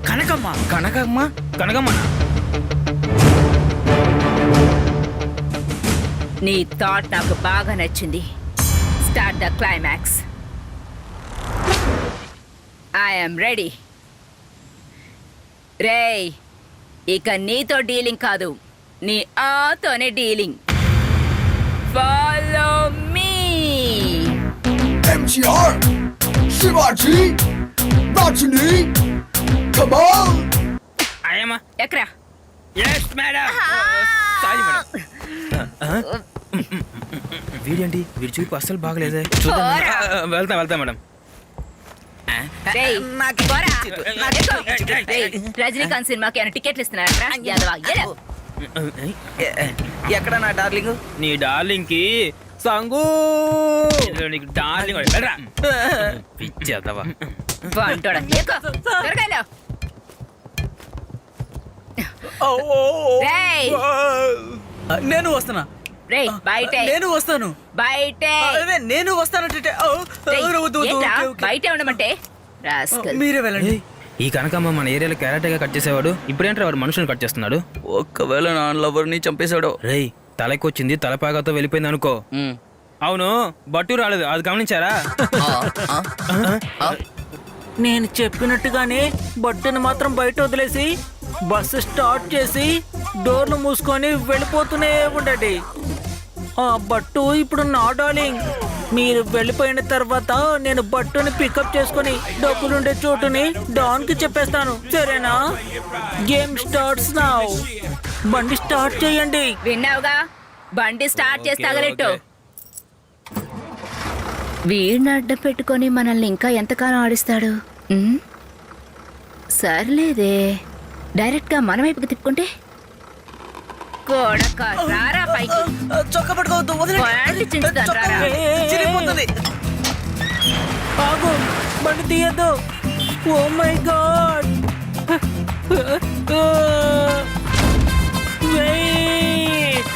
కనకమ్మనా? కనకమ్మనా? నీ థాట్ నాకు బాగా నచ్చింది. Start the climax. I'm ready. రేయ్, ఇక నీతో డీలింగ్ కాదు, నీ ఆతోనే dealing. Follow me. MGR, Shivaji, Rajini, come on! అయ్యమ్మా. ఎక్కరా? Yes madam. Sorry madam. వీడేంటి, వీడి చూపు అస్సలు బాగలేదే. చూద్దాం. పోరా. వెళ్తా మేడం. రేయ్, పోరా. ఎక్కు. రేయ్, రజనీకాంత్ సినిమాకి ఏమైనా టికెట్లు ఇస్తున్నారా? యాదవా, ఎలా? ఎక్కడ నా డార్లింగ్? నీ డార్లింగ్ కి సంగు. నీకు డార్లింగ్ వెళ్ళరా. పిచ్చేద్దావా. వంటోడా, ఎక్కు. త్వరగా వెళ్ళు. రేయ్, నేను వస్తున్నా. రేయ్ బయటే నేను వస్తాను. బయటే అదే నేను వస్తానంటే రేయ్, వద్దు, వద్దు, ఏంట్రా? Okay, okay. బయటే ఉండమంటే రాస్కల్. మీరే వెళ్ళండి. ఈ కనకమ్మ మన ఏరియాలో క్యారెట్గా కట్ చేసేవాడు ఇప్పుడేంట్రా వాడు మనుషులను కట్ చేస్తున్నాడు. ఒక్కవేళ నా లవర్ని చంపేశాడు. రేయ్ తలకొచ్చింది తలపాగాతో వెళ్ళిపోయింది అనుకో. అవును బట్టు రాలేదు, అది గమనించారా? నేను చెప్పినట్టుగానే బట్టను మాత్రం బయట వదిలేసి బస్సు స్టార్ట్ చేసి డోర్లు మూసుకొని వెళ్ళిపోతూనే ఉండండి. ఆ బట్టు ఇప్పుడు నా డార్లింగ్. మీరు వెళ్ళిపోయిన తర్వాత నేను బట్టుని పికప్ చేసుకొని డబ్బులుండే చోటుని డాన్కి చెప్పేస్తాను, సరేనా? Game starts now. బండి స్టార్ట్ చేయండి. విన్నావుగా, బండి స్టార్ట్ చేసి తగలెట్టు. వీడిని అడ్డం పెట్టుకొని మనల్ని ఇంకా ఎంతకాలం ఆడిస్తాడు? ఉమ్? సర్లేదే, డైరెక్ట్ గా మన వైపుకి తిప్పుకుంటే కొడక రారా పైకి. చొక్కా పట్టుకోవద్దు, వదలండి. ప్యాంటు చించుతాను, చొక్కా రారా. చిరిగిపోతుంది. ఆగు, బండి తీయద్దు. Oh my God. వెయిట్.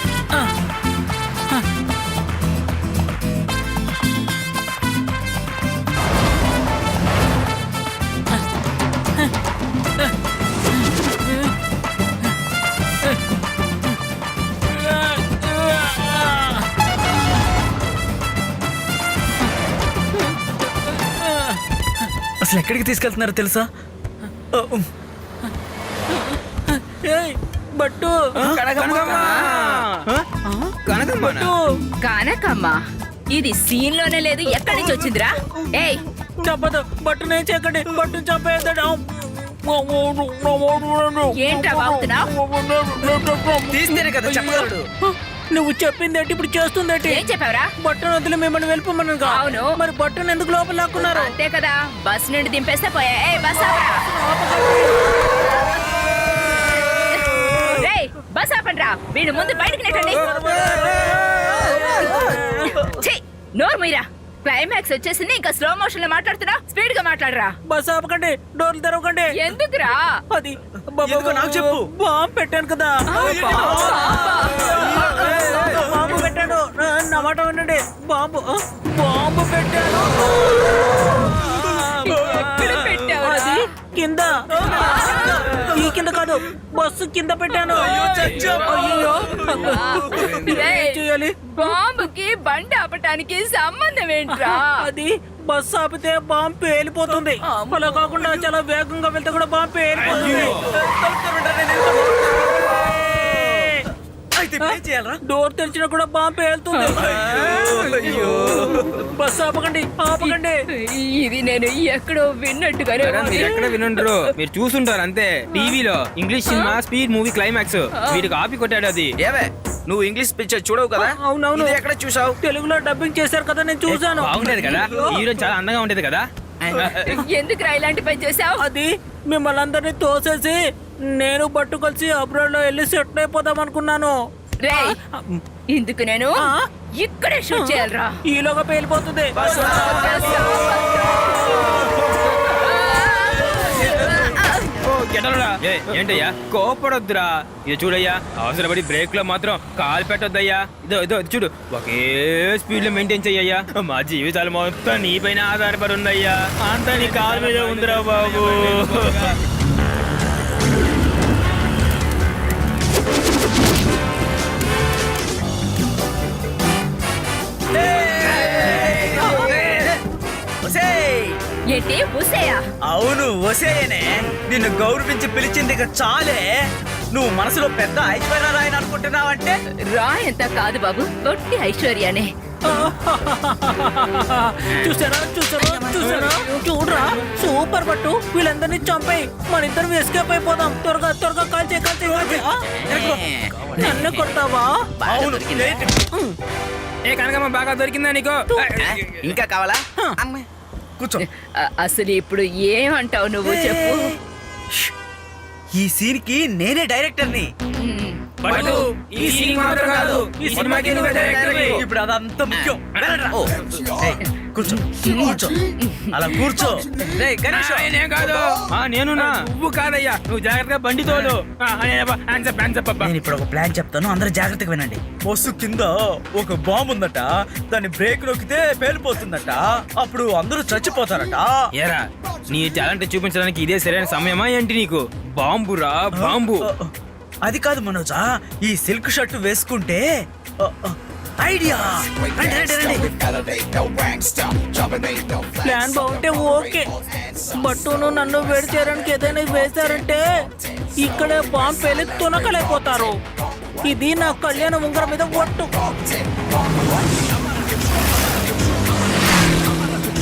అసలు ఎక్కడికి తీసుకెళ్తున్నారో తెలుసా? ఏయ్, బట్టు కనకమ్మనా? బట్టు కానకమ్మా, ఇది సీన్ లోనే లేదు, ఎక్కడి నుంచి వచ్చిందిరా? ఏయ్ చంపదు. బట్టునే చెక్కండి. బట్టు చంపేద్దాం. ఏంట్రా వాగుతున్నావ్? తీస్తేనే కదా చెప్పగలడు. నువ్వు చెప్పిందేంటి, ఇప్పుడు చేస్తుందేంటి? ఏం చెప్పావురా? బట్టను వదిలి మిమ్మల్ని వెళ్ళిపోమను. అవును. మరి బట్టను ఎందుకు లోపల లాక్కున్నారు? అంతే కదా, బస్ నుండి దింపేస్తే పోయా. ఏయ్ బస్ ఆపరా. రేయ్ బస్ ఆపండ్రా, వీడు ముందు బయటికి నెట్టండి. ఛీ, నోరు మీరా. క్లైమాక్స్ వచ్చేసింది, ఇంకా స్లో మోషన్ లో మాట్లాడుతున్నా. స్పీడ్ గా మాట్లాడరా. బస్ ఆపకండి, డోర్లు తెరవకండి. ఎందుకురా? అది ఎందుకో నాకు చెప్పు. బాంబు పెట్టాను కదా. బాంబు పెట్టాడు. నా మాట వినండి. బాంబు పెట్టాను. ఎక్కడ పెట్టావురా? అది కింద. ఈ కింద కాదు, బస్సు కింద పెట్టాను. అయ్యో, ఏం చేయాలి? బాంబుకి బండి ఆపటానికి సంబంధం ఏంట్రా? అది బస్సు ఆపితే బాంబు పేలిపోతుంది. అలా కాకుండా చాలా వేగంగా వెళ్తే కూడా బాంబు పేలిపోతుంది. అయితే ఏం చేయాలరా? డోర్ తెరిచినా కూడా బాంబు పేలుతుంది. బస్సు ఆపకండి, ఆపకండి. ఇది నేను ఎక్కడో విన్నట్టుగానే మేడం, ఉంది. మీరు ఎక్కడ వినుంటారు, మీరు చూసుంటారు అంతే. టీవీలో English cinema speed movie climax వీడికి ఆపి కొట్టాడు. అది ఏవే నువ్వు ఇంగ్లీష్ పిక్చర్ చూడవు కదా? అవునవును. ఇది ఎక్కడ చూసావు? తెలుగులో డబ్బింగ్ చేశారు కదా, నేను చూసాను. బాగుండేది కదా, హీరో చాలా అందంగా ఉండేది కదా. ఎందుకురా ఇలాంటి పని చేసావు? అది మిమ్మల్ని అందరినీ తోసేసి నేను బట్టు కలిసి అబ్రాడ్ లో వెళ్ళి సెటిల్ అయిపోదాం అనుకున్నాను. రేయ్, ఇందుకు నేను ఇక్కడే షూట్ చేయాలరా. ఈలోగా పేలిపోతుంది. ఏంటయ్యా కోపడొద్దురా. ఇది చూడయ్యా, అవసరపడి బ్రేక్ లో మాత్రం కాలు పెట్టొద్దయ్యా. ఇదో ఇదో చూడు, ఒకే స్పీడ్ లో మెయింటైన్ చెయ్యయ్యా. మా జీవితాలు మొత్తం నీ పైన ఆధారపడి ఉందయ్యా. అంతా నీ కాలు మీద ఉందిరా బాబు. ఏంటి ఉసేయా? అవును, వసేయనే. నిన్ను గౌరవించి పిలిచింది ఇక చాలే. నువ్వు మనసులో పెద్ద ఐశ్వర్యరాయని అనుకుంటున్నావంటే రా ఎంత కాదు బాబు, పొట్టి ఐశ్వర్యానే. చూసారా చూసారా చూసారా? చూడరా, సూపర్ బట్టు. వీళ్ళందరినీ చంపాయి, మన ఇద్దరం ఎస్కేప్ అయిపోదాం. త్వరగా త్వరగా కాల్చే కాల్చే కాల్చే. నన్ను కొడతావా? అవును. ఏ కనకమ్మ బాగా దొరికిందా నీకు? ఇంకా కావాలా? కూర్చో. అసలు ఇప్పుడు ఏమంటావు నువ్వు చెప్పు. ఈ సీన్ కి నేనే డైరెక్టర్ని. పట్టు, ఈ సీన్ మాత్రం కాదు, ఈ సినిమాకి నువ్వే డైరెక్టర్వి. ఇప్పుడు అదంతా ముఖ్యం వెళ్ళండ్రా. ఓ. ఏయ్, కూర్చో కూర్చో అలా కూర్చో. రేయ్, గణేష్ నేనేం కాదు. నేను నువ్వు కాదయ్యా, నువ్వు జాగ్రత్తగా బండి తోలు. నేను ఇప్పుడు ఒక ప్లాన్ చెప్తాను, అందరూ జాగ్రత్తగా వినండి. బస్సు కింద ఒక బాంబు ఉందట, దాన్ని బ్రేక్ నొక్కితే పేలిపోతుందట, అప్పుడు అందరూ చచ్చిపోతారట. ఏరా, నీ టాలెంట్ చూపించడానికి ఇదే సరైన సమయమా ఏంటి నీకు? బాంబురా బాంబు. అది కాదు మనోజా, ఈ సిల్క్ షర్ట్ వేసుకుంటే ఐడియా. రండి, రండి, రండి. Elevate no gangster, jumping ain't no plan బాగుంటే ఓకే. బట్టును నన్ను వేడి చేయడానికి ఏదైనా వేశారంటే ఇక్కడే బాంబు పేలి తునకలైపోతారు. ఇది నా కళ్యాణ ఉంగరం మీద ఒట్టు.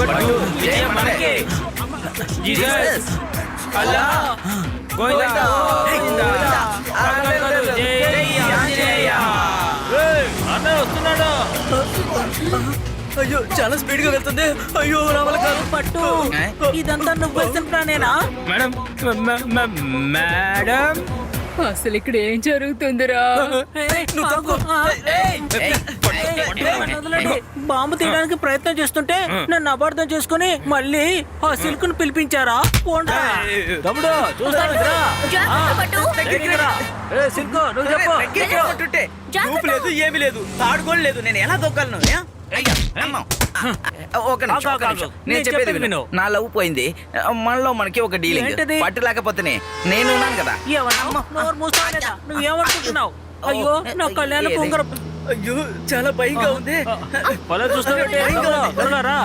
పట్టు, విజయం మనకే. జీసస్, అల్లా, గోవిందా, గోవిందా, జై ఆంజనేయ. అన్న వస్తున్నాడు. అయ్యో, చాలా స్పీడ్ గా వెళ్తుంది. అయ్యో, రావాలి కాదు. పట్టు, ఇదంతా నువ్వు వేసిన ప్లానేనా? మేడం, మేడం, అసలు ఇక్కడ ఏం జరుగుతుందిరా? నువ్వు తక్కువ. వదలండి. బాంబు తీయడానికి ప్రయత్నం చేస్తుంటే నన్ను అపార్థం చేసుకుని మళ్ళీ ఆ సిల్క్ ను పిలిపించారా? పోండా. తమ్ముడు చూస్తాను రా. జాగ్రత్త పట్టు. దగ్గరికి రా. ఏ సిల్క్, నువ్వు చెప్పు. కొట్టుంటే ఊపు లేదు, ఏమీ లేదు, తాడుకోని లేదు, నేను ఎలా దొక్కలను? అమ్మా. ఒక నిమిషం, ఒక నిమిషం. నేను చెప్పేది విను. నా లవ్ పోయింది, మనలో మనకి ఒక డీలింగ్. ఏంటది? పట్టు లేకపోతేనే నేను ఉన్నాను కదా. ఏమన్నా? నోరు మూస్తావా లేదా? నువ్వేమనుకుంటున్నావు? అయ్యో, నా కళ్యాణ ఉంగరం. అయ్యో, చాలా భయంగా ఉంది. పొలం చూస్తావేంటి? త్వరగా రా.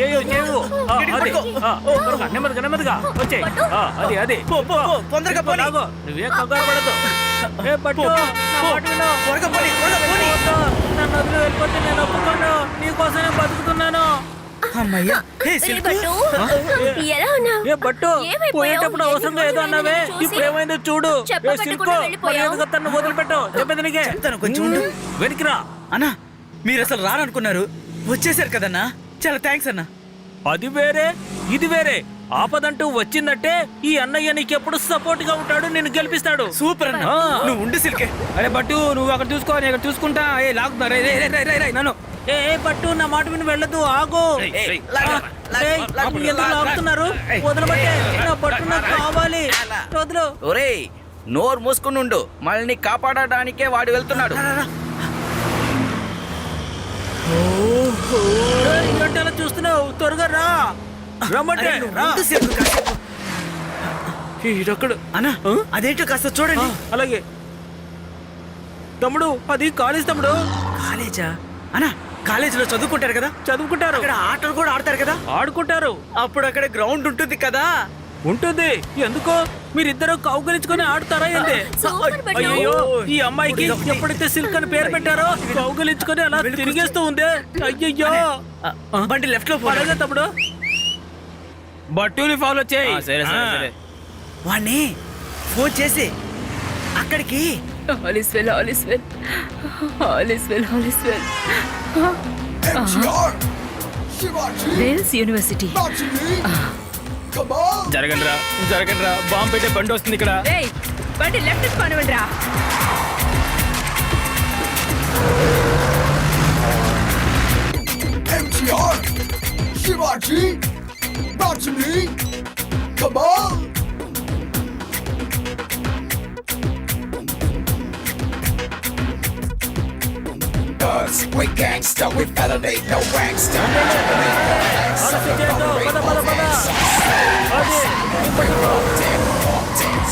చేయు చేయు. అది. త్వరగా, నెమ్మదిగా నెమ్మదిగా వచ్చేయ్. అది అది. పో, పో, పో, తొందరగా పోనీ. లాగో. నువ్వే కంగారు పడదు. ఏ పట్టు, నా మాట విను. త్వరగా పోనీ, త్వరగా పోనీ. నన్ను వదిలి వెళ్ళిపోతే నేను ఒప్పుకోను. నీకోసమే బతుకుతున్నాను. అమ్మయ్యా. హే, ఏ సిల్క్. పట్టు, ఎలా ఉన్నావు? ఏ పట్టు, ఏమైపోయావు? పోయేటప్పుడు అవసరంగా ఏదో అన్నావే, చూసి ఇప్పుడు ఏమైందో చూడు. ఏ చెప్పబెట్టకుండా సిల్కు, వెళ్ళిపోయావు. మర్యాదగా తన్ను వదిలిపెట్టు. చెప్పేది నీకే. చెప్తాను, కొంచెం ఉండు. వెనక్కిరా. అన్నా, మీరు అసలు రారనుకున్నారు, వచ్చేసారు కదన్నా. చాలా థ్యాంక్స్ అన్నా. అది వేరే, ఇది వేరే. ఆపదంటూ వచ్చిందంటే ఈ అన్నయ్య నీకెప్పుడు సపోర్ట్ గా ఉంటాడు, నిన్ను గెలిపిస్తాడు. సూపర్ అన్నా. నువ్వు ఉండు సిల్కే. అరే బట్టు, నువ్వు అక్కడ చూసుకో, నేను ఇక్కడ చూసుకుంటా. ఏ లాగుతున్నా, రే రే రే రే రే నన్ను. ఏ పట్టు, నా మాట విని వెళ్ళదు, ఆగు. ఏయ్, లాగు, లాగు, ఏయ్, లాగు, అప్పుడు ఎందుకు లాగు. లాగుతున్నారు? వదలబట్టే, నా పట్టు నాకు కావాలి. వదులు. ఒరేయ్, నోరు మూసుకుని ఉండు. మనల్ని కాపాడడానికే వాడు వెళ్తున్నాడు. ఏంటి అలా చూస్తున్నావు? త్వరగా రా. రమ్మంటే అరే, నువ్వు రా. ఉండు సిల్క్ కాసేపు. ఈడొక్కడు. అన్నా, అదేంటో కాస్త చూడండి. అలాగే తమ్ముడు, అది కాలేజ్ తమ్ముడు. కాలేజా? అన్నా, కాలేజీలో చదువుకుంటారు కదా, చదువుకుంటారు, అక్కడ ఆటలు కూడా ఆడతారు కదా, ఆడుకుంటారు. అప్పుడు అక్కడ గ్రౌండ్ ఉంటుంది కదా. ఉంటుంది. ఎందుకో మీరిద్దరు కౌగిలించుకొని ఆడుతారా ఏంటి? సూపర్ పట్టు. అయ్యో, ఈ అమ్మాయికి ఎప్పుడైతే సిల్క్ అని పేరు పెట్టారో కౌగిలించుకొని అలా తిరిగేస్తూ ఉంది. అయ్యయ్యో. బండి లెఫ్ట్ లో అలాగే తమ్ముడు. బట్టుని ఫాలో చేయి. సరే సరే సరే. వాణ్ణి ఫోన్ చేసి అక్కడికి All is well, all is well. All is well, all is well. MTR, Shivaji, Wales University. not to me. Come on. జరగండి రా, జరగండి రా. బాంబు పెట్టే బండి వస్తుంది ఇక్కడ. రేయ్, బండి లెఫ్ట్ పనివ్వండి రా. MTR, Shivaji, not to me. Come on. Us, we gangsta, we elevate no gangsta.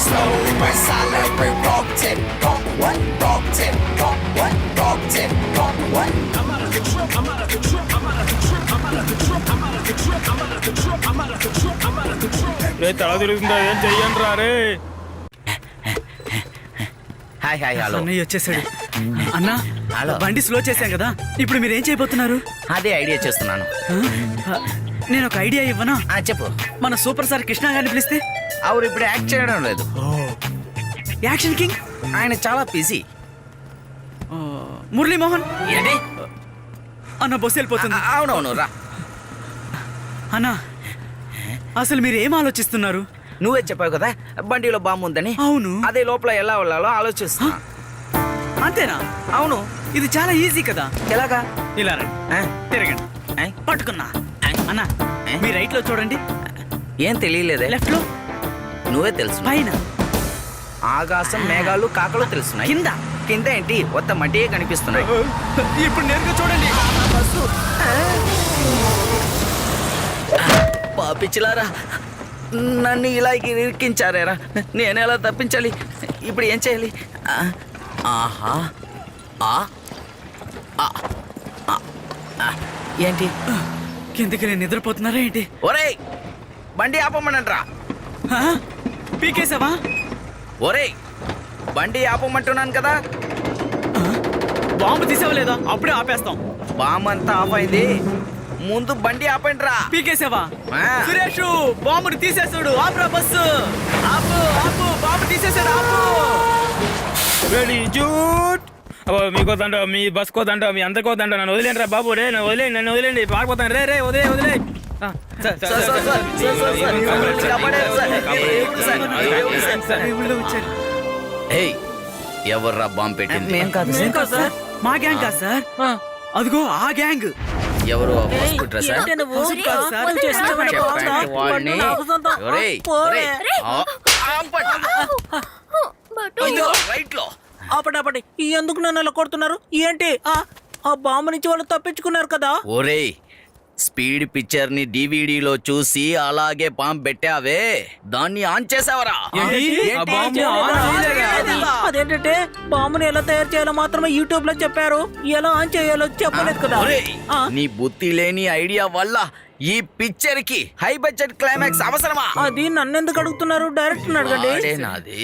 Slow, we silent, we rocked it, rock one, rocked it, rock one, rocked it, rock one. I'm out of control, I'm out of control, I'm out of control, I'm out of control, I'm out of control, I'm out of control, I'm out of control, I'm out of control. రే, తల తిరుగుతుందా? ఏం చెయ్యండి రా రే. Hi hi, hello. అన్నయ్య వచ్చేసాడు. అన్నా, hello. బండి slow చేశాం కదా, ఇప్పుడు మీరు ఏం చేయబోతున్నారు? అదే ఐడియా చేస్తున్నాను. నేను ఒక ఐడియా ఇవ్వనా? చెప్పు. మన సూపర్ స్టార్ కృష్ణ గారిని పిలిస్తే ఆవిడ ఇప్పుడు యాక్ట్ చేయడం లేదు. యాక్షన్ కింగ్ ఆయన చాలా బిజీ. మురళీమోహన్ ఏంటి? అన్న బస్సు వెళ్ళిపోతుంది. అవునవును, రా. అన్నా, అసలు మీరు ఏం ఆలోచిస్తున్నారు? నువ్వే చెప్పావు కదా బండిలో బాంబు ఉందని. అవును. అదే లోపల ఎలా వెళ్ళాలో ఆలోచిస్తున్నా. అంతేనా? అవును. ఇది చాలా ఈజీ కదా. ఎలాగా? ఇలా రండి. ఆ, తిరగండి. ఆ, పట్టుకున్నా. అన్న ఏ? మీ రైట్ లో చూడండి, ఏం తెలియలేదే. లెఫ్ట్ లో, నువ్వే తెలుసు. పైన, ఆకాశం, మేఘాలు, కాకలు తెలుస్తున్నాయి. కింద. కింద ఏంటి? మొత్తం మట్టియే కనిపిస్తున్నాయి. ఇప్పుడు నేరుగా చూడండి. పాపిచ్చిలారా, నన్ను ఇలా ఇరికించారేరా. నేను ఎలా తప్పించాలి? ఇప్పుడు ఏం చేయాలి? ఆహా, ఆ, ఆ, ఆ, ఆ. ఏంటి? కిందకి నేను నిద్రపోతున్నారా ఏంటి? ఒరేయ్, బండి ఆపమనంట్రా. ఆ? పీకేసావా? ఒరేయ్, బండి ఆపమంటున్నాను కదా. బాంబు తీసావా లేదా? అప్పుడే ఆపేస్తాం. బామ్ అంతా ఆఫ్ అయింది, ముందు బండి ఆపండిరా. పీకేసావా? ఆ. సురేష్, బాంబుని తీసేసాడు. ఆపురా బస్సు. ఆపు, ఆపు, బాంబు తీసేసాడు. ఆపు. వెరీ జూట్. మీకోదండ, మీ బస్ కోదండ, మీ అందరికోదండ. నన్ను వదిలేండి రా బాబు. రే నన్ను వదిలేండి, నన్ను వదిలేండి. పారిపోతాను. రే రే, వదిలే వదిలే. ఏయ్, ఎవర్రా బాంబు పెట్టింది? మేం కాదు సార్. మా గ్యాంగ్ కాదు సార్. అదిగో ఆ గ్యాంగ్. ఎవరు? పసుపు డ్రెస్సా? ఏంటి నువ్వు? కాదు సార్. నువ్వు చేస్తున్నావు చెప్పండి బాగుందా? వాడిని. నాకు సొంతం. ఒరేయ్, పోరే. ఒరేయ్, ఆపండి. ఇదిగో, రైట్ లో. ఆపటి ఎందుకు నన్ను అలా కొడుతున్నారు? ఏంటి? ఆ బాంబు నుంచి వాళ్ళు తప్పించుకున్నారు కదా. ఒరేయ్, స్పీడ్ పిక్చర్ ని డివిడిలో చూసి అలాగే బాంబు పెట్టావే, దాన్ని ఆన్ చేసావరా? ఏంటి? ఆ బాంబు ఆన్ చేయలేదా? అదేంటంటే బాంబుని ఎలా తయారు చేయాలో మాత్రమే యూట్యూబ్ లో చెప్పారు, ఎలా ఆన్ చేయాలో చెప్పలేదు కదా. ఒరేయ్, ఆ, నీ బుద్ధి లేని ఐడియా వల్ల ఈ పిక్చర్ కి హై బడ్జెట్ క్లైమాక్స్ అవసరమా? అది నన్ను ఎందుకు అడుగుతున్నారు? డైరెక్టర్ అడగండి. వాడేనాది.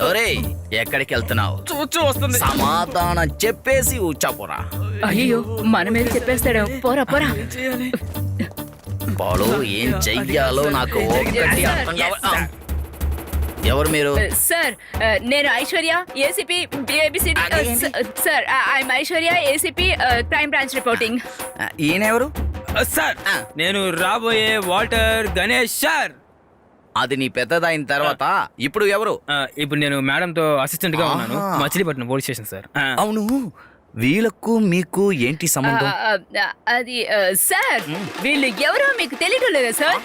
ఒరేయ్, ఎక్కడికి వెళ్తున్నావు? చూచు వస్తుంది. సమాధానం చెప్పేసి ఊచాపోరా. అయ్యో మన మీద చెప్పేస్తాడు. పోరా పోరా. బాలు, ఏం చెయ్యాలో నాకు ఒక్కటి అర్థం కావాలి. ఎవరు మీరు? సార్, నేను Aishwarya, ACP ABCD. Sir, I'm Aishwarya, ACP crime branch reporting. ఈయనెవరు? సార్, నేను రాబోయే వాల్టర్ గణేష్ సార్. అది నీ పెద్దదైన తర్వాత ఇప్పుడు ఎవరు? ఇప్పుడు నేను మేడం తో అసిస్టెంట్ గా ఉన్నాను, ఆహా. Machilipatnam police station sir. అవును, వీళ్ళకు మీకు ఏంటి సంబంధం? అది సార్, వీళ్ళు ఎవరో మీకు తెలియడం లేదా సార్?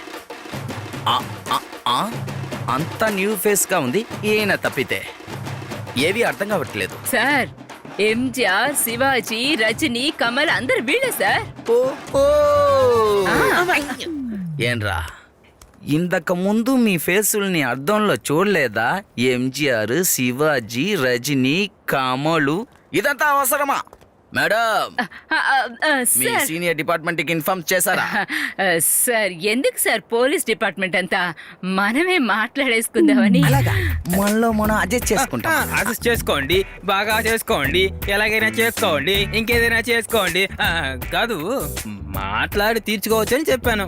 ఆ, ఆ, ఆ? అంత న్యూ ఫేస్ గా ఉంది. ఈయన తప్పితే ఏవి అర్థం కావట్లేదు. సార్, ఎంజిఆర్, శివాజీ, రజనీ, కమల్ అందరు వీళ్ళే సార్. ఏంరా, ఇంతకు ముందు మీ ఫేసుల్ని అద్దంలో చూడలేదా? ఎంజిఆర్, శివాజీ, రజనీ, కమలు, ఇదంతా అవసరమా? మేడం, మీ సార్, సీనియర్ డిపార్ట్మెంట్ కి ఇన్ఫార్మ్ చేశారా? సార్ ఎందుకు సార్ పోలీస్ డిపార్ట్మెంట్ అంతా మనమే మాట్లాడేసుకుందామని. మనలో మనం అడ్జస్ట్ చేసుకుంటాం. అడ్జస్ట్ చేసుకోండి, బాగా చేసుకోండి, ఎలాగైనా చేసుకోండి, ఇంకేదైనా చేసుకోండి. కాదు, మాట్లాడి తీర్చుకోవచ్చు అని చెప్పాను.